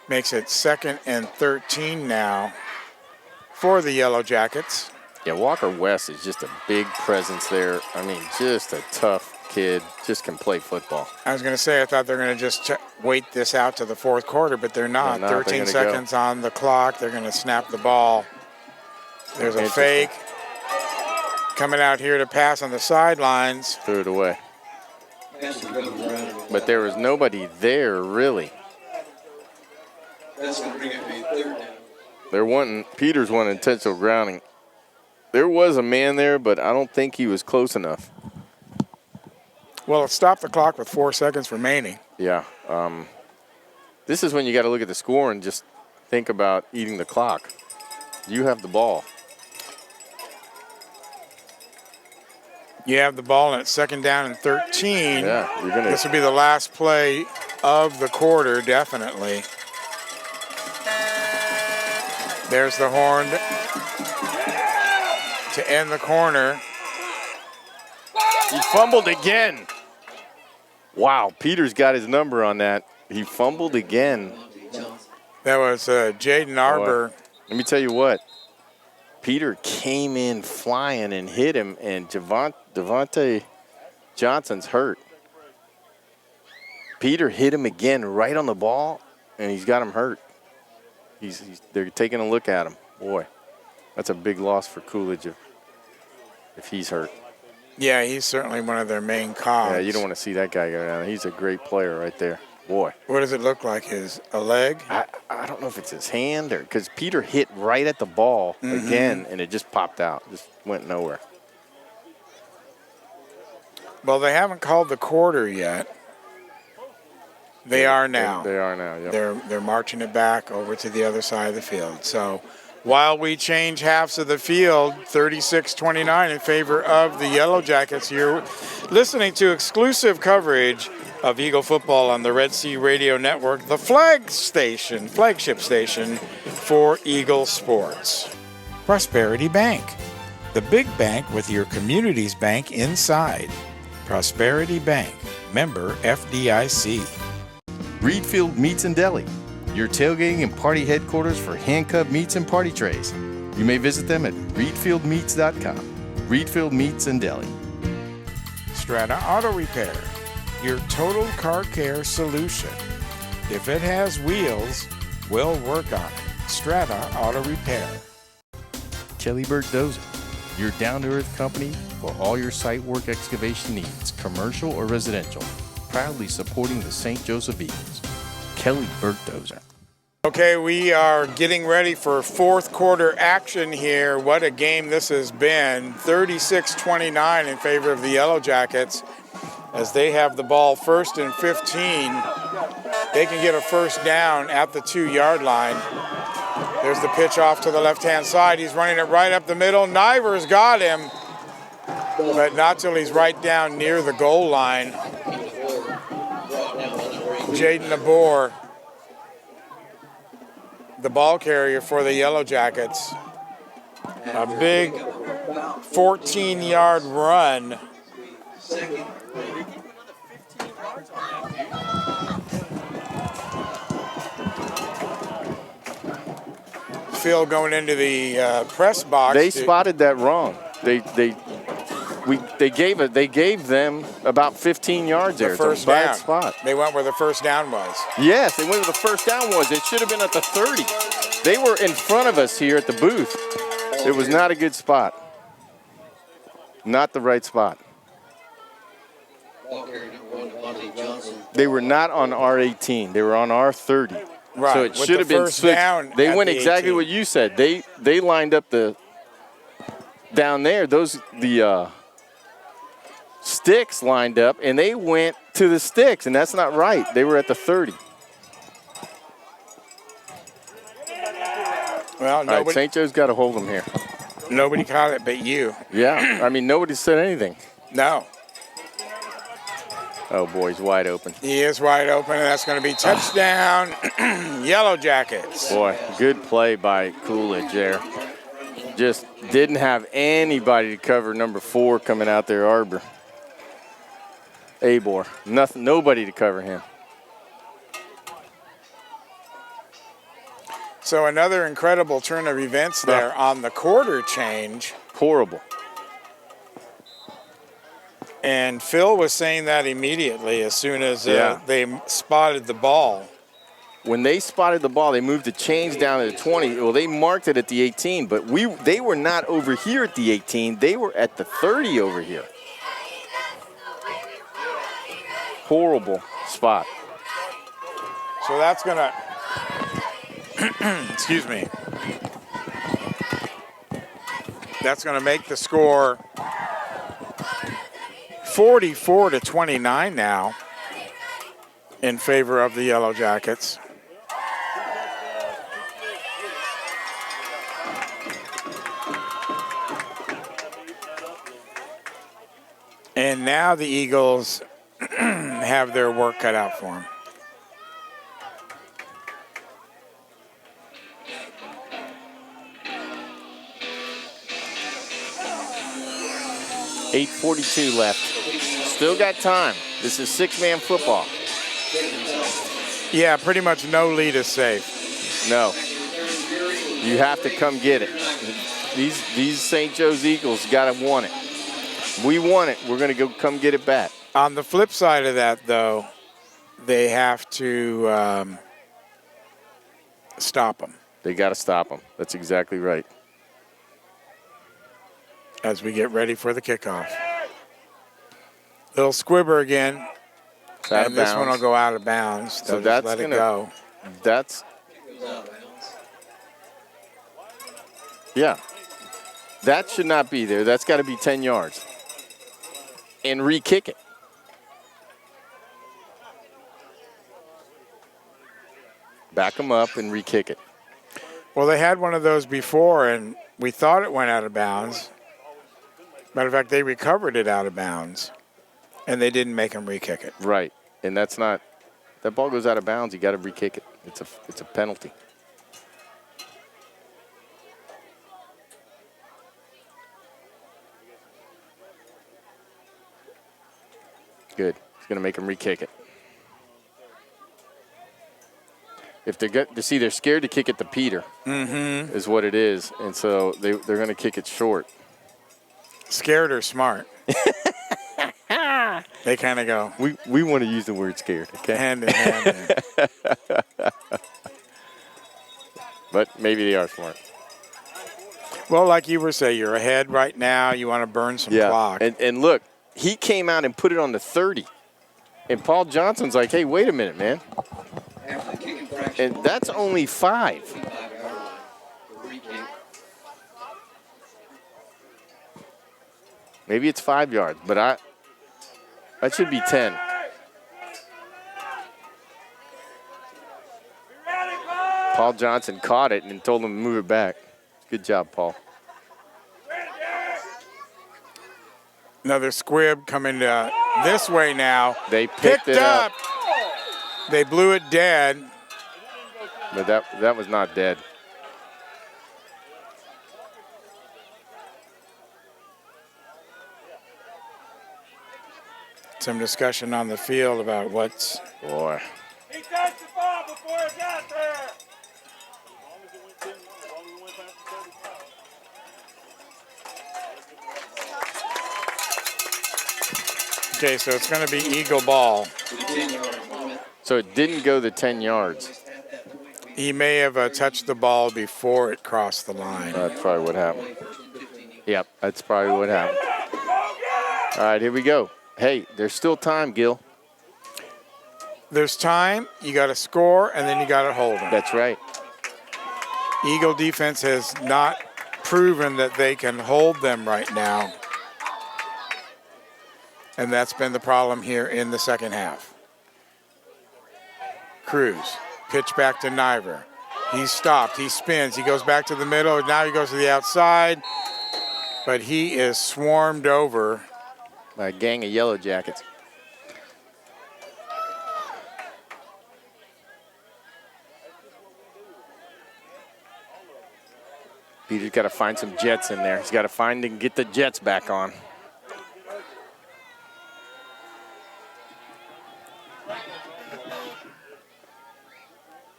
Makes it 2nd and 13 now for the Yellowjackets. Yeah, Walker West is just a big presence there. I mean, just a tough kid. Just can play football. I was going to say, I thought they're going to just wait this out to the 4th quarter, but they're not. 13 seconds on the clock. They're going to snap the ball. There's a fake. Coming out here to pass on the sidelines. Threw it away. But there was nobody there, really. That's going to bring it to 3rd down. Peters wanted intentional grounding. There was a man there, but I don't think he was close enough. Well, it stopped the clock with 4 seconds remaining. Yeah. This is when you got to look at the score and just think about eating the clock. You have the ball. You have the ball, and it's 2nd down and 13. Yeah, This will be the last play of the quarter, definitely. There's the horn to end the corner. He fumbled again. Wow, Peters got his number on that. He fumbled again. That was Jaden Arbor. Let me tell you what. Peter came in flying and hit him, and Devontae Johnson's hurt. Peter hit him again right on the ball, and he's got him hurt. They're taking a look at him. Boy, that's a big loss for Coolidge if he's hurt. Yeah, he's certainly one of their main cogs. Yeah, you don't want to see that guy go down. He's a great player right there. Boy. What does it look like? A leg? I don't know if it's his hand or because Peter hit right at the ball again, and it just popped out. Just went nowhere. Well, they haven't called the quarter yet. They are now. They are now, yeah. They're marching it back over to the other side of the field. So while we change halves of the field, 36-29 in favor of the Yellowjackets. You're listening to exclusive coverage of Eagle football on the Red Sea Radio Network, the flagship station for Eagle sports. Prosperity Bank, the big bank with your community's bank inside. Prosperity Bank, member FDIC. Reedfield Meats and Deli, your tailgating and party headquarters for hand-cut meats and party trays. You may visit them at reedfieldmeats.com. Reedfield Meats and Deli. Strata Auto Repair, your total car care solution. If it has wheels, we'll work on it. Strata Auto Repair. Kelly Dozer, your down-to-earth company for all your site work excavation needs, commercial or residential. Proudly supporting the St. Joseph Eagles. Kelly Dozer. Okay, we are getting ready for fourth quarter action here. What a game this has been. 36-29 in favor of the Yellowjackets as they have the ball first and 15. They can get a first down at the 2-yard line. There's the pitch off to the left-hand side. He's running it right up the middle. Niver's got him, but not till he's right down near the goal line. Jaden Nabor, the ball carrier for the Yellowjackets. A big 14-yard run. Phil going into the press box. They spotted that wrong. They gave them about 15 yards there. The first it's a bad down. spot. They went where the first down was. Yes, they went where the first down was. It should have been at the 30. They were in front of us here at the booth. It was not a good spot. Not the right spot. They were not on R18. They were on R30. Right. So it should have been switched. They went exactly what you said. They lined up down there. The sticks lined up, and they went to the sticks, and that's not right. They were at the 30. Well, All right, St. Joe's got to hold them here. Nobody caught it but you. Yeah, I mean, nobody said anything. No. Oh, boy, he's wide open. He is wide open, and that's going to be touchdown, Yellowjackets. Boy, good play by Coolidge there. Just didn't have anybody to cover number 4 coming out there, Arbor. Abor, nothing, nobody to cover him. So another incredible turn of events there on the quarter change. Horrible. And Phil was saying that immediately as soon as they spotted the ball. When they spotted the ball, they moved the chains down to the 20. Well, they marked it at the 18, but they were not over here at the 18. They were at the 30 over here. Horrible spot. So that's going to, excuse me. That's going to make the score 44-29 now in favor of the Yellowjackets. And now the Eagles have their work cut out for them. .8:42 left. Still got time. This is 6-man football. Yeah, pretty much no lead is safe. No. You have to come get it. These St. Joe's Eagles got to want it. We want it. We're going to go come get it back. On the flip side of that, though, they have to stop them They got to stop them. That's exactly right. as we get ready for the kickoff. Little squibber again. It's out of And this one will bounds. go out of bounds. So They'll just that's let it gonna- go. That's, yeah. That should not be there. That's got to be 10 yards. And re-kick it. Back them up and re-kick it. Well, they had one of those before, and we thought it went out of bounds. Matter of fact, they recovered it out of bounds, and they didn't make them re-kick it. Right. And that's not, that ball goes out of bounds, you got to re-kick it. It's a penalty. Good. He's going to make them re-kick it. If they're they're scared to kick it to Peter, is what it is, and so they're going to kick it short. Scared or smart? They kind of go We want to use the word scared, okay? hand in hand there. But maybe they are smart. Well, like you were saying, you're ahead right now. You want to burn some clock. And look, he came out and put it on the 30, and Paul Johnson's like, "Hey, wait a minute, man." After the kick infraction, And that's only 5. 5-yard line. The re-kick. Maybe it's 5 yards, but that should be 10. Paul Johnson caught it and told him to move it back. Good job, Paul. Another squib coming this way now. They picked it up, They blew it dead. but that was not dead. Some discussion on the field about what's Boy. He touched the ball before it got there. okay. So it's going to be Eagle ball. To the 10-yard line. So it didn't go the 10 yards. He may have touched the ball before it crossed the line. That's probably what happened. Yep, that's probably what happened. All right, here we go. Hey, there's still time, Gil. There's time. You got to score, and then you got to hold them. That's right. Eagle defense has not proven that they can hold them right now. And that's been the problem here in the second half. Cruz, pitch back to Niver. He's stopped, he spins, he goes back to the middle, now he goes to the outside, but he is swarmed over. By a gang of Yellowjackets. Peter's got to find some Jets in there. He's got to find and get the Jets back on.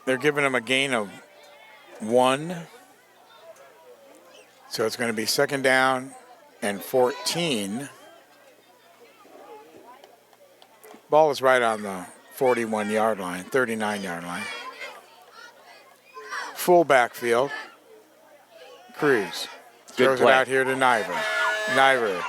They're giving him a gain of 1. So it's going to be second down and 14. Ball is right on the 41-yard line, 39-yard line. Full backfield. Cruz throws it play. out here to Niver. Niver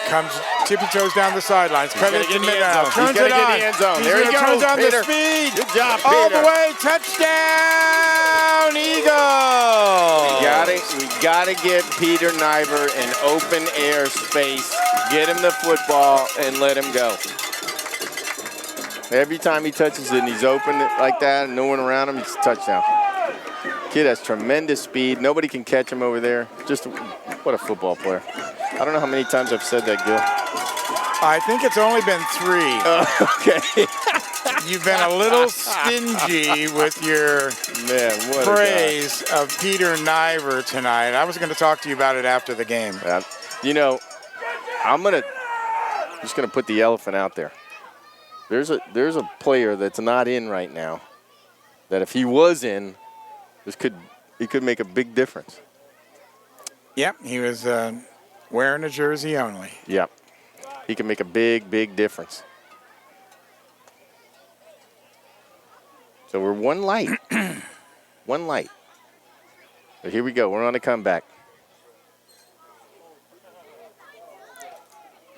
comes, tippy toes down the sidelines. Cut gotta it get in in the the end zone. Turns He's gotta it get in on. the end zone. He's There he gonna turn goes, on Peter. the speed. Good job, All Peter. the way. Touchdown, Eagles. We gotta get Peter Niver in open air space. Get him the football and let him go. Every time he touches it and he's open like that and no one around him, it's a touchdown. Kid has tremendous speed. Nobody can catch him over there. Just what a football player. I don't know how many times I've said that, Gil. I think it's only been 3. Okay. You've been a little stingy with your Man, what praise of Peter Niver tonight. I was going to talk to you about it after the game. a guy. You know, I'm just gonna put the elephant out there. There's a player that's not in right now that if he was in, he could make a big difference. Yep, he was wearing a jersey only. Yep. He can make a big, big difference. So we're one light. One light. But here we go. We're on a comeback.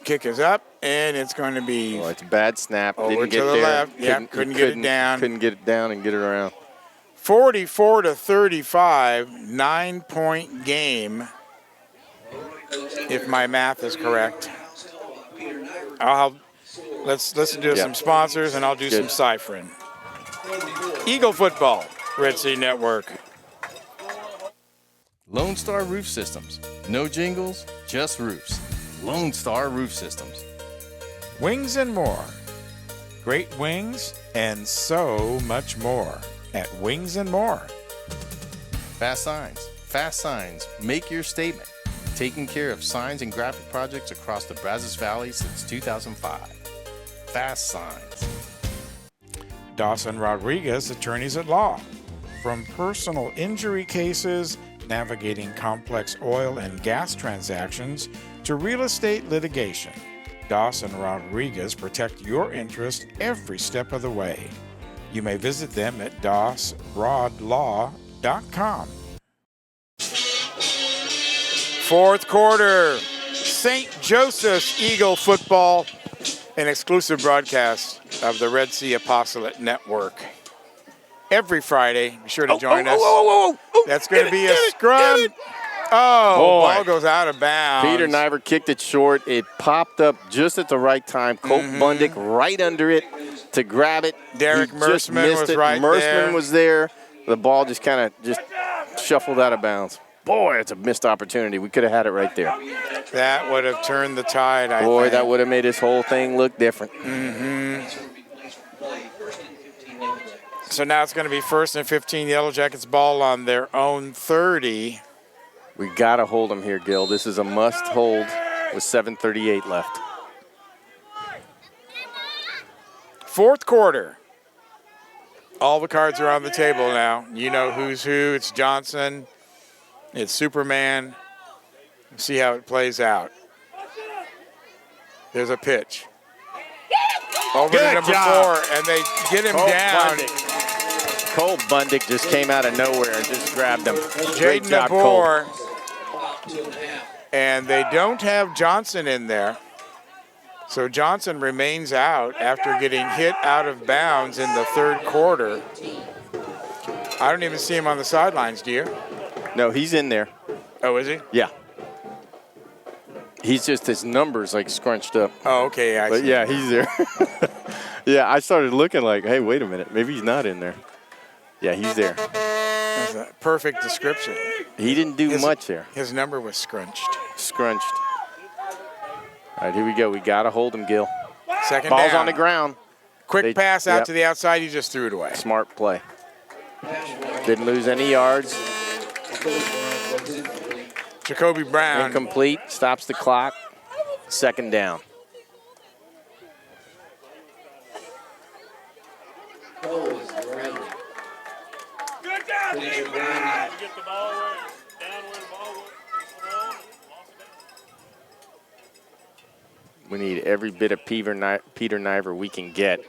Kick is up, and it's going to be Oh, it's a bad snap. over Didn't to get the there. left. Yeah, couldn't get it down. Couldn't get it down and get it around. 44-35, 9-point game, if my math is correct. Let's listen to some sponsors, and I'll do some ciphering. Eagle Football, Red Sea Network. Lone Star Roof Systems. No jingles, just roofs. Lone Star Roof Systems. Wings and more. Great wings and so much more at Wings and More. Fast Signs. Fast Signs. Make your statement. Taking care of signs and graphic projects across the Brazos Valley since 2005. Fast Signs. Dawson Rodriguez, attorneys at law. From personal injury cases, navigating complex oil and gas transactions, to real estate litigation, Dawson Rodriguez protect your interest every step of the way. You may visit them at dawsrodlaw.com. Fourth quarter, St. Joseph's Eagle Football, an exclusive broadcast of the Red Sea Apostolate Network. Every Friday, be sure to join us. That's going to be a scrum. Ball goes out of bounds. Peter Niver kicked it short. It popped up just at the right time. Colt Bundick right under it to grab it. Derek Mersman was right there. Mersman was there. The ball just kind of shuffled out of bounds. Boy, it's a missed opportunity. We could have had it right there. That would have turned the tide, I Boy, think. that would have made this whole thing look different. So now it's going to be 1st and 15, Yellowjackets ball on their own 30. We got to hold them here, Gil. This is a must hold with 7:38 left. Fourth quarter. All the cards are on the table now. You know who's who. It's Johnson. It's Superman. See how it plays out. There's a pitch. Over to number 4, and they get him down. Colt Bundick just came out of nowhere and just grabbed him. Great Jaden job, Nabor. Colt. And they don't have Johnson in there. So Johnson remains out after getting hit out of bounds in the third quarter. I don't even see him on the sidelines, do you? No, he's in there. Oh, is he? Yeah. He's just, his numbers like scrunched up. Oh, okay. I But see. yeah, he's there. Yeah, I started looking like, hey, wait a minute. Maybe he's not in there. Yeah, he's there. That's a perfect description. He didn't do much there. His number was scrunched. Scrunched. All right, here we go. We got to hold him, Gil. Second Ball's down. on the ground. Quick pass out yep. to the outside. He just threw it away. Smart play. Didn't lose any yards. Jacoby Brown. Incomplete. Stops the clock. Second down. We need every bit of Peter Niver we can get.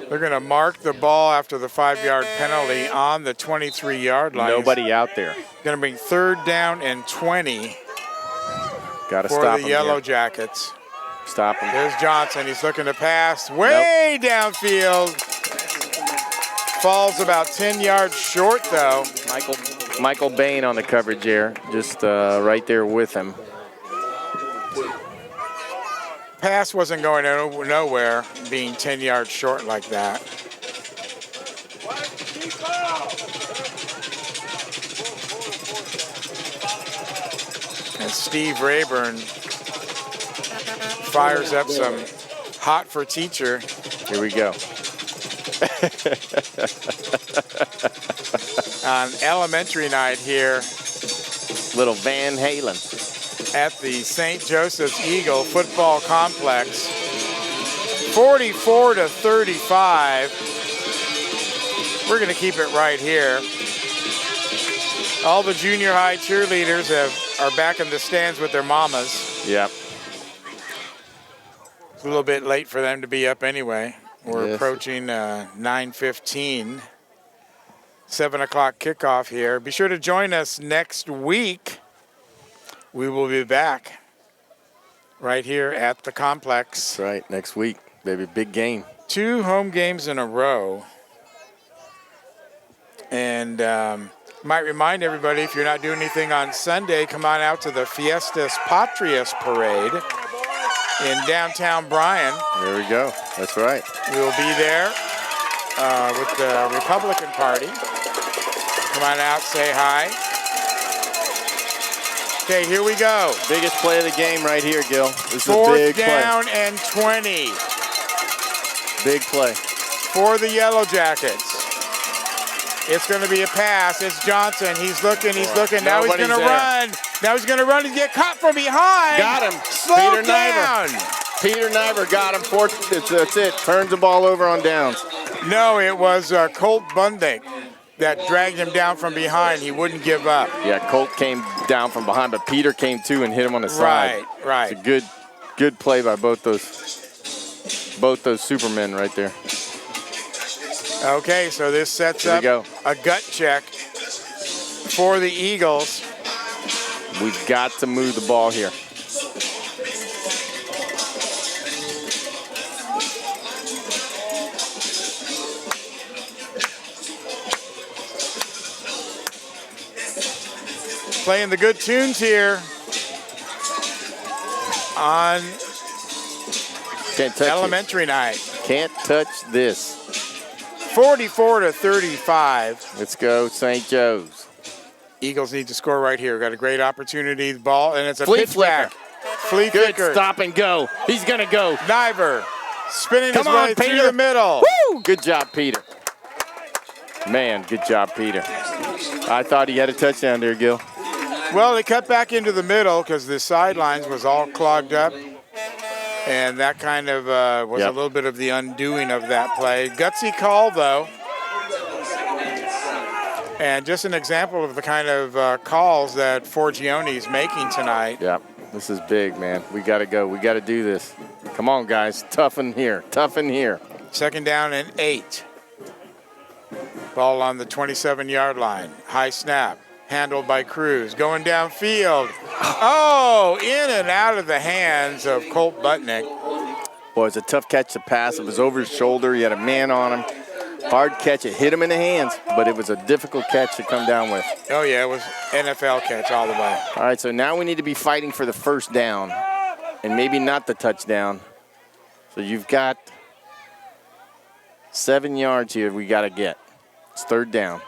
They're going to mark the ball after the 5-yard penalty on the 23-yard line. Nobody out there. Going to bring 3rd down and 20 Got to for stop the him here. Yellowjackets. Stop him. There's Johnson. He's looking to pass way downfield. Falls about 10 yards short, though. Michael Bain on the coverage here, just right there with him. Pass wasn't going nowhere, being 10 yards short like that. And Steve Rayburn fires up some hot for teacher. Here we go. On elementary night here Little Van Halen. at the St. Joseph's Eagle Football Complex. 44-35. We're going to keep it right here. All the junior high cheerleaders are back in the stands with their mamas. Yep. It's a little bit late for them to be up anyway. We're Yes. approaching 9:15. 7 o'clock kickoff here. Be sure to join us next week. We will be back right here at the complex. That's right, next week, baby, big game. 2 home games in a row. And might remind everybody, if you're not doing anything on Sunday, come on out to the Fiestas Patrias Parade in downtown Bryan. There we go. That's right. We will be there with the Republican Party. Come on out, say hi. Okay, here we go. Biggest play of the game right here, Gil. This is a 4th big down play. and 20 Big play. for the Yellowjackets. It's going to be a pass. It's Johnson. He's looking. Now he's going to run. Now he's going to run and get caught from behind. Got him. Slow Peter down. Niver. Peter Niver got him. That's it. Turns the ball over on downs. No, it was Colt Bundick that dragged him down from behind. He wouldn't give up. Yeah, Colt came down from behind, but Peter came too and hit him on the side. Right. It's a good play by both those Supermen right there. Okay, so this sets Here we up go. a gut check for the Eagles. We've got to move the ball here. Playing the good tunes here on Can't touch elementary night. it. Can't touch this. 44-35. Let's go, St. Joe's. Eagles need to score right here. Got a great opportunity. The ball, and it's a Flea pitch back. Flea Good flicker. stop and go. He's going to go. Niver spinning Come his on, way through Peter. the middle. Woo! Good job, Peter. Man, good job, Peter. I thought he had a touchdown there, Gil. Well, they cut back into the middle because the sidelines was all clogged up. And that kind of was a little bit of the undoing of that play. Gutsy call, though. And just an example of the kind of calls that Forgione is making tonight. Yeah, this is big, man. We got to go. We got to do this. Come on, guys. Toughen here. Toughen here. 2nd down and 8. Ball on the 27-yard line. High snap. Handled by Cruz. Going downfield. Oh, in and out of the hands of Colt Butnick. Boy, it's a tough catch to pass. It was over his shoulder. He had a man on him. Hard catch. It hit him in the hands, but it was a difficult catch to come down with. Oh, yeah, it was NFL catch all the way. All right, so now we need to be fighting for the first down and maybe not the touchdown. So you've got 7 yards here we got to get. It's 3rd down.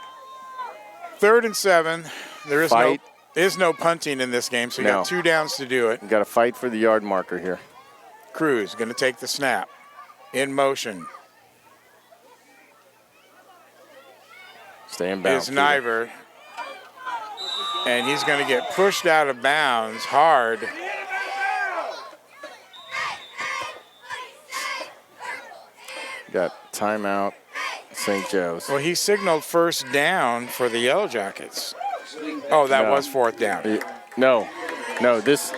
3rd and 7. There Fight. is no punting in this game, so you got 2 downs to do it. We've got to fight for the yard marker here. Cruz going to take the snap. In motion Stay in bounds. is Niver. And he's going to get pushed out of bounds hard. Got timeout, St. Joe's. Well, he signaled 1st down for the Yellowjackets. Oh, that was 4th down. No. This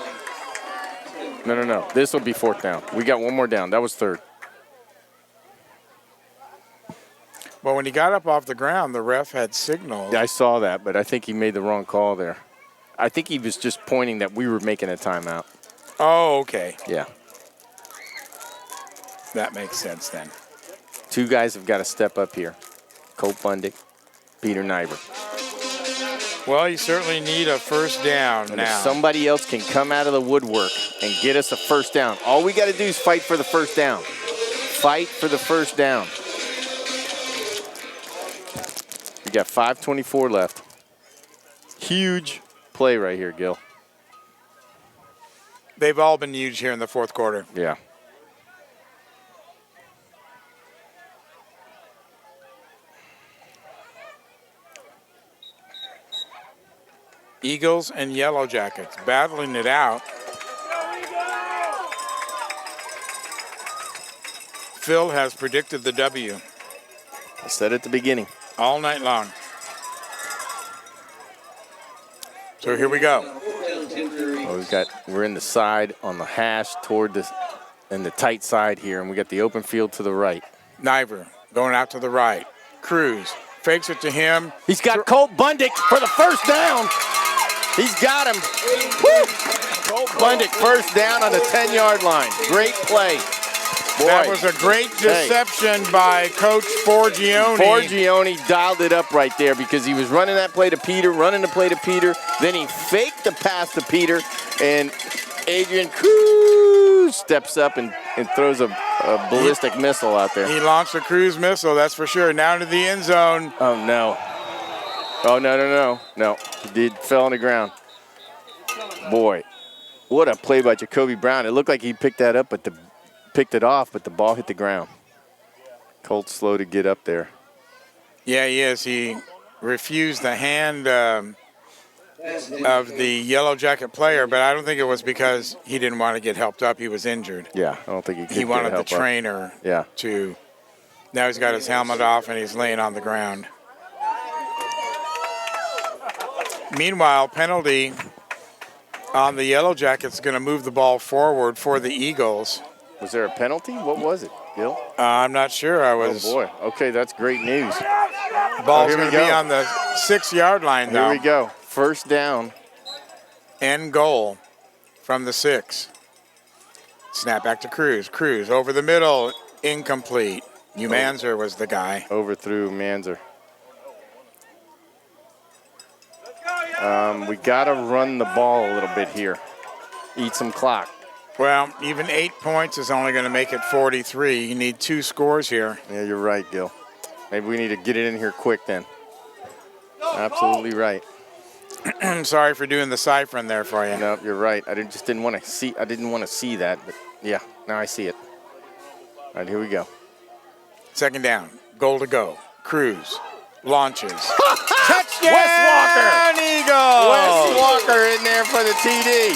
will be 4th down. We got 1 more down. That was 3rd. Well, when he got up off the ground, the ref had signaled. I saw that, but I think he made the wrong call there. I think he was just pointing that we were making a timeout. Oh, okay. Yeah. That makes sense then. 2 guys have got to step up here. Colt Bundick, Peter Niver. Well, you certainly need a 1st down And now. if somebody else can come out of the woodwork and get us a 1st down, all we got to do is fight for the 1st down. Fight for the 1st down. We got 5:24 left. Huge play right here, Gil. They've all been huge here in the 4th quarter. Yeah. Eagles and Yellowjackets battling it out. Phil has predicted the W I said at the beginning. all night long. So here we go. Well, we're in the side on the hash toward this, and the tight side here, and we got the open field to the right. Niver going out to the right. Cruz fakes it to him. He's got Colt Bundick for the first down. He's got him. Woo! Colt Bundick first down on the 10-yard line. Great play. Boy. That was a great deception by Coach Forgione. Forgione dialed it up right there because he was running that play to Peter, running the play to Peter. Then he faked the pass to Peter, and Adrian Cruz steps up and throws a ballistic missile out there. He launched a cruise missile, that's for sure. Now to the end zone. Oh, no. Oh, no. No, he fell on the ground. Boy, what a play by Jacoby Brown. It looked like he picked that up, picked it off, but the ball hit the ground. Colt's slow to get up there. Yeah, he is. He refused the hand of the Yellow Jacket player, but I don't think it was because he didn't want to get helped up. He was injured. Yeah, I don't think he could He wanted the help up. trainer Yeah. to. Now he's got his helmet off and he's laying on the ground. Meanwhile, penalty on the Yellow Jackets going to move the ball forward for the Eagles. Was there a penalty? What was it, Bill? I'm not sure. Oh, boy. Okay, that's great news. Ball's here we going to be go. on the 6-yard line, though. Here we go. First down. End goal from the 6. Snap back to Cruz. Cruz over the middle, incomplete. Umanzer was the guy. Overthrew Manzer. We got to run the ball a little bit here. Eat some clock. Well, even 8 points is only going to make it 43. You need 2 scores here. Yeah, you're right, Gil. Maybe we need to get it in here quick then. Absolutely right. I'm sorry for doing the ciphering there for you. No, you're right. I didn't want to see. I didn't want to see that, but yeah, now I see it. All right, here we go. Second down, goal to go. Cruz launches. Touchdown, Wes Walker! Eagles! Wes Walker in there for the TD.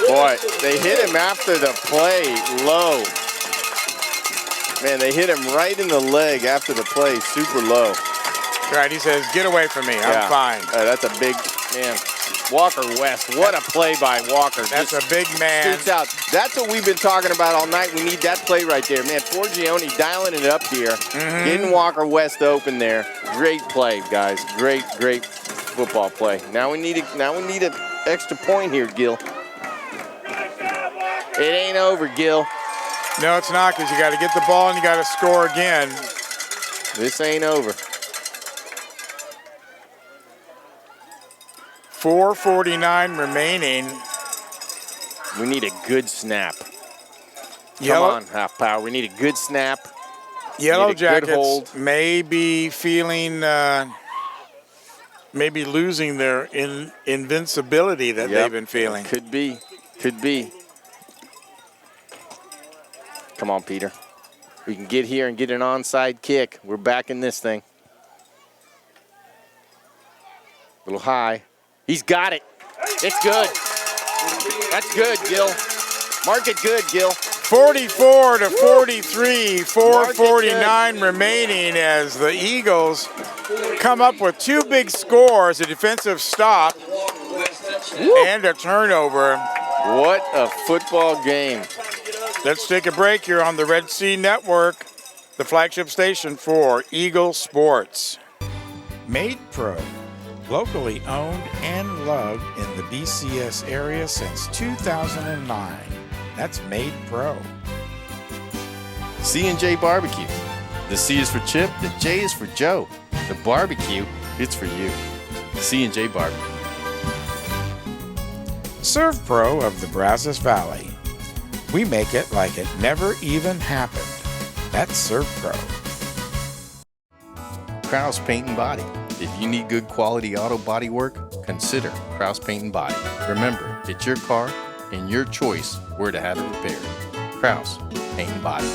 Boy, they hit him after the play low. Man, they hit him right in the leg after the play, super low. Right, he says, get away from me, I'm fine. That's a big, man. Walker West, what a play by Walker. That's a big man. Scoots out. That's what we've been talking about all night. We need that play right there. Man, Forgione dialing it up here. Getting Walker West open there. Great play, guys. Great football play. Now we need an extra point here, Gil. It ain't over, Gil. No, it's not, because you got to get the ball and you got to score again. This ain't over. 4:49 remaining. We need a good snap. Come on, half power. We need a good snap. Yellow Need a good hold. Jackets may be feeling, maybe losing their invincibility that they've been feeling. Could be. Come on, Peter. We can get here and get an onside kick. We're back in this thing. A little high. He's got it. It's good. That's good, Gil. Mark it good, Gil. 44-43, 4:49 remaining as the Eagles come up with 2 big scores, a defensive stop and a turnover. What a football game. Let's take a break here on the Red Sea Network, the flagship station for Eagle Sports. Made Pro, locally owned and loved in the BCS area since 2009. That's Made Pro. C&J Barbecue. The C is for Chip, the J is for Joe. The barbecue, it's for you. C&J Barbecue. Serve Pro of the Brazos Valley. We make it like it never even happened. That's Serve Pro. Kraus Paint and Body. If you need good quality auto body work, consider Kraus Paint and Body. Remember, it's your car and your choice where to have it repaired. Kraus Paint and Body.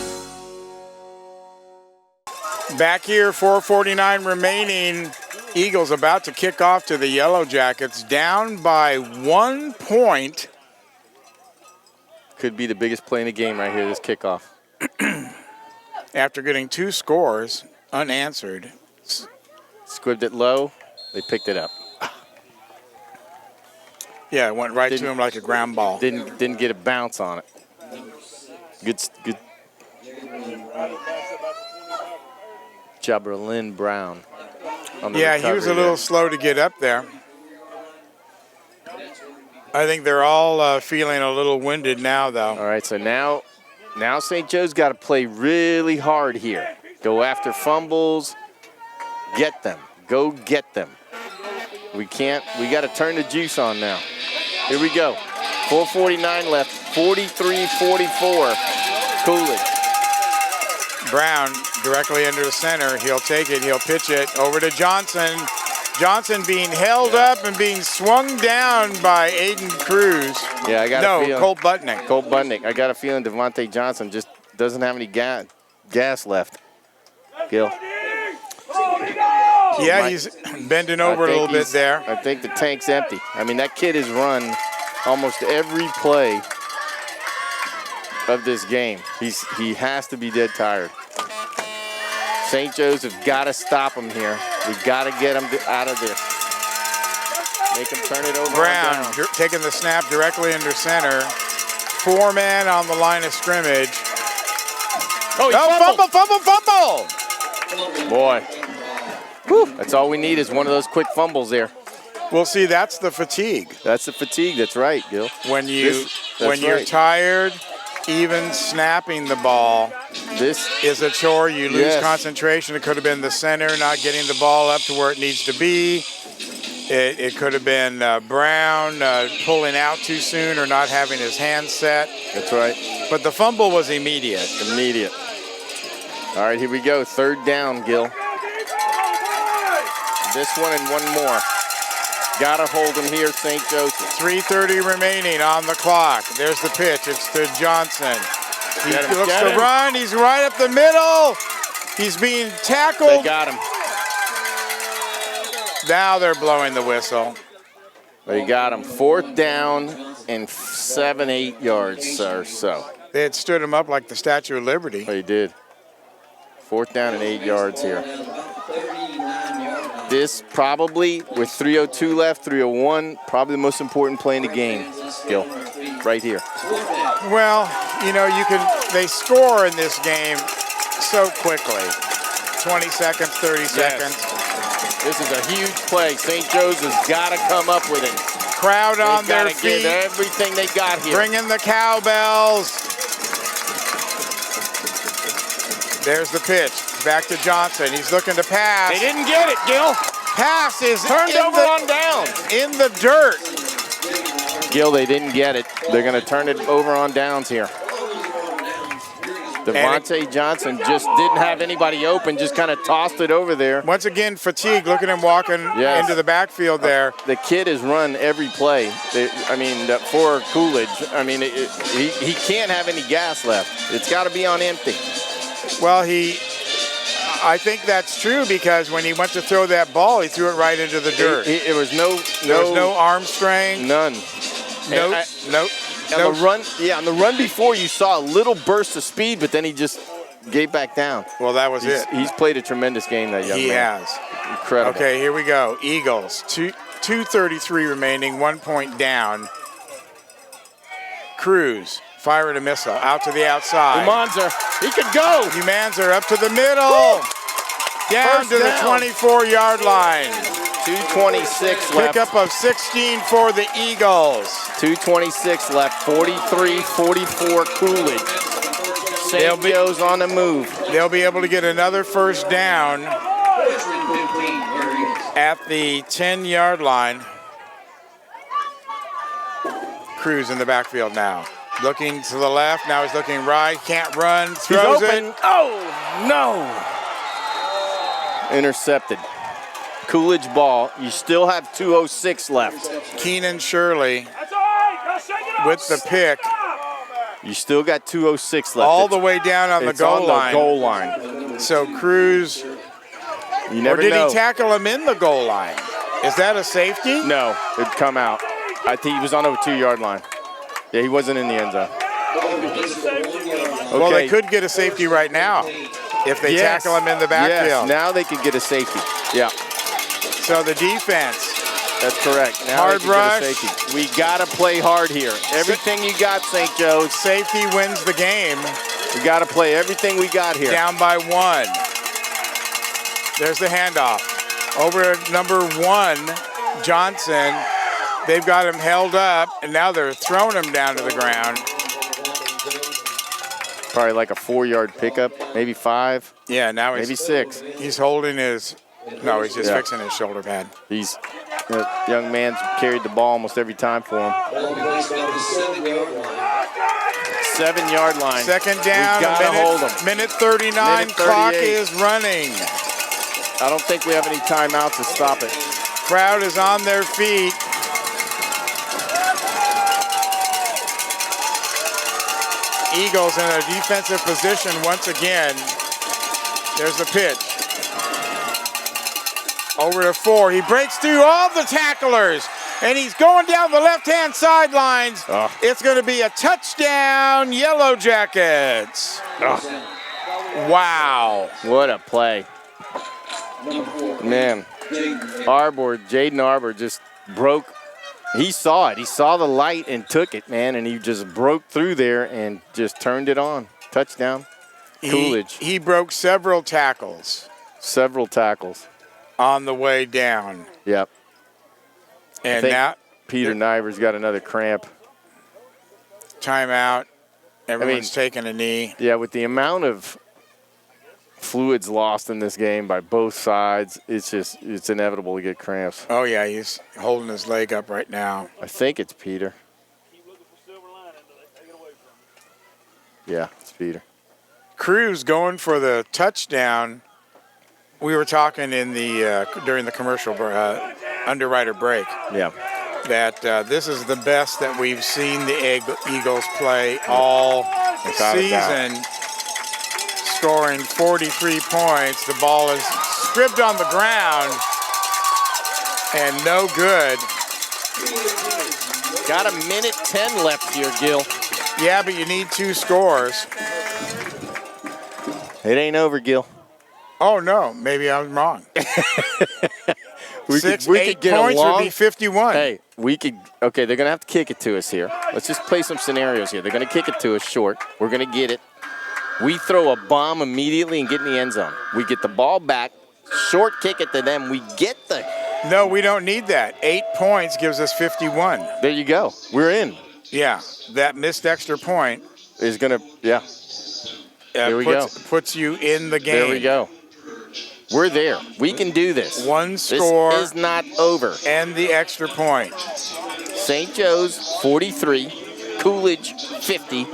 Back here, 4:49 remaining. Eagles about to kick off to the Yellow Jackets, down by 1 point. Could be the biggest play in the game right here, this kickoff. After getting 2 scores unanswered. Squibbed it low. They picked it up. Yeah, it went right to him like a ground ball. Didn't get a bounce on it. Good. Jabralin Brown. On the Yeah, he was a recovery little there. slow to get up there. I think they're all feeling a little winded now, though. All right, so now St. Joe's got to play really hard here. Go after fumbles. Get them. Go get them. We got to turn the juice on now. Here we go. 4:49 left. 43-44. Coolidge. Brown directly into the center. He'll take it. He'll pitch it over to Johnson. Johnson being held up and being swung down by Aiden Cruz. Yeah, I got a feeling. Colt Butnick. Colt Butnick. I got a feeling Devontae Johnson just doesn't have any gas left. Gil. Yeah, he's bending over a little bit there. I think the tank's empty. I mean, that kid has run almost every play of this game. He has to be dead tired. St. Joe's have got to stop him here. We've got to get him out of this. Make him turn it over. Brown taking the snap directly into center. 4-man on the line of scrimmage. Fumble! Boy. Whew. That's all we need is one of those quick fumbles there. Well, see, that's the fatigue. That's the fatigue. That's right, Gil. When you're tired, even snapping the ball this is a chore. You lose concentration. It could have been the center not getting the ball up to where it needs to be. It could have been Brown pulling out too soon or not having his hands set. That's right. But the fumble was immediate. Immediate. All right, here we go. 3rd down, Gil. This one and one more. Gotta hold him here, St. Joseph. 3:30 remaining on the clock. There's the pitch. It's to Johnson. He looks to run. He's right up the middle. He's being tackled. They got him. Now they're blowing the whistle. They got him. 4th down and 7-8 yards or so. They had stood him up like the Statue of Liberty. They did. 4th down and 8 yards here. This probably, with 3:02 left, 3:01, probably the most important play in the game, Gil, right here. Well, they score in this game so quickly. 20 seconds, 30 seconds. This is a huge play. St. Joe's has got to come up with it. Crowd on their feet. Give everything they got here. Bring in the cowbells. There's the pitch. Back to Johnson. He's looking to pass. They didn't get it, Gil. Pass is turned over on down. In the dirt. Gil, they didn't get it. They're going to turn it over on downs here. Devontae Johnson just didn't have anybody open, just kind of tossed it over there. Once again, fatigue. Look at him walking into the backfield there. The kid has run every play. For Coolidge, he can't have any gas left. It's got to be on empty. Well, I think that's true because when he went to throw that ball, he threw it right into the dirt. There was no arm strength. None. On the run before, you saw a little burst of speed, but then he just gave back down. Well, that was it. He's played a tremendous game, that young man. He has. Incredible. Okay, here we go. Eagles, 2:33 remaining, 1 point down. Cruz firing a missile out to the outside. Umanzer, he could go. Umanzer up to the middle. Down to the 24-yard line. 2:26 left. Pickup of 16 for the Eagles. 2:26 left. 43-44 Coolidge. St. Joe's on the move. They'll be able to get another first down at the 10-yard line. Cruz in the backfield now. Looking to the left. Now he's looking right. Can't run. Throws it. Oh, no. Intercepted. Coolidge ball. You still have 2:06 left. Keenan Shirley with the pick. You still got 2:06 left. All the way down on the goal line. Goal line. So Cruz, you never or did know. he tackle him in the goal line? Is that a safety? No, it'd come out. I think he was on the 2-yard line. Yeah, he wasn't in the end zone. Okay. Well, they could get a safety right now if they tackle him in the backfield. Yes, now they could get a safety. Yeah. So the defense. That's correct. Now hard rush. Get a safety. We got to play hard here. Everything you got, St. Joe's. Safety wins the game. We got to play everything we got here. Down by 1. There's the handoff. Over number 1, Johnson. They've got him held up, and now they're throwing him down to the ground. Probably like a 4-yard pickup, maybe 5. Yeah, now maybe 6. He's holding his, no, he's just fixing his shoulder pad. The young man's carried the ball almost every time for him. 7-yard line. Second down, hold him. minute 39, clock is running. I don't think we have any timeouts to stop it. Crowd is on their feet. Eagles in a defensive position once again. There's the pitch. Over to 4. He breaks through all the tacklers, and he's going down the left-hand sidelines. It's going to be a touchdown, Yellowjackets. Wow. What a play. Man, Jaden Arbor just broke. He saw it. He saw the light and took it, man, and he just broke through there and just turned it on. Touchdown. Coolidge. He broke several tackles. Several tackles. On the way down. Yep. And now Peter Niver's got another cramp. Timeout. Everyone's taking a knee. Yeah, with the amount of fluids lost in this game by both sides, it's inevitable to get cramps. Oh, yeah, he's holding his leg up right now. I think it's Peter. Yeah, it's Peter. Cruz going for the touchdown. We were talking in the during the commercial underwriter break. Yeah. That this is the best that we've seen the Eagles play all season. Scoring 43 points. The ball is scribbed on the ground and no good. Got a minute 10 left here, Gil. Yeah, but you need 2 scores. It ain't over, Gil. Oh, no. Maybe I'm wrong. we 8 could get points along. would be 51. Hey, okay, they're going to have to kick it to us here. Let's just play some scenarios here. They're going to kick it to us short. We're going to get it. We throw a bomb immediately and get in the end zone. We get the ball back, short kick it to them. We get the... No, we don't need that. 8 points gives us 51. There you go. We're in. Yeah, that missed extra point is going to, yeah. There we go. Puts you in the game. There we go. We're there. We can do this. 1 score. This is not over. And the extra point. St. Joe's 43, Coolidge 50.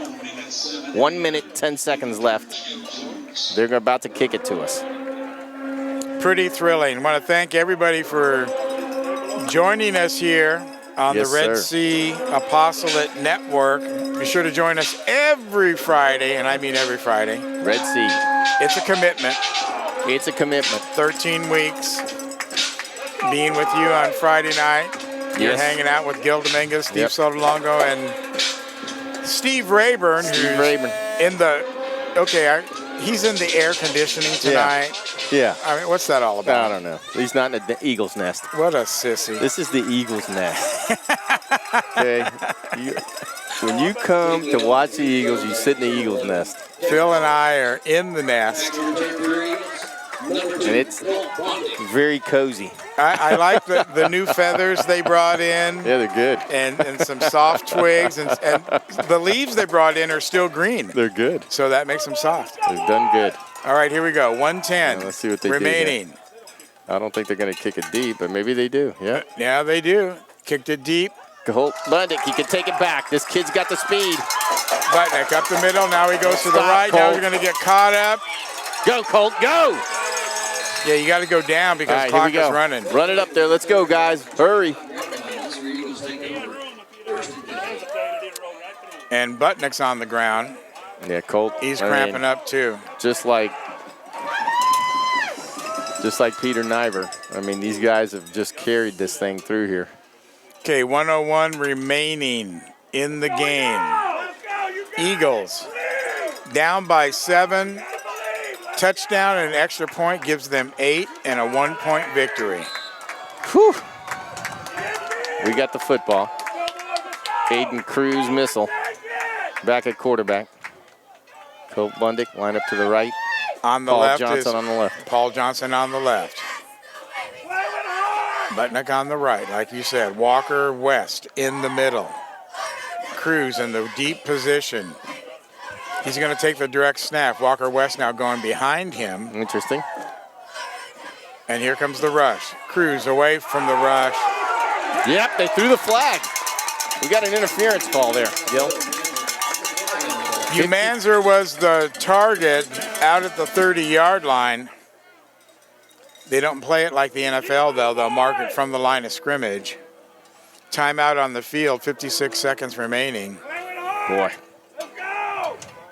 1 minute, 10 seconds left. They're about to kick it to us. Pretty thrilling. I want to thank everybody for joining us here on the Red Sea Apostolate Network. Be sure to join us every Friday, and I mean every Friday. Red Sea. It's a commitment. It's a commitment. 13 weeks being with you on Friday night. You're hanging out with Gil Dominguez, Steve Sotolongo, and Steve Rayburn, who's in the, he's in the air conditioning tonight. Yeah. I mean, what's that all about? I don't know. He's not in the Eagle's nest. What a sissy. This is the Eagle's nest. Okay? When you come to watch the Eagles, you sit in the Eagle's nest. Phil and I are in the nest. And it's very cozy. I like the new feathers they brought in. Yeah, they're good. And some soft twigs. And the leaves they brought in are still green. They're good. So that makes them soft. They've done good. All right, here we go. 110. Let's see what they remaining. Do I don't think they're going to kick it deep, but maybe they do. Yeah. Yeah, they do. Kicked it deep. Colt Budnick, he can take it back. This kid's got the speed. Budnick up the middle. Now he goes to the right. Colt. Now he's going to get caught up. Go, Colt, go! Yeah, you got to go down because the clock is running. Run it up there. Let's go, guys. Hurry. And Budnick's on the ground. Yeah, Colt. He's cramping up too. Just like Peter Niver. I mean, these guys have just carried this thing through here. Okay, 101 remaining in the game. Eagles down by 7. Touchdown and an extra point gives them 8 and a 1-point victory. Whew. We got the football. Aiden Cruz missile. Back at quarterback. Phil Bundick, line up to the right. On the Paul left Johnson is on the left. Paul Johnson on the left. Butnick on the right, like you said. Walker West in the middle. Cruz in the deep position. He's going to take the direct snap. Walker West now going behind him. Interesting. And here comes the rush. Cruz away from the rush. Yep, they threw the flag. We got an interference call there, Gil. Umanzer was the target out at the 30-yard line. They don't play it like the NFL, though. They'll mark it from the line of scrimmage. Timeout on the field, 56 seconds remaining. Boy,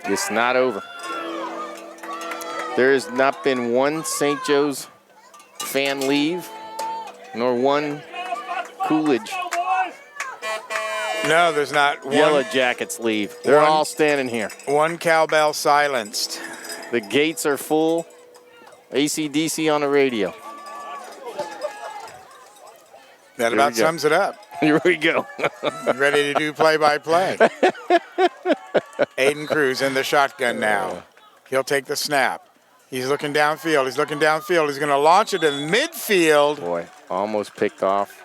it's not over. There has not been one St. Joe's fan leave, nor one Coolidge No, there's not one. Yellowjackets leave. They're One- all standing here. One cowbell silenced. The gates are full. AC/DC on the radio. That Here about we go. sums it up. Here we go. Ready to do play-by-play. Aiden Cruz in the shotgun now. He'll take the snap. He's looking downfield. He's looking downfield. He's going to launch it in midfield. Boy, almost picked off.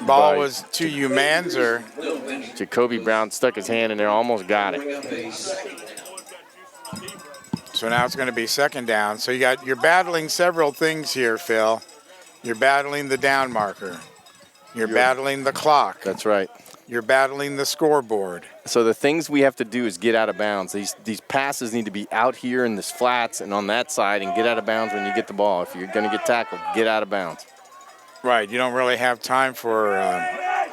Ball Right. was to Umanzer. Jacoby Brown stuck his hand in there, almost got it. So now it's going to be second down. So you're battling several things here, Phil. You're battling the down marker. You're battling the clock. That's right. You're battling the scoreboard. So the things we have to do is get out of bounds. These passes need to be out here in this flats and on that side and get out of bounds when you get the ball. If you're going to get tackled, get out of bounds. Right. You don't really have time for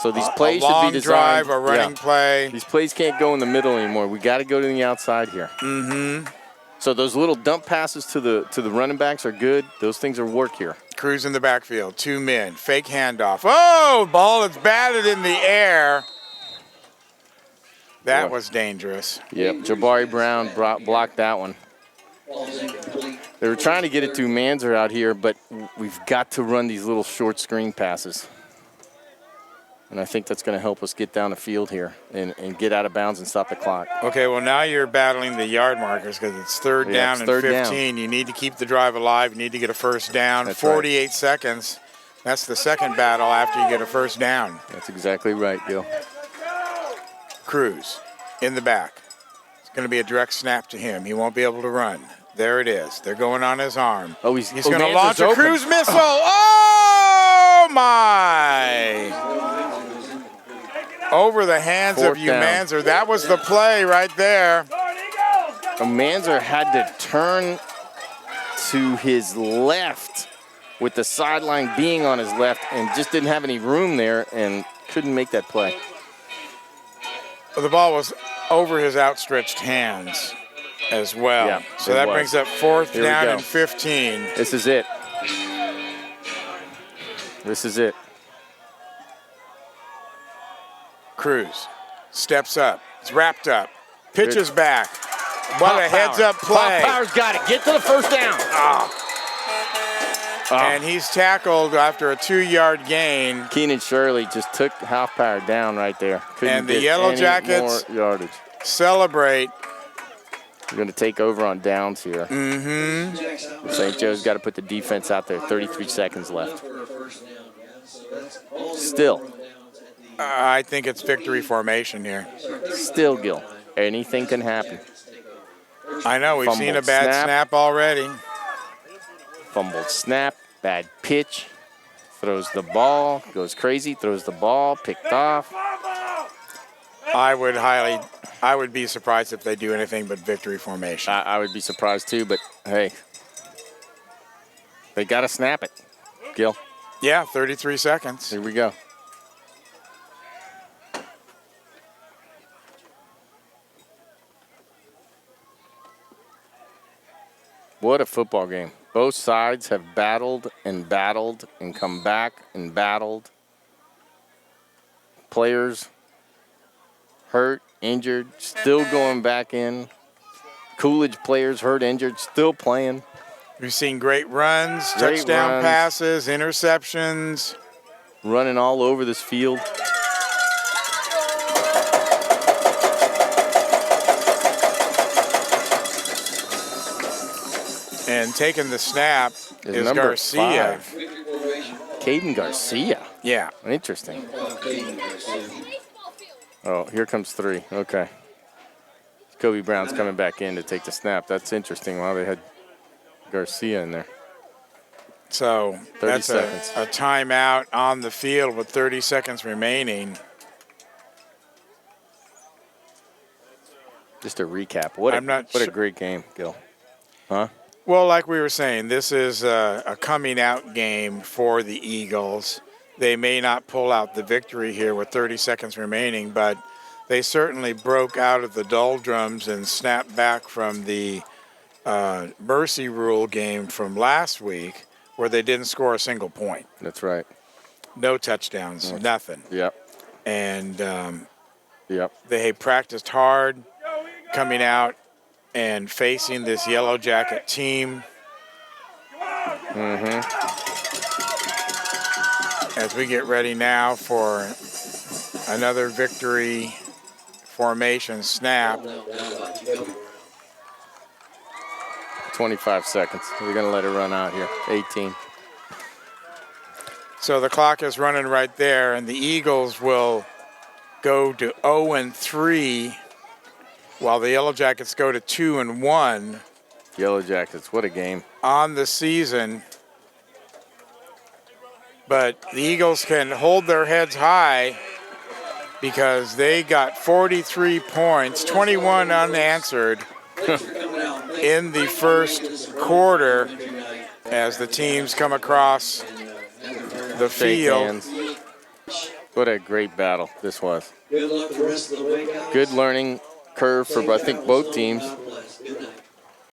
So these plays a long should be designed. drive, a running play. These plays can't go in the middle anymore. We got to go to the outside here. Mm-hmm. So those little dump passes to the running backs are good. Those things are work here. Cruz in the backfield. 2 men. Fake handoff. Oh, ball is batted in the air. That Boy. was dangerous. Yep, Jabari Brown blocked that one. They were trying to get it to Manzer out here, but we've got to run these little short screen passes. And I think that's going to help us get down the field here and get out of bounds and stop the clock. Okay, well, now you're battling the yard markers because it's third Yeah, down it's and third 15. down. You need to keep the drive alive. You need to get a first down. That's 48 seconds. That's the second battle after you get a first down. That's exactly right, Gil. Cruz in the back. It's going to be a direct snap to him. He won't be able to run. There it is. They're going on his arm. Oh, he's going to Manzer's launch a open. Cruz missile. Oh, my. Over the hands Fourth of down. Umanzer. That was the play right there. Manzer had to turn to his left with the sideline being on his left and just didn't have any room there and couldn't make that play. Well, the ball was over his outstretched hands as well. Yeah, so it that was. brings up fourth Here we down go. and 15. This is it. This is it. Cruz steps up. It's wrapped up. Pitches back. What Pop a heads-up Power. play. Pop Power's got it. Get to the first down. And he's tackled after a 2-yard gain. Keenan Shirley just took Half Power down right there. Couldn't And the get Yellowjackets- any more yardage. Celebrate. We're going to take over on downs here. Mm-hmm. St. Joe's got to put the defense out there. 33 seconds left. Still, I think it's victory formation here. Gil. Anything can happen. I know. We've seen a Fumbled bad snap. snap already. Fumbled snap, bad pitch, throws the ball, goes crazy, throws the ball, picked off. I would be surprised if they do anything but victory formation. I would be surprised too, but hey, they got to snap it. Gil, Yeah, 33 seconds. here we go. What a football game. Both sides have battled and come back and battled. Players hurt, injured, still going back in. Coolidge players hurt, injured, still playing. We've seen great runs, Great touchdown runs. passes, interceptions. Running all over this field. And taking the snap is number Garcia. 5. Caden Garcia. Yeah. Interesting. Oh, here comes 3. Okay. Kobe Brown's coming back in to take the snap. That's interesting. Wow, they had Garcia in there. So 30 that's seconds. a timeout on the field with 30 seconds remaining. Just a recap. What a great game, Gil. Huh? Well, like we were saying, this is a coming out game for the Eagles. They may not pull out the victory here with 30 seconds remaining, but they certainly broke out of the doldrums and snapped back from the mercy rule game from last week where they didn't score a single point. That's right. No touchdowns, nothing. Yep. And Yep. they practiced hard coming out and facing this Yellow Jacket team. As we get ready now for another victory formation snap. 25 seconds. We're going to let it run out here. 18. So the clock is running right there, and the Eagles will go to 0-3, while the Yellow Jackets go to 2-1 Yellow Jackets, what a game. on the season. But the Eagles can hold their heads high because they got 43 points, 21 unanswered in the first quarter as the teams come across the Shake field. hands. What a great battle this was. Good luck the rest of the way, guys. Good learning curve for, I think, both teams.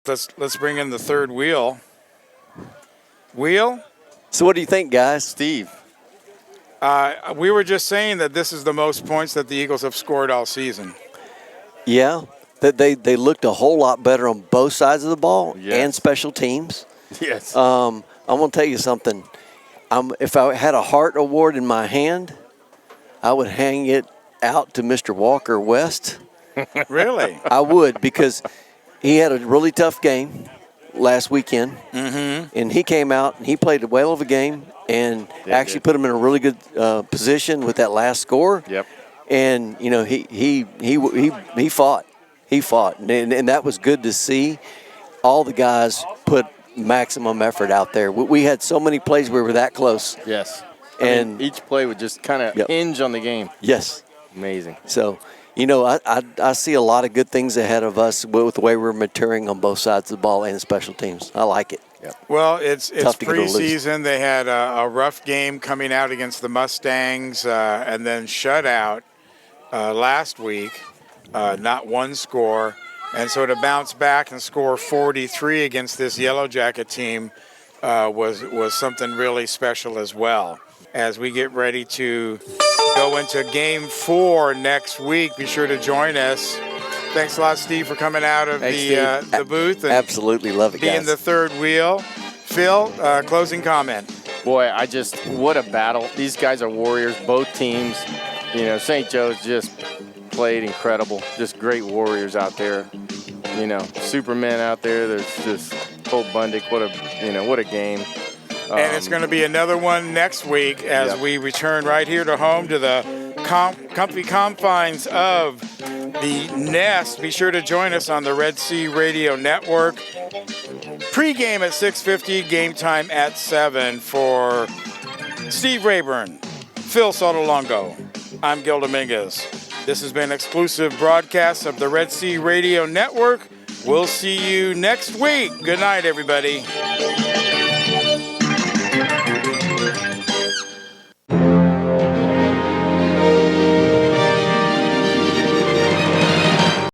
Let's bring in the third wheel. Wheel? So what do you think, guys? Steve. We were just saying that this is the most points that the Eagles have scored all season. Yeah, that they looked a whole lot better on both sides of the ball Yes. and special teams. Yes. I'm going to tell you something. If I had a Hart Award in my hand, I would hang it out to Mr. Walker West. Really? I would, because he had a really tough game last weekend, and he came out and he played a whale of a game and actually put him in a really good position with that last score. Yep. And you know he fought, and that was good to see. All the guys put maximum effort out there. We had so many plays where we were that close. Yes. And each play would just kind of hinge on the game. Yes. Amazing. So, you know, I see a lot of good things ahead of us with the way we're maturing on both sides of the ball and special teams. I like it. Well, it's Tough to get a loose. preseason. They had a rough game coming out against the Mustangs and then shutout last week, not one score. And so to bounce back and score 43 against this Yellow Jacket team was something really special as well. As we get ready to go into Game 4 next week, be sure to join us. Thanks a lot, Steve, for coming out of the booth and absolutely love it, being guys. the third wheel. Phil, closing comment. Boy, what a battle. These guys are warriors, both teams. You know, St. Joe's just played incredible. Just great warriors out there. You know, Supermen out there. There's just Cole Bundick. What a game. And it's going to be another one next week as we return right here to home to the comfy confines of the Nest. Be sure to join us on the Red Sea Radio Network. Pre-game at 6:50, game time at 7 for Steve Rayburn, Phil Sotolongo. I'm Gil Dominguez. This has been an exclusive broadcast of the Red Sea Radio Network. We'll see you next week. Good night, everybody.